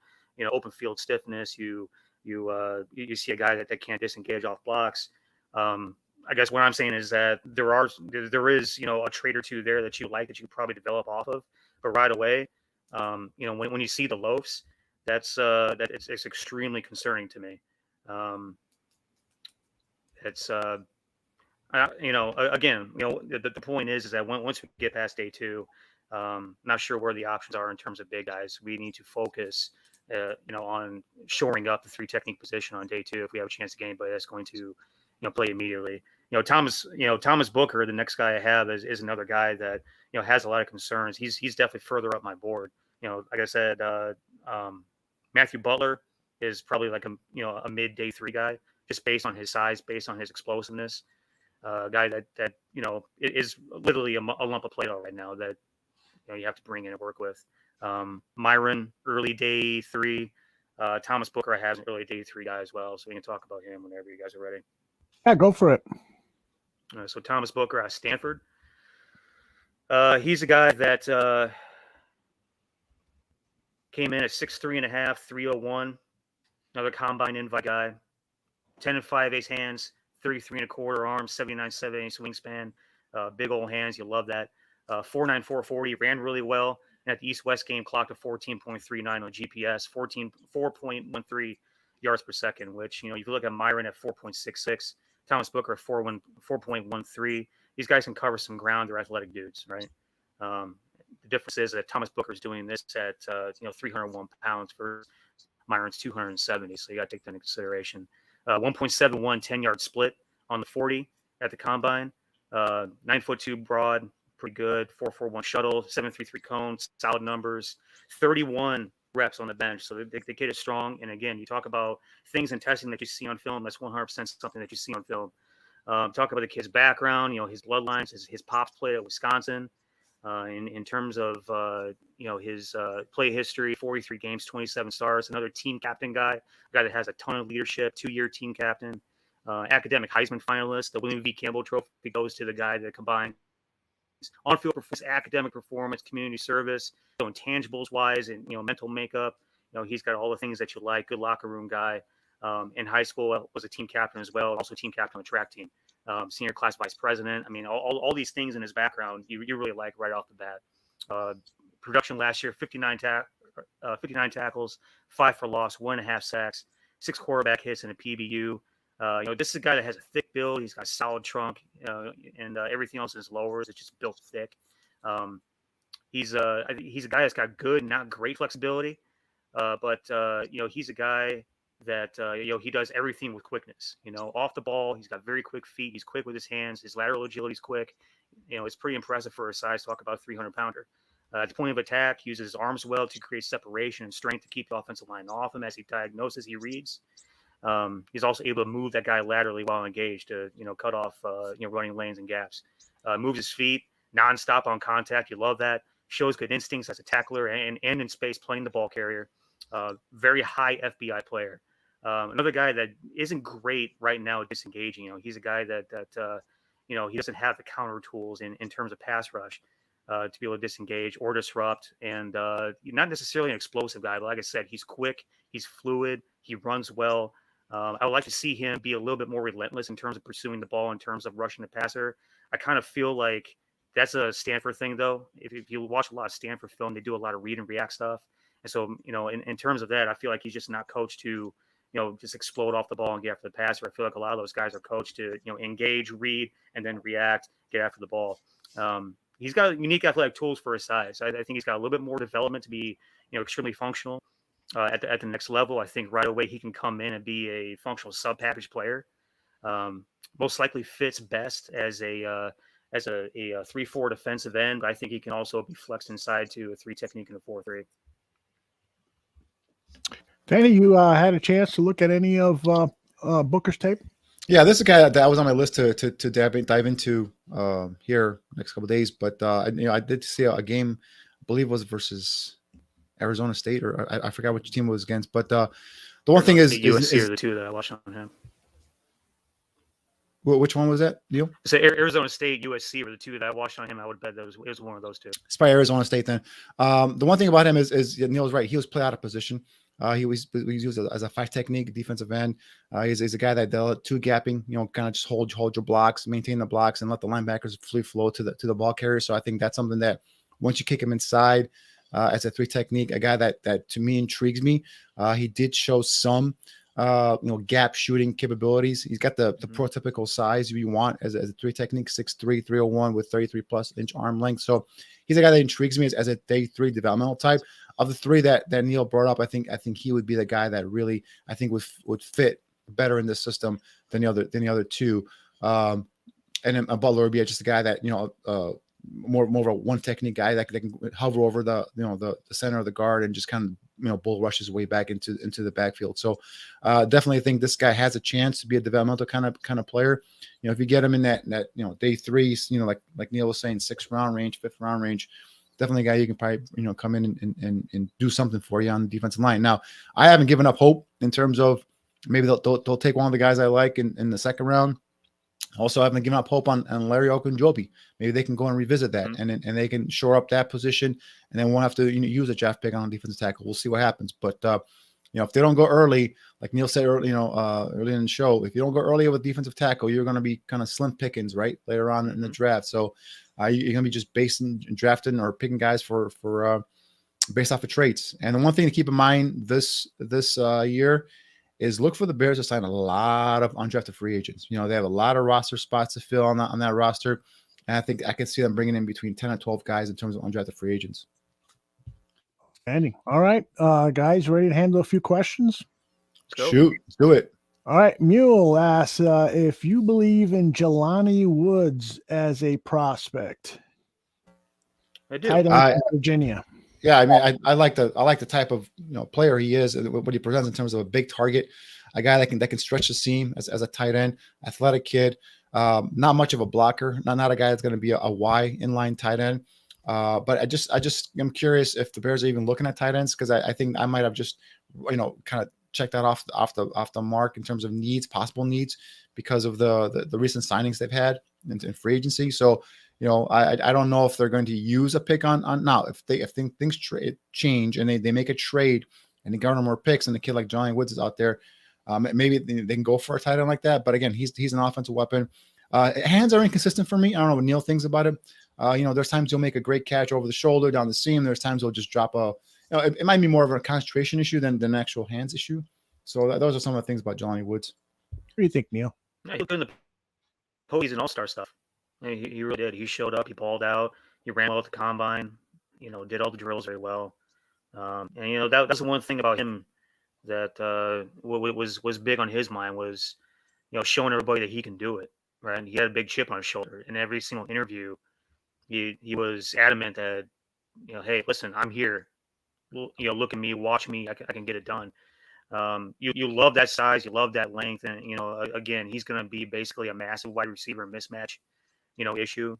open field stiffness. You you see a guy that can't disengage off blocks. I guess what I'm saying is that there is a trait or two there that you like that you could probably develop off of, but right away, when you see the loafs, it's extremely concerning to me. The point is that once we get past day two, not sure where the options are in terms of big guys. We need to focus, on shoring up the three technique position on day two if we have a chance to get anybody that's going to, play immediately. Thomas Booker, the next guy I have is another guy that has a lot of concerns. He's definitely further up my board. Like I said, Matthew Butler is probably like a mid day three guy, just based on his size, based on his explosiveness. Guy that is literally a lump of Play-Doh right now that you have to bring in and work with. Myron, early day three. Thomas Booker has an early day three guy as well, so we can talk about him whenever you guys are ready. Yeah, go for it. So Thomas Booker at Stanford. He's a guy that came in at 6'3.5", 301. Another combine invite guy. 10 and 5/8 hands, 33 1/4 arms, 79 7/8 wingspan. Big old hands, you love that. 4.9 4.40, ran really well. And at the East-West game, clocked a 14.39 on GPS, 4.13 yards per second, which, if you look at Myron at 4.66, Thomas Booker at 4.13. These guys can cover some ground. They're athletic dudes, right? The difference is that Thomas Booker is doing this at 301 pounds versus Myron's 270. So you got to take that into consideration. 1.71 10-yard split on the 40 at the combine. 9'2" broad, pretty good. 4.41 shuttle, 7.33 cone, solid numbers. 31 reps on the bench. So the kid is strong. And again, you talk about things in testing that you see on film. That's 100% something that you see on film. Talk about the kid's background, his bloodlines, his pops played at Wisconsin. In terms of his play history, 43 games, 27 stars. Another team captain guy, a guy that has a ton of leadership. 2-year team captain, academic Heisman finalist. The William V. Campbell Trophy goes to the guy that combined on-field performance, academic performance, community service, intangibles wise, and mental makeup. He's got all the things that you like. Good locker room guy. In high school, was a team captain as well. Also team captain on the track team. Senior class vice president. I mean, all these things in his background, you really like right off the bat. Production last year, 59 tackles, 5 for loss, 1.5 sacks, 6 quarterback hits, and a PBU. This is a guy that has a thick build. He's got a solid trunk, and everything else in his lowers. It's just built thick. He's a guy that's got good, not great flexibility, but he's a guy that he does everything with quickness. Off the ball, he's got very quick feet. He's quick with his hands. His lateral agility is quick. It's pretty impressive for his size. Talk about 300-pounder. At the point of attack, uses his arms well to create separation and strength to keep the offensive line off him as he diagnoses, he reads. He's also able to move that guy laterally while engaged to cut off running lanes and gaps. Moves his feet nonstop on contact. You love that. Shows good instincts as a tackler and in space playing the ball carrier. Very high FBI player. Another guy that isn't great right now at disengaging. He's a guy that he doesn't have the counter tools in terms of pass rush to be able to disengage or disrupt. And not necessarily an explosive guy, but like I said, he's quick, he's fluid, he runs well. I would like to see him be a little bit more relentless in terms of pursuing the ball, in terms of rushing the passer. I kind of feel like that's a Stanford thing, though. If you watch a lot of Stanford film, they do a lot of read and react stuff. And so, in terms of that, I feel like he's just not coached to, just explode off the ball and get after the passer. I feel like a lot of those guys are coached to, engage, read, and then react, get after the ball. He's got unique athletic tools for his size. I think he's got a little bit more development to be, extremely functional at the next level. I think right away he can come in and be a functional sub-package player. Most likely fits best as a 3-4 defensive end. But I think he can also be flexed inside to a 3 technique and a 4-3. Danny, you had a chance to look at any of Booker's tape? Yeah, this is a guy that was on my list to dive into here next couple of days. But I did see a game, I believe it was versus Arizona State, or I forgot which team it was against. But the one thing is USC are the two that I watched on him. Which one was that, Neil? So Arizona State, USC were the two that I watched on him. I would bet that it was one of those two. It's by Arizona State then. The one thing about him is Neil's right. He was play out of position. He was used as a 5 technique defensive end. He's a guy that they'll 2 gapping, kind of just hold your blocks, maintain the blocks, and let the linebackers free flow to the ball carrier. So I think that's something that once you kick him inside as a 3 technique, a guy that to me intrigues me. He did show some gap shooting capabilities. He's got the prototypical size you want as a 3 technique, 6'3", 301 with 33+ inch arm length. So he's a guy that intrigues me as a day 3 developmental type. Of the 3 that Neil brought up, I think he would be the guy that really I think would fit better in this system than the other 2. And then Butler would be just a guy that more of a 1 technique guy that can hover over the center of the guard and just kind of bull rush his way back into the backfield. So definitely think this guy has a chance to be a developmental kind of player. If you get him in that day 3, like Neil was saying, 6th round range, 5th round range, definitely a guy you can probably come in and do something for you on the defensive line. Now, I haven't given up hope in terms of maybe they'll take one of the guys I like in the 2nd round. Also, I haven't given up hope on Larry Ogunjobi. Maybe they can go and revisit that, and they can shore up that position, and then won't have to use a draft pick on defensive tackle. We'll see what happens. But if they don't go early, like Neil said early, early in the show, if you don't go early with defensive tackle, you're going to be kind of slim pickings right later on in the draft. So you're going to be just drafting or picking guys for based off of traits. And the one thing to keep in mind this year is look for the Bears to sign a lot of undrafted free agents. They have a lot of roster spots to fill on that roster. And I think I can see them bringing in between 10 and 12 guys in terms of undrafted free agents. Outstanding. All right, guys, ready to handle a few questions? Shoot, let's do it. All right, Mule asks if you believe in Jelani Woods as a prospect. I do. Virginia. Yeah, I mean, I like the type of player he is, what he presents in terms of a big target, a guy that can stretch the seam as a tight end, athletic kid, not much of a blocker, not a guy that's going to be a Y inline tight end. But I'm curious if the Bears are even looking at tight ends, because I think I might have just kind of checked that off the mark in terms of possible needs, because of the recent signings they've had in free agency. So. I don't know if they're going to use a pick on now. If things change and they make a trade and they garner more picks and a kid like Johnny Woods is out there, maybe they can go for a tight end like that. But again, he's an offensive weapon. Hands are inconsistent for me. I don't know what Neil thinks about it. There's times he'll make a great catch over the shoulder down the seam. There's times he'll just drop it might be more of a concentration issue than an actual hands issue. So those are some of the things about Johnny Woods. What do you think, Neil? He's doing the postseason all-star stuff. He really did. He showed up. He balled out. He ran well at the combine. Did all the drills very well. And that's the one thing about him that was big on his mind was, showing everybody that he can do it. Right. And he had a big chip on his shoulder. In every single interview, he was adamant that, hey, listen, I'm here. Look at me, watch me. I can get it done. You love that size. You love that length. And, again, he's going to be basically a massive wide receiver mismatch. Issue.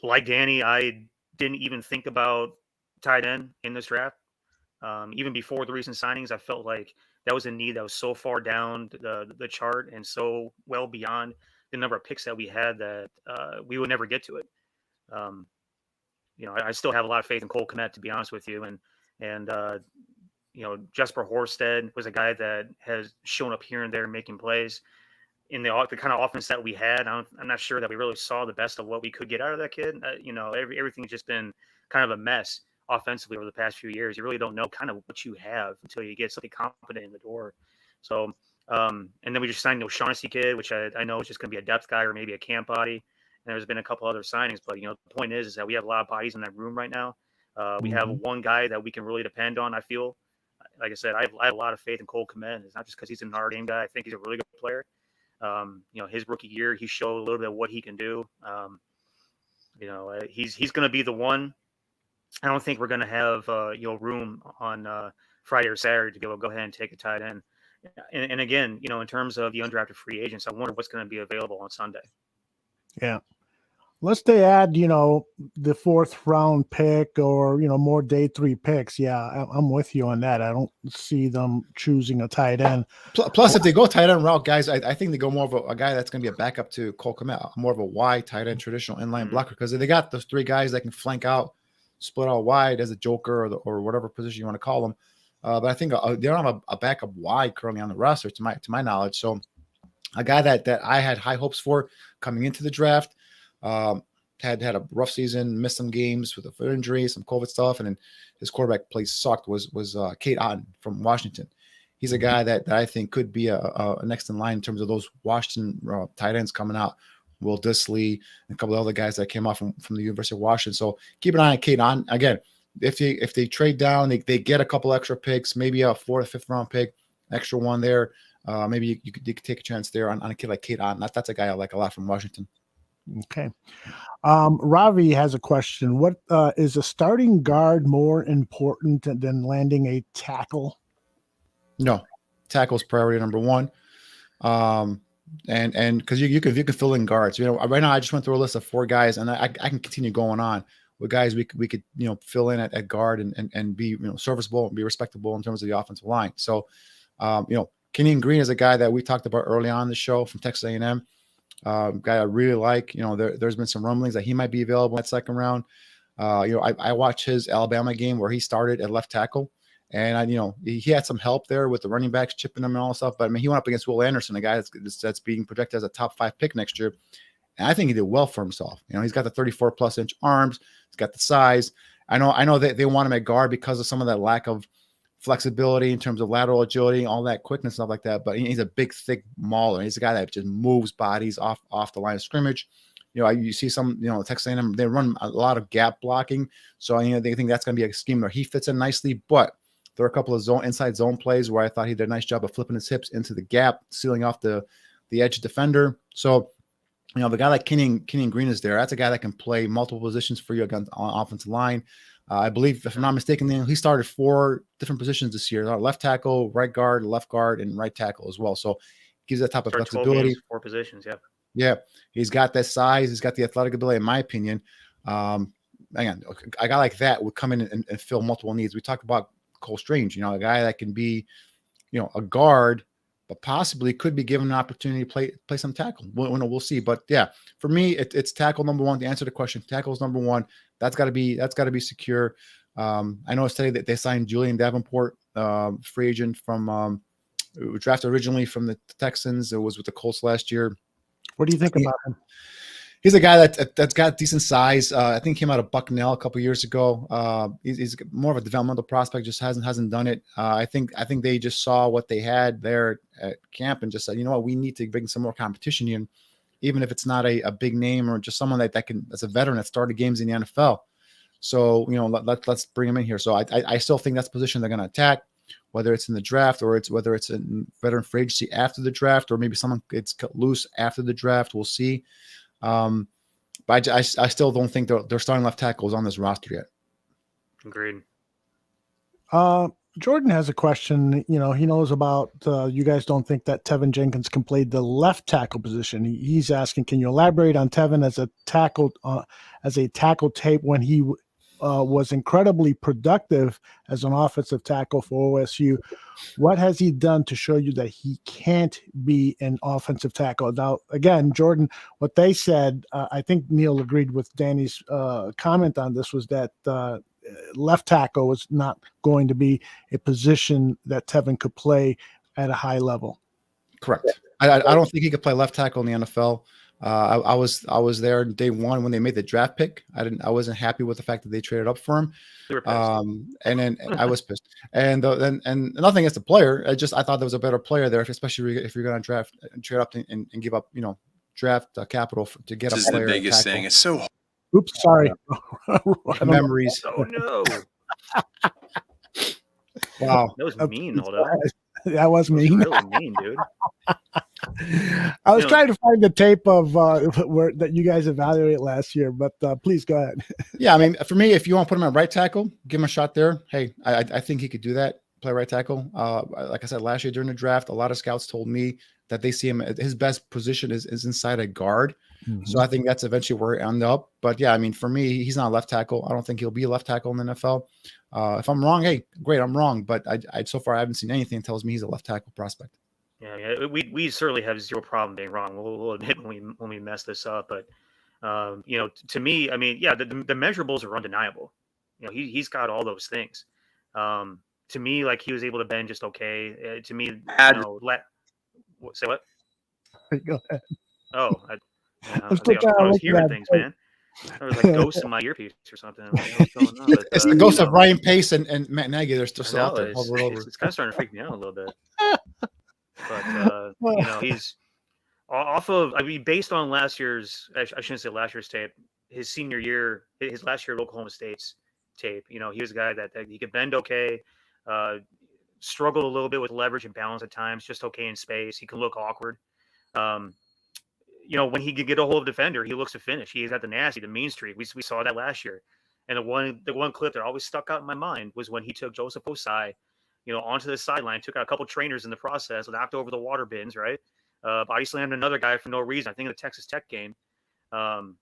Like Danny, I didn't even think about tight end in this draft. Even before the recent signings, I felt like that was a need that was so far down the chart and so well beyond the number of picks that we had that we would never get to it. I still have a lot of faith in Cole Kmet, to be honest with you. And Jesper Horsted was a guy that has shown up here and there making plays. In the kind of offense that we had, I'm not sure that we really saw the best of what we could get out of that kid. Everything's just been kind of a mess offensively over the past few years. You really don't know kind of what you have until you get something competent in the door. So, and then we just signed the O'Shaughnessy kid, which I know is just going to be a depth guy or maybe a camp body. And there's been a couple other signings, but the point is that we have a lot of bodies in that room right now. We have one guy that we can really depend on. I feel, like I said, I have a lot of faith in Cole Kmet. It's not just because he's a Notre Dame guy. I think he's a really good player. His rookie year, he showed a little bit of what he can do. He's going to be the one. I don't think we're going to have room on Friday or Saturday to go ahead and take a tight end. And again, in terms of the undrafted free agents, I wonder what's going to be available on Sunday. Yeah. Unless they add, the 4th round pick or, more day 3 picks. Yeah, I'm with you on that. I don't see them choosing a tight end. Plus, if they go tight end route, guys, I think they go more of a guy that's going to be a backup to Cole Kmet, more of a Y tight end, traditional inline blocker, because they got those 3 guys that can flank out, split out wide as a joker or whatever position you want to call them. but I think they don't have a backup wide currently on the roster, to my knowledge. So a guy that I had high hopes for coming into the draft, had a rough season, missed some games with a foot injury, some COVID stuff, and then his quarterback play sucked. Was Kate Otten from Washington. He's a guy that I think could be a next in line in terms of those Washington tight ends coming out. Will Disley and a couple of other guys that came off from the University of Washington. So keep an eye on Kate Otten. Again, if they trade down, they get a couple extra picks, maybe a 4th or 5th round pick, extra one there. Maybe you could take a chance there on a kid like Kate Otten. That's a guy I like a lot from Washington. Okay. Ravi has a question. What is a starting guard more important than landing a tackle? No, tackle's priority number one. And because you can fill in guards. Right now I just went through a list of 4 guys, and I can continue going on with guys we could fill in at guard and be serviceable and be respectable in terms of the offensive line. So Kenyon Green is a guy that we talked about early on in the show from Texas A&M. Guy I really like. There's been some rumblings that he might be available in that second round. I watched his Alabama game where he started at left tackle, and he had some help there with the running backs chipping him and all that stuff. But I mean, he went up against Will Anderson, a guy that's being projected as a top 5 pick next year, and I think he did well for himself. He's got the 34+ inch arms, he's got the size. I know that they want him at guard because of some of that lack of flexibility in terms of lateral agility, all that quickness, stuff like that. But he's a big, thick mauler. He's a guy that just moves bodies off the line of scrimmage. You see some, Texas A&M, they run a lot of gap blocking. So, they think that's going to be a scheme where he fits in nicely. But there are a couple of inside zone plays where I thought he did a nice job of flipping his hips into the gap, sealing off the edge defender. So, the guy like Kenyon Green is there. That's a guy that can play multiple positions for you against on offensive line. I believe, if I'm not mistaken, he started 4 different positions this year: left tackle, right guard, left guard, and right tackle as well. So gives that type of flexibility. 4 positions, yeah. Yeah, he's got that size. He's got the athletic ability, in my opinion. Again, a guy like that would come in and fill multiple needs. We talked about Cole Strange, a guy that can be, a guard, but possibly could be given an opportunity to play some tackle. We'll see. But yeah, for me, it's tackle number one. To answer the question, tackle is number one. That's got to be secure. I noticed today that they signed Julian Davenport, free agent from drafted originally from the Texans. It was with the Colts last year. What do you think about him? He's a guy that's got decent size. I think he came out of Bucknell a couple years ago. He's more of a developmental prospect, just hasn't done it. I think they just saw what they had there at camp and just said, we need to bring some more competition in, even if it's not a big name or just someone that's a veteran that started games in the NFL. So let's bring him in here. So I still think that's the position they're going to attack, whether it's in the draft or whether it's in veteran free agency after the draft, or maybe someone gets cut loose after the draft. We'll see. But I still don't think they're starting left tackles on this roster yet. Agreed. Jordan has a question. He knows about you guys don't think that Tevin Jenkins can play the left tackle position. He's asking, can you elaborate on Tevin as a tackle tape when he was incredibly productive as an offensive tackle for OSU? What has he done to show you that he can't be an offensive tackle? Now, again, Jordan, what they said, I think Neil agreed with Danny's comment on this, was that left tackle was not going to be a position that Tevin could play at a high level. Correct. I don't think he could play left tackle in the NFL. I was there day one when they made the draft pick. I wasn't happy with the fact that they traded up for him. And then I was pissed. And nothing against the player. I thought there was a better player there, especially if you're going to trade up and give up, draft capital to get this a player. This is the biggest thing. It's so. Oops, sorry. Memories. Oh no. Wow. That was mean, Aldo. That was mean. Really mean, dude. I was trying to find the tape of that you guys evaluated last year, but please go ahead. Yeah, I mean, for me, if you want to put him at right tackle, give him a shot there. Hey, I think he could do that, play right tackle. Like I said, last year during the draft, a lot of scouts told me that they see him, his best position is inside a guard. Mm-hmm. So I think that's eventually where he end up. But yeah, I mean, for me, he's not a left tackle. I don't think he'll be a left tackle in the NFL. If I'm wrong, hey, great, I'm wrong. But I so far I haven't seen anything that tells me he's a left tackle prospect. Yeah, we certainly have zero problem being wrong. We'll admit when we mess this up, but to me, I mean, yeah, the measurables are undeniable. He's got all those things. to me, like he was able to bend just okay. To me, say what? Go ahead. Oh, I I'm still think trying I to was look hearing at things, that. man. There was like ghosts in my earpiece or something. I don't know what's going on, but, It's the ghost of Ryan Pace and Matt Nagy. They're still I out know there. it's Hovering over. kind of starting to freak me out a little bit. But he's off of. I mean, based on last year's, I shouldn't say last year's tape. His senior year, his last year at Oklahoma State's tape. He was a guy that he could bend okay. Struggled a little bit with leverage and balance at times. Just okay in space. He can look awkward. When he could get a hold of defender, he looks to finish. He's got the nasty, the mean streak. We saw that last year. And the one clip that always stuck out in my mind was when he took Joseph Osai, onto the sideline, took out a couple trainers in the process, knocked over the water bins, right? Body slammed another guy for no reason. I think in the Texas Tech game. To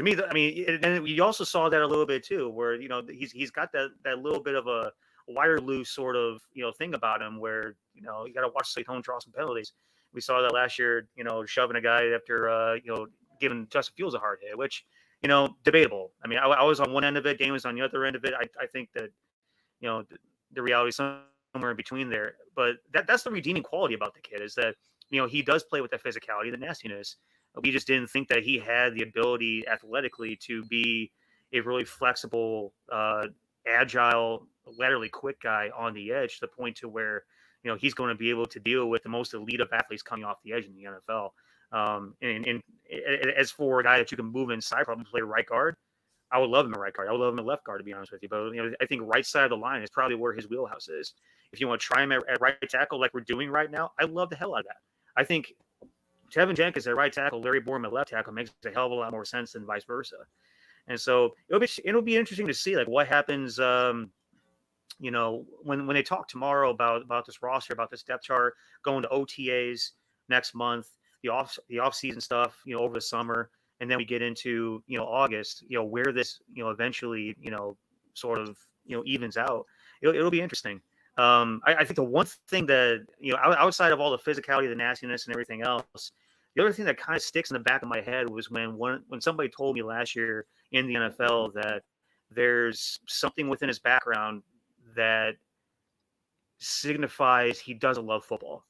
me, and you also saw that a little bit too, where he's got that little bit of a wire loose sort of thing about him, where you got to watch Slate Home draw some penalties. We saw that last year, shoving a guy after giving Justin Fields a hard hit, which debatable. I mean, I was on one end of it, Dane was on the other end of it. I think that the reality is somewhere in between there, but that's the redeeming quality about the kid, is that he does play with that physicality, the nastiness. We just didn't think that he had the ability athletically to be a really flexible, agile, laterally quick guy on the edge, to the point to where he's going to be able to deal with the most elite of athletes coming off the edge in the NFL. And as for a guy that you can move inside, probably play right guard, I would love him at right guard. I would love him at left guard, to be honest with you. But I think right side of the line is probably where his wheelhouse is. If you want to try him at right tackle, like we're doing right now, I love the hell out of that. I think Tevin Jenkins at right tackle, Larry Borom at left tackle makes a hell of a lot more sense than vice versa. And so it'll be interesting to see like what happens. When they talk tomorrow about this roster, about this depth chart, going to OTAs next month, the off season stuff, over the summer, and then we get into August, where this eventually sort of evens out. It'll be interesting. I think the one thing that outside of all the physicality, the nastiness, and everything else, the other thing that kind of sticks in the back of my head was when somebody told me last year in the NFL that there's something within his background that signifies he doesn't love football,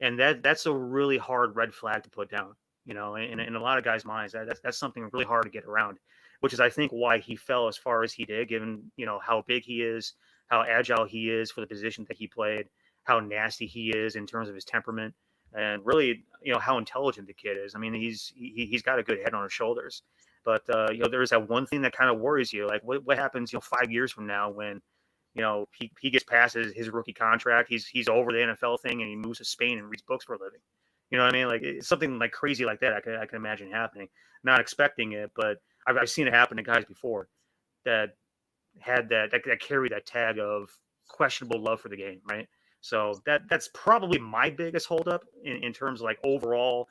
and that's a really hard red flag to put down. In a lot of guys' minds, that's something really hard to get around, which is I think why he fell as far as he did, given how big he is, how agile he is for the position that he played, how nasty he is in terms of his temperament, and really how intelligent the kid is. I mean, he's got a good head on his shoulders, but there is that one thing that kind of worries you, like what happens 5 years from now when he gets past his rookie contract, he's over the NFL thing, and he moves to Spain and reads books for a living. You know what I mean? Like it's something like crazy like that. I can imagine happening. Not expecting it, but I've seen it happen to guys before that had that carried that tag of questionable love for the game, right? So that's probably my biggest holdup in terms of like overall,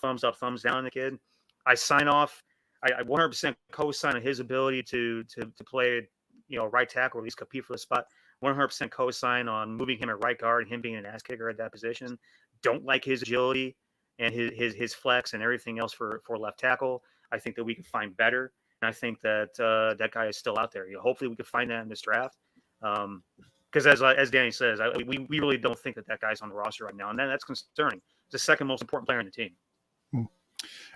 thumbs up, thumbs down the kid. I sign off. I 100% co-sign on his ability to play, right tackle, or at least compete for the spot. 100% co-sign on moving him at right guard and him being an ass kicker at that position. Don't like his agility and his flex and everything else for left tackle. I think that we can find better, and I think that that guy is still out there. Hopefully we can find that in this draft. Because as Danny says, we really don't think that guy's on the roster right now, and that's concerning. He's the second most important player on the team.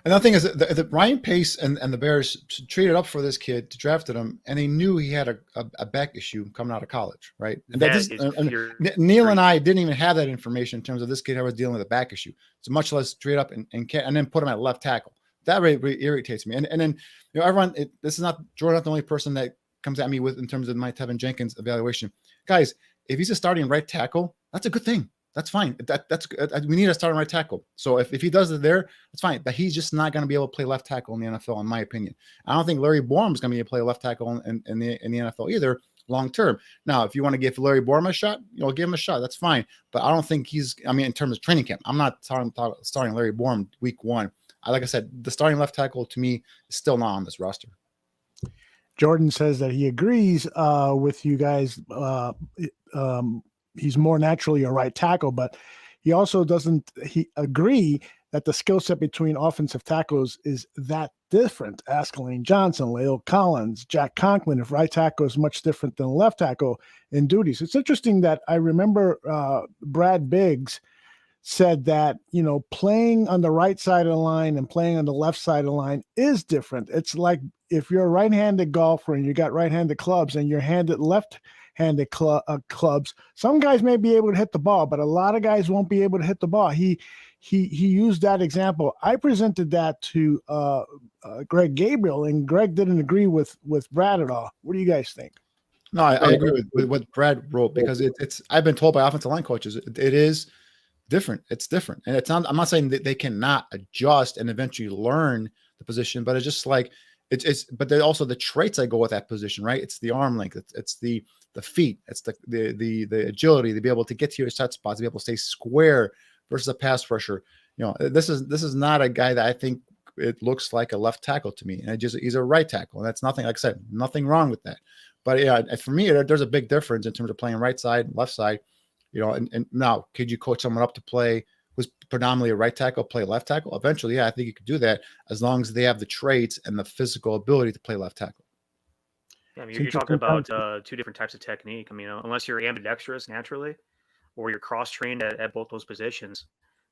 Another thing is that Ryan Pace and the Bears traded up for this kid, drafted him, and they knew he had a back issue coming out of college, right? And Neil and I didn't even have that information in terms of this kid who was dealing with a back issue. So much less trade up and then put him at left tackle. That really irritates me. And then everyone, this is not Jordan, not the only person that comes at me with in terms of my Tevin Jenkins evaluation. Guys, if he's a starting right tackle, that's a good thing. That's fine. That's we need a starting right tackle. So if he does it there, that's fine. But he's just not going to be able to play left tackle in the NFL, in my opinion. I don't think Larry Borom is going to be able to play left tackle in the NFL either long term. Now, if you want to give Larry Borom a shot, give him a shot. That's fine. But I don't think he's. I mean, in terms of training camp, I'm not starting Larry Borom week one. Like I said, the starting left tackle to me is still not on this roster. Jordan says that he agrees with you guys. He's more naturally a right tackle, but he also doesn't agree that the skill set between offensive tackles is that different. Ask Lane Johnson, Leo Collins, Jack Conklin, if right tackle is much different than left tackle in duties. It's interesting that I remember Brad Biggs said that, playing on the right side of the line and playing on the left side of the line is different. It's like if you're a right-handed golfer and you got right-handed clubs and you're handed left-handed clubs, some guys may be able to hit the ball, but a lot of guys won't be able to hit the ball. He used that example. I presented that to Greg Gabriel, and Greg didn't agree with Brad at all. What do you guys think? No, I agree with what Brad wrote, because it's I've been told by offensive line coaches it is different. It's different. And I'm not saying that they cannot adjust and eventually learn the position, but it's just like but then also the traits that go with that position, right? It's the arm length, it's the feet, it's the agility to be able to get to your set spots, to be able to stay square versus a pass rusher. This is not a guy that I think it looks like a left tackle to me. And he's a right tackle. And that's nothing, like I said, nothing wrong with that. But yeah, for me, there's a big difference in terms of playing right side, left side. And now, could you coach someone up to play who's predominantly a right tackle, play left tackle? Eventually, yeah, I think you could do that as long as they have the traits and the physical ability to play left tackle. Yeah, I mean, you're talking about two different types of technique. I mean, unless you're ambidextrous naturally, or you're cross-trained at both those positions,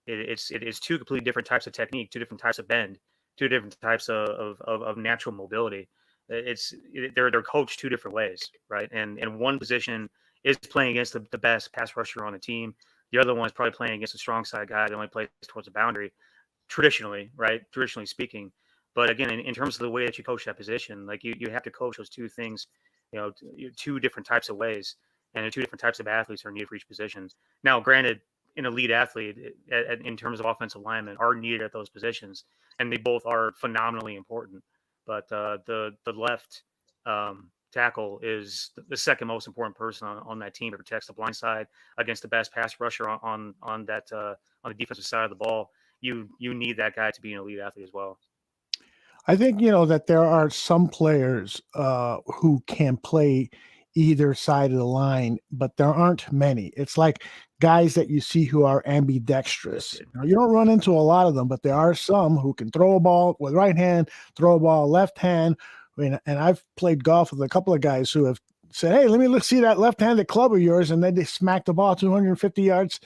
it is two completely different types of technique, two different types of bend, two different types of natural mobility. They're coached two different ways, right? And one position is playing against the best pass rusher on the team. The other one is probably playing against a strong side guy that only plays towards the boundary, traditionally, right? Traditionally speaking. But again, in terms of the way that you coach that position, like you have to coach those two things, two different types of ways, and two different types of athletes are needed for each position. Now, granted, an elite athlete in terms of offensive linemen are needed at those positions, and they both are phenomenally important. But the left tackle is the second most important person on that team. It protects the blind side against the best pass rusher on the defensive side of the ball. You need that guy to be an elite athlete as well. I think, that there are some players who can play either side of the line, but there aren't many. It's like guys that you see who are ambidextrous. You don't run into a lot of them, but there are some who can throw a ball with right hand, throw a ball left hand. And I've played golf with a couple of guys who have said, hey, let me see that left-handed club of yours. And then they smack the ball 250 yards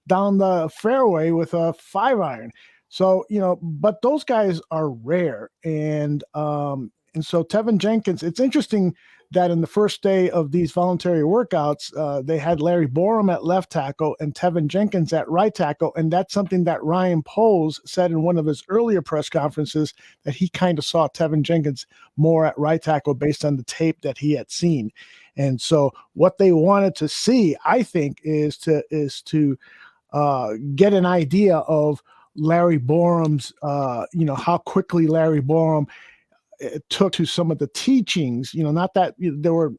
down the fairway with a 5-iron. So, but those guys are rare. And so Tevin Jenkins, it's interesting that in the first day of these voluntary workouts, they had Larry Borum at left tackle and Tevin Jenkins at right tackle. And that's something that Ryan Poles said in one of his earlier press conferences, that he kind of saw Tevin Jenkins more at right tackle based on the tape that he had seen. And so what they wanted to see, I think, is to get an idea of Larry Borum's, how quickly Larry Borum took to some of the teachings, not that they were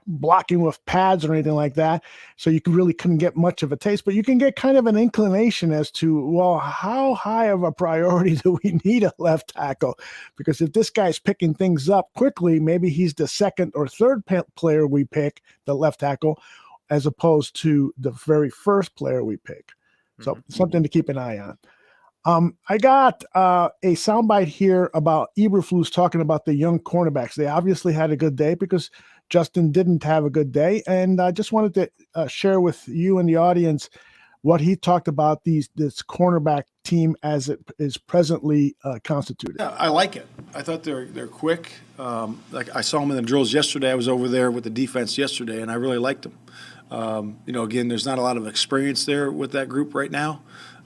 blocking with pads or anything like that. So you couldn't get much of a taste, but you can get kind of an inclination as to, well, how high of a priority do we need a left tackle? Because if this guy's picking things up quickly, maybe he's the second or third player we pick, the left tackle, as opposed to the very first player we pick. So something to keep an eye on. I got a soundbite here about Eberflus talking about the young cornerbacks. They obviously had a good day because Justin didn't have a good day. And I just wanted to share with you and the audience what he talked about this cornerback team as it is presently constituted. Yeah, I like it. I thought they're quick. Like I saw them in the drills yesterday. I was over there with the defense yesterday, and I really liked them. Again, there's not a lot of experience there with that group right now.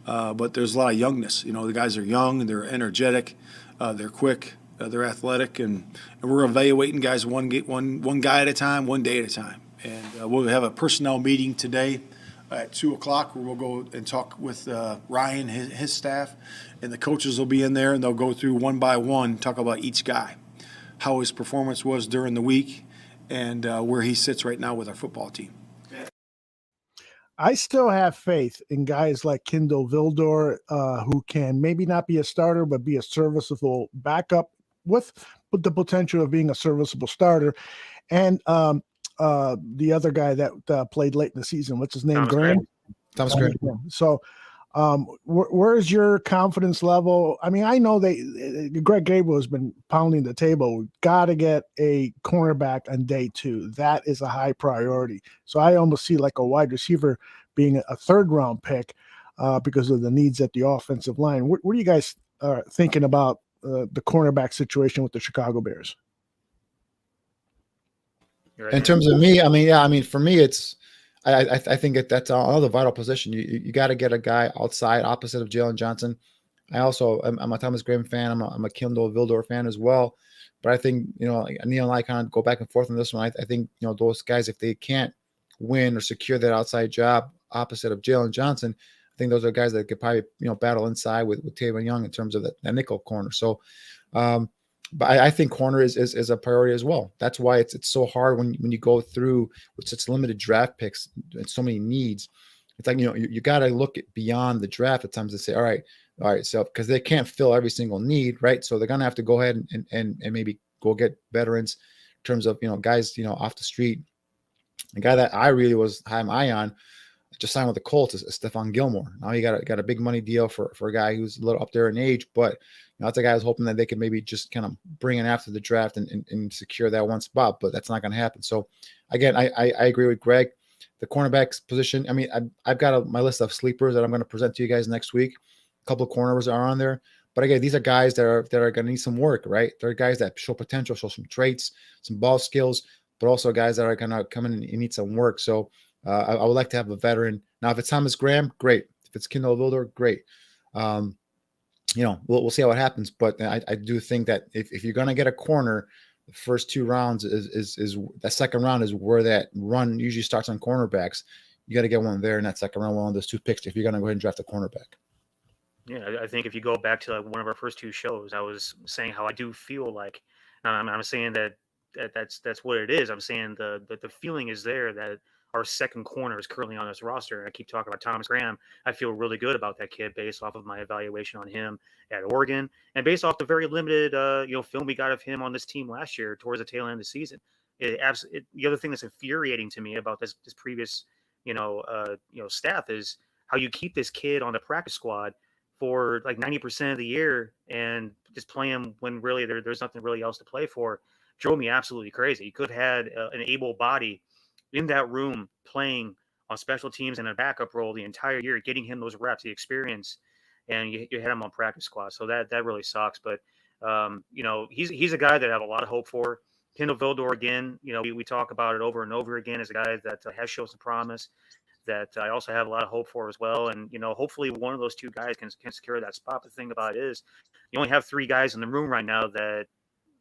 But there's a lot of youngness. The guys are young, they're energetic, they're quick, they're athletic, and we're evaluating guys one guy at a time, one day at a time. And we'll have a personnel meeting today at 2:00 where we'll go and talk with Ryan, his staff, and the coaches will be in there, and they'll go through one by one, talk about each guy, how his performance was during the week, and where he sits right now with our football team. I still have faith in guys like Kindle Vildor, who can maybe not be a starter, but be a serviceable backup with the potential of being a serviceable starter. And the other guy that played late in the season, what's his name? Thomas Graham. So Where's your confidence level? I mean, I know Greg Gable has been pounding the table. We've got to get a cornerback on day 2. That is a high priority. So I almost see like a wide receiver being a 3rd round pick because of the needs at the offensive line. What are you guys thinking about the cornerback situation with the Chicago Bears? In terms of me, I mean, for me, it's I think that's another vital position. You got to get a guy outside, opposite of Jalen Johnson. I'm a Thomas Graham fan. I'm a Kindle Vildor fan as well. But I think, Neil and I kind of go back and forth on this one. I think, those guys, if they can't win or secure that outside job opposite of Jalen Johnson, I think those are guys that could probably, battle inside with Tevin Young in terms of that nickel corner. So, but I think corner is a priority as well. That's why it's so hard when you go through with such limited draft picks and so many needs. It's like, you got to look beyond the draft at times to say, all right. So, because they can't fill every single need, right? So they're going to have to go ahead and maybe go get veterans in terms of, guys, off the street. The guy that I really had my eye on, just signed with the Colts, is Stephon Gilmore. Now he got a big money deal for a guy who's a little up there in age, but that's a guy who's hoping that they could maybe just kind of bring in after the draft and secure that one spot, but that's not going to happen. So again, I agree with Greg. The cornerbacks position, I mean, I've got my list of sleepers that I'm going to present to you guys next week. A couple of corners are on there, but again, these are guys that are going to need some work, right? They're guys that show potential, show some traits, some ball skills, but also guys that are going to come in and need some work. So I would like to have a veteran. Now, if it's Thomas Graham, great. If it's Kindle Vildor, great. We'll see how it happens. But I do think that if you're going to get a corner, the first 2 rounds is that second round is where that run usually starts on cornerbacks. You got to get one there in that second round, one of those 2 picks if you're going to go ahead and draft a cornerback. Yeah, I think if you go back to one of our first 2 shows, I was saying how I do feel like I'm saying that's what it is. I'm saying the feeling is there that our second corner is currently on this roster. And I keep talking about Thomas Graham. I feel really good about that kid based off of my evaluation on him at Oregon and based off the very limited film we got of him on this team last year towards the tail end of the season. The other thing that's infuriating to me about this previous staff is how you keep this kid on the practice squad for like 90% of the year and just play him when really there's nothing really else to play for. Drove me absolutely crazy. You could have had an able body in that room playing on special teams and a backup role the entire year, getting him those reps, the experience, and you had him on practice squad. So that really sucks. But, he's a guy that I have a lot of hope for. Kindle Vildor, again, we talk about it over and over again as a guy that has shown some promise that I also have a lot of hope for as well. And, hopefully one of those 2 guys can secure that spot. The thing about it is you only have 3 guys in the room right now that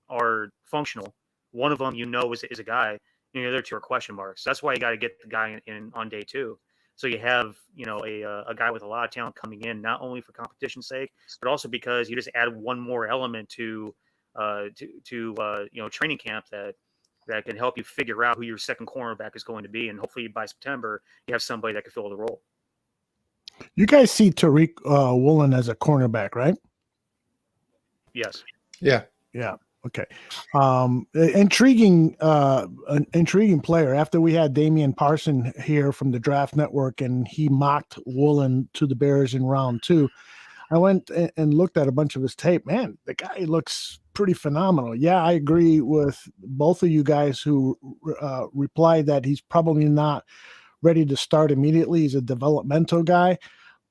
are functional. One of them, is a guy. The other 2 are question marks. That's why you got to get the guy in on day 2. So you have, a guy with a lot of talent coming in, not only for competition's sake, but also because you just add one more element to training camp that can help you figure out who your second cornerback is going to be. And hopefully by September, you have somebody that can fill the role. You guys see Tariq Woolen as a cornerback, right? Yes. Yeah. Yeah. Okay. Intriguing player. After we had Damian Parson here from the Draft Network and he mocked Woolen to the Bears in round 2, I went and looked at a bunch of his tape. Man, the guy looks pretty phenomenal. Yeah, I agree with both of you guys who replied that he's probably not ready to start immediately. He's a developmental guy,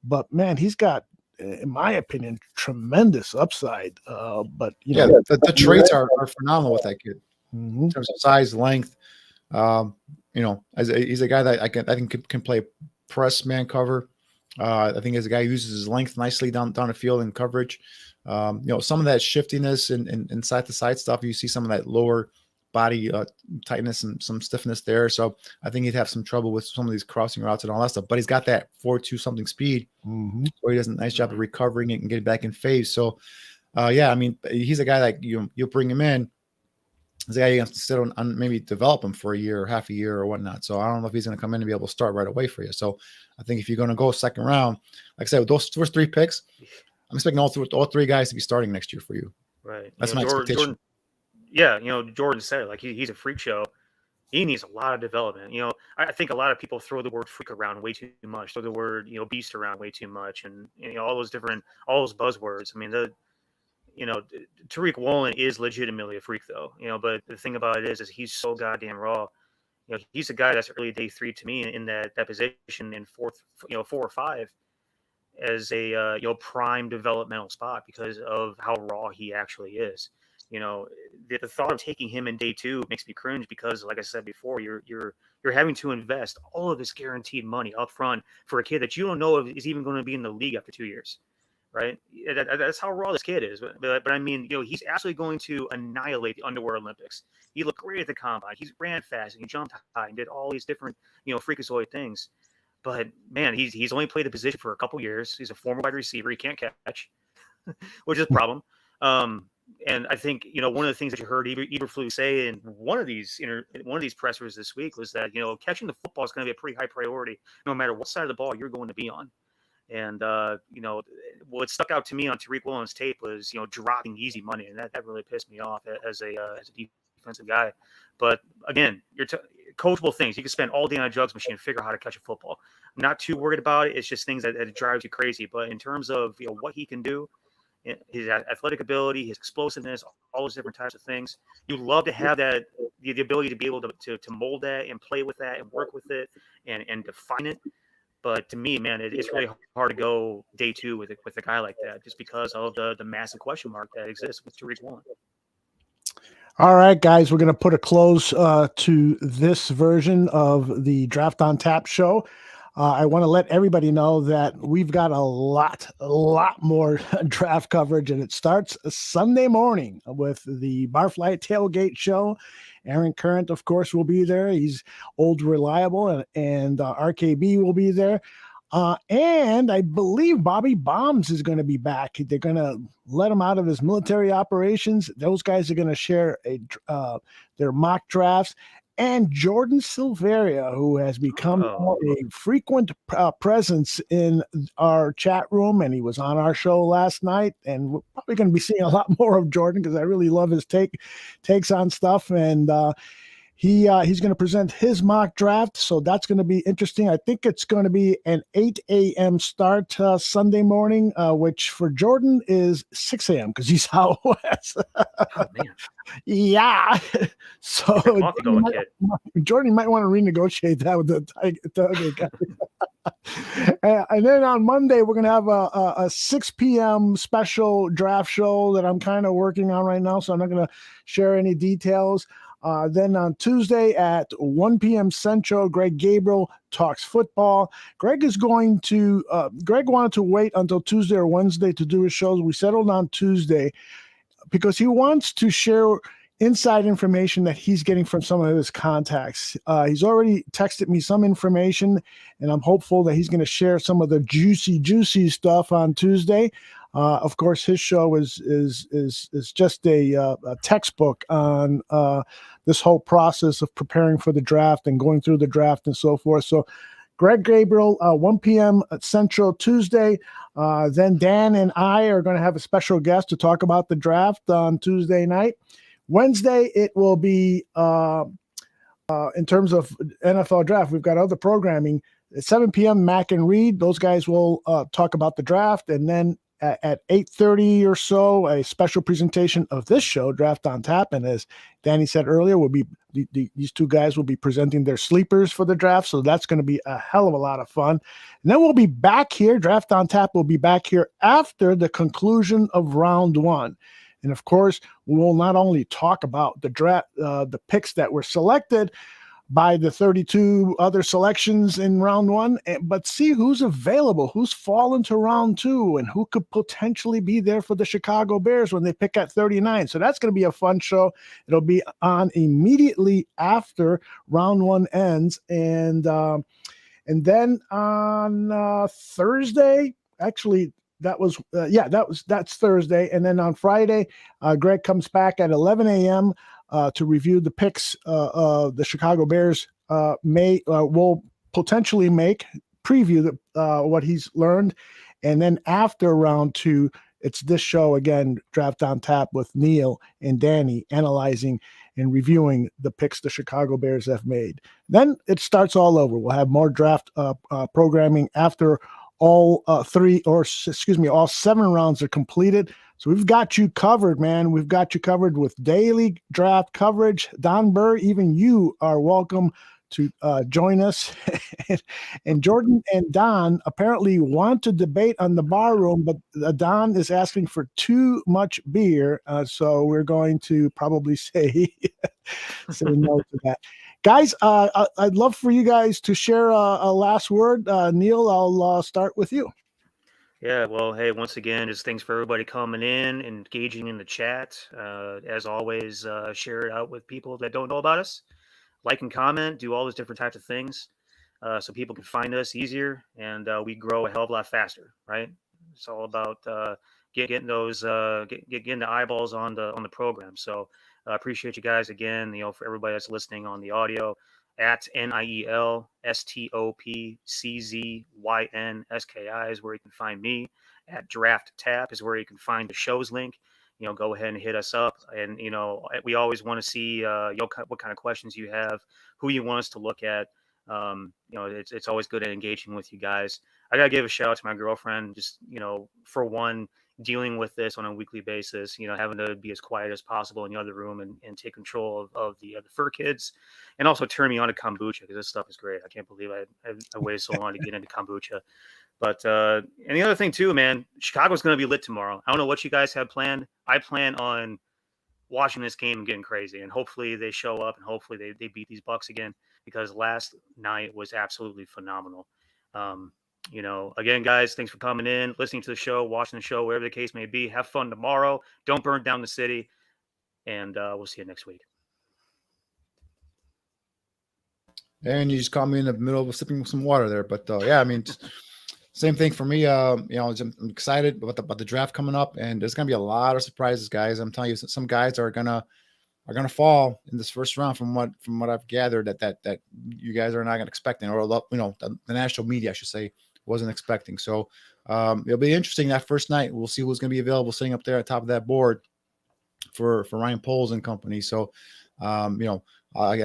but man, he's got, in my opinion, tremendous upside. But the traits are phenomenal with that kid in terms of size, length. He's a guy that I think can play press man cover. I think he's a guy who uses his length nicely down the field in coverage. Some of that shiftiness and side to side stuff. You see some of that lower body tightness and some stiffness there. So I think he'd have some trouble with some of these crossing routes and all that stuff. But he's got that 4.2 something speed, where he does a nice job of recovering it and getting back in phase. So, he's a guy that you'll bring him in. He's a guy you have to sit on maybe develop him for a year or half a year or whatnot. So I don't know if he's going to come in and be able to start right away for you. So I think if you're going to go second round, like I said, with those first 3 picks, I'm expecting all 3 guys to be starting next year for you. Right. That's my expectation. Jordan said it, like he's a freak show. he needs a lot of development. I think a lot of people throw the word freak around way too much, throw the word, beast around way too much, and all those buzzwords. I mean, Tariq Woolen is legitimately a freak, though. But the thing about it is he's so goddamn raw. He's a guy that's early day 3 to me in that position in 4 or 5 as a prime developmental spot because of how raw he actually is. The thought of taking him in day 2 makes me cringe because, like I said before, you're having to invest all of this guaranteed money up front for a kid that you don't know if is even going to be in the league after 2 years, right? That's how raw this kid is. But I mean, he's absolutely going to annihilate the underwear Olympics. He looked great at the combine. He ran fast and he jumped high and did all these different, freakazoid things. But man, he's only played the position for a couple years. He's a former wide receiver. He can't catch, which is a problem. And I think, one of the things that you heard Eberflus say in one of these pressers this week was that, catching the football is going to be a pretty high priority, no matter what side of the ball you're going to be on. And, what stuck out to me on Tariq Woolen's tape was, dropping easy money. And that really pissed me off as a defensive guy. But again, coachable things. You can spend all day on a jugs machine and figure out how to catch a football. I'm not too worried about it. It's just things that drives you crazy. But in terms of, what he can do, his athletic ability, his explosiveness, all those different types of things. You love to have that, the ability to be able to mold that and play with that and work with it and define it. But to me, man, it's really hard to go day 2 with a guy like that just because of the massive question mark that exists with Tariq Woolen. All right, guys, we're going to put a close to this version of the Draft on Tap show. I want to let everybody know that we've got a lot more draft coverage, and it starts Sunday morning with the Barfly Tailgate show. Aaron Current, of course, will be there. He's old reliable, and RKB will be there. And I believe Bobby Bombs is going to be back. They're going to let him out of his military operations. Those guys are going to share their mock drafts. And Jordan Silveria, who has become a frequent presence in our chat room, and he was on our show last night. And we're probably going to be seeing a lot more of Jordan because I really love his takes on stuff. And he's going to present his mock draft, so that's going to be interesting. I think it's going to be an 8 a.m. start Sunday morning, which for Jordan is 6 a.m. because he's out west. Oh, man. Yeah. So Jordan might want to renegotiate that with the guy. And then on Monday, we're going to have a 6 p.m. special draft show that I'm kind of working on right now, so I'm not going to share any details. Then on Tuesday at 1 p.m. Central, Greg Gabriel talks football. Greg wanted to wait until Tuesday or Wednesday to do his shows. We settled on Tuesday because he wants to share inside information that he's getting from some of his contacts. He's already texted me some information, and I'm hopeful that he's going to share some of the juicy stuff on Tuesday. Of course, his show is just a textbook on this whole process of preparing for the draft and going through the draft and so forth. So Greg Gabriel, 1 p.m. Central Tuesday. Then Dan and I are going to have a special guest to talk about the draft on Tuesday night. Wednesday, it will be, in terms of NFL draft, we've got other programming. At 7 p.m., Mac and Reed, those guys will talk about the draft. And then at 8:30 or so, a special presentation of this show, Draft on Tap. And as Danny said earlier, these two guys will be presenting their sleepers for the draft. So that's going to be a hell of a lot of fun. And then we'll be back here. Draft on Tap will be back here after the conclusion of round 1. And of course, we will not only talk about the draft, the picks that were selected by the 32 other selections in round 1, but see who's available, who's fallen to round 2, and who could potentially be there for the Chicago Bears when they pick at 39. So that's going to be a fun show. It'll be on immediately after round 1 ends. And then on Thursday, actually, that's Thursday. And then on Friday, Greg comes back at 11 a.m. To review the picks the Chicago Bears will potentially make, preview what he's learned. And then after round 2, it's this show again, Draft on Tap with Neil and Danny, analyzing and reviewing the picks the Chicago Bears have made. Then it starts all over. We'll have more draft programming after all all 7 rounds are completed. So we've got you covered, man. We've got you covered with daily draft coverage. Don Burr, even you are welcome to join us. And Jordan and Don apparently want to debate on the bar room, but Don is asking for too much beer. So we're going to probably say no to that. Guys, I'd love for you guys to share a last word. Neil, I'll start with you. Yeah, well, hey, once again, just thanks for everybody coming in, engaging in the chat. As always, share it out with people that don't know about us. Like and comment, do all those different types of things so people can find us easier, and we grow a hell of a lot faster, right? It's all about getting those getting the eyeballs on the program. So I appreciate you guys again. For everybody that's listening on the audio, at NIEL STOPCZYNSKI is where you can find me. At Draft Tap is where you can find the show's link. Go ahead and hit us up. And, we always want to see what kind of questions you have, who you want us to look at. It's always good at engaging with you guys. I got to give a shout out to my girlfriend, just, for one, dealing with this on a weekly basis, having to be as quiet as possible in the other room and take control of the fur kids, and also turn me on to kombucha, because this stuff is great. I can't believe I waited so long to get into kombucha. But and the other thing too, man, Chicago's going to be lit tomorrow. I don't know what you guys have planned. I plan on watching this game and getting crazy, and hopefully they show up, and hopefully they beat these Bucks again, because last night was absolutely phenomenal. Again, guys, thanks for coming in, listening to the show, watching the show, wherever the case may be. Have fun tomorrow. Don't burn down the city, and we'll see you next week. And you just caught me in the middle of sipping some water there, but yeah, I mean. Same thing for me. I'm excited about the draft coming up, and there's gonna be a lot of surprises, guys. I'm telling you, some guys are gonna fall in this first round from what I've gathered that you guys are not expecting, or the national media, I should say, wasn't expecting. So it'll be interesting that first night. We'll see who's gonna be available sitting up there at the top of that board for Ryan Poles and company. So I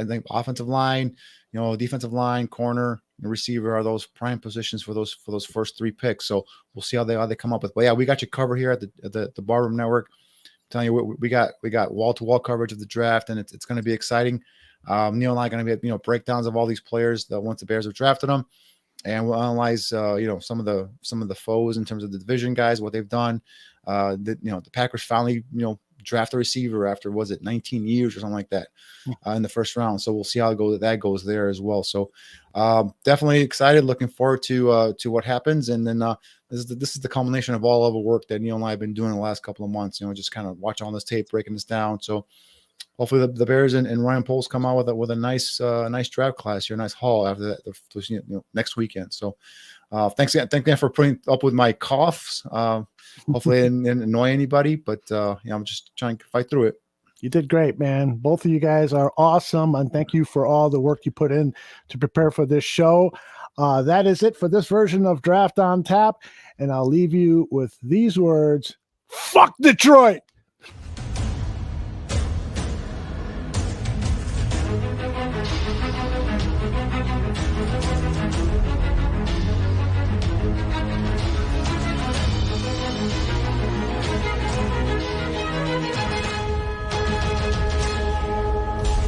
think offensive line, defensive line, corner, and receiver are those prime positions for those first 3 picks. So we'll see how they come up with. But yeah, we got you covered here at the Barroom Network. I'm telling you, we got wall-to-wall coverage of the draft, and it's going to be exciting. Neil and I are going to be breakdowns of all these players that once the Bears have drafted them, and we'll analyze some of the foes in terms of the division guys, what they've done. The Packers finally draft a receiver after 19 years or something like that in the first round. So we'll see how that goes there as well. So definitely excited, looking forward to what happens. And then this is the culmination of all of the work that Neil and I have been doing the last couple of months, just kind of watching all this tape, breaking this down. So hopefully the Bears and Ryan Poles come out with a nice draft class here, a nice haul after that next weekend. So thanks again for putting up with my coughs. Hopefully I didn't annoy anybody, but I'm just trying to fight through it. You did great, man. Both of you guys are awesome, and thank you for all the work you put in to prepare for this show. That is it for this version of Draft on Tap, and I'll leave you with these words: fuck Detroit!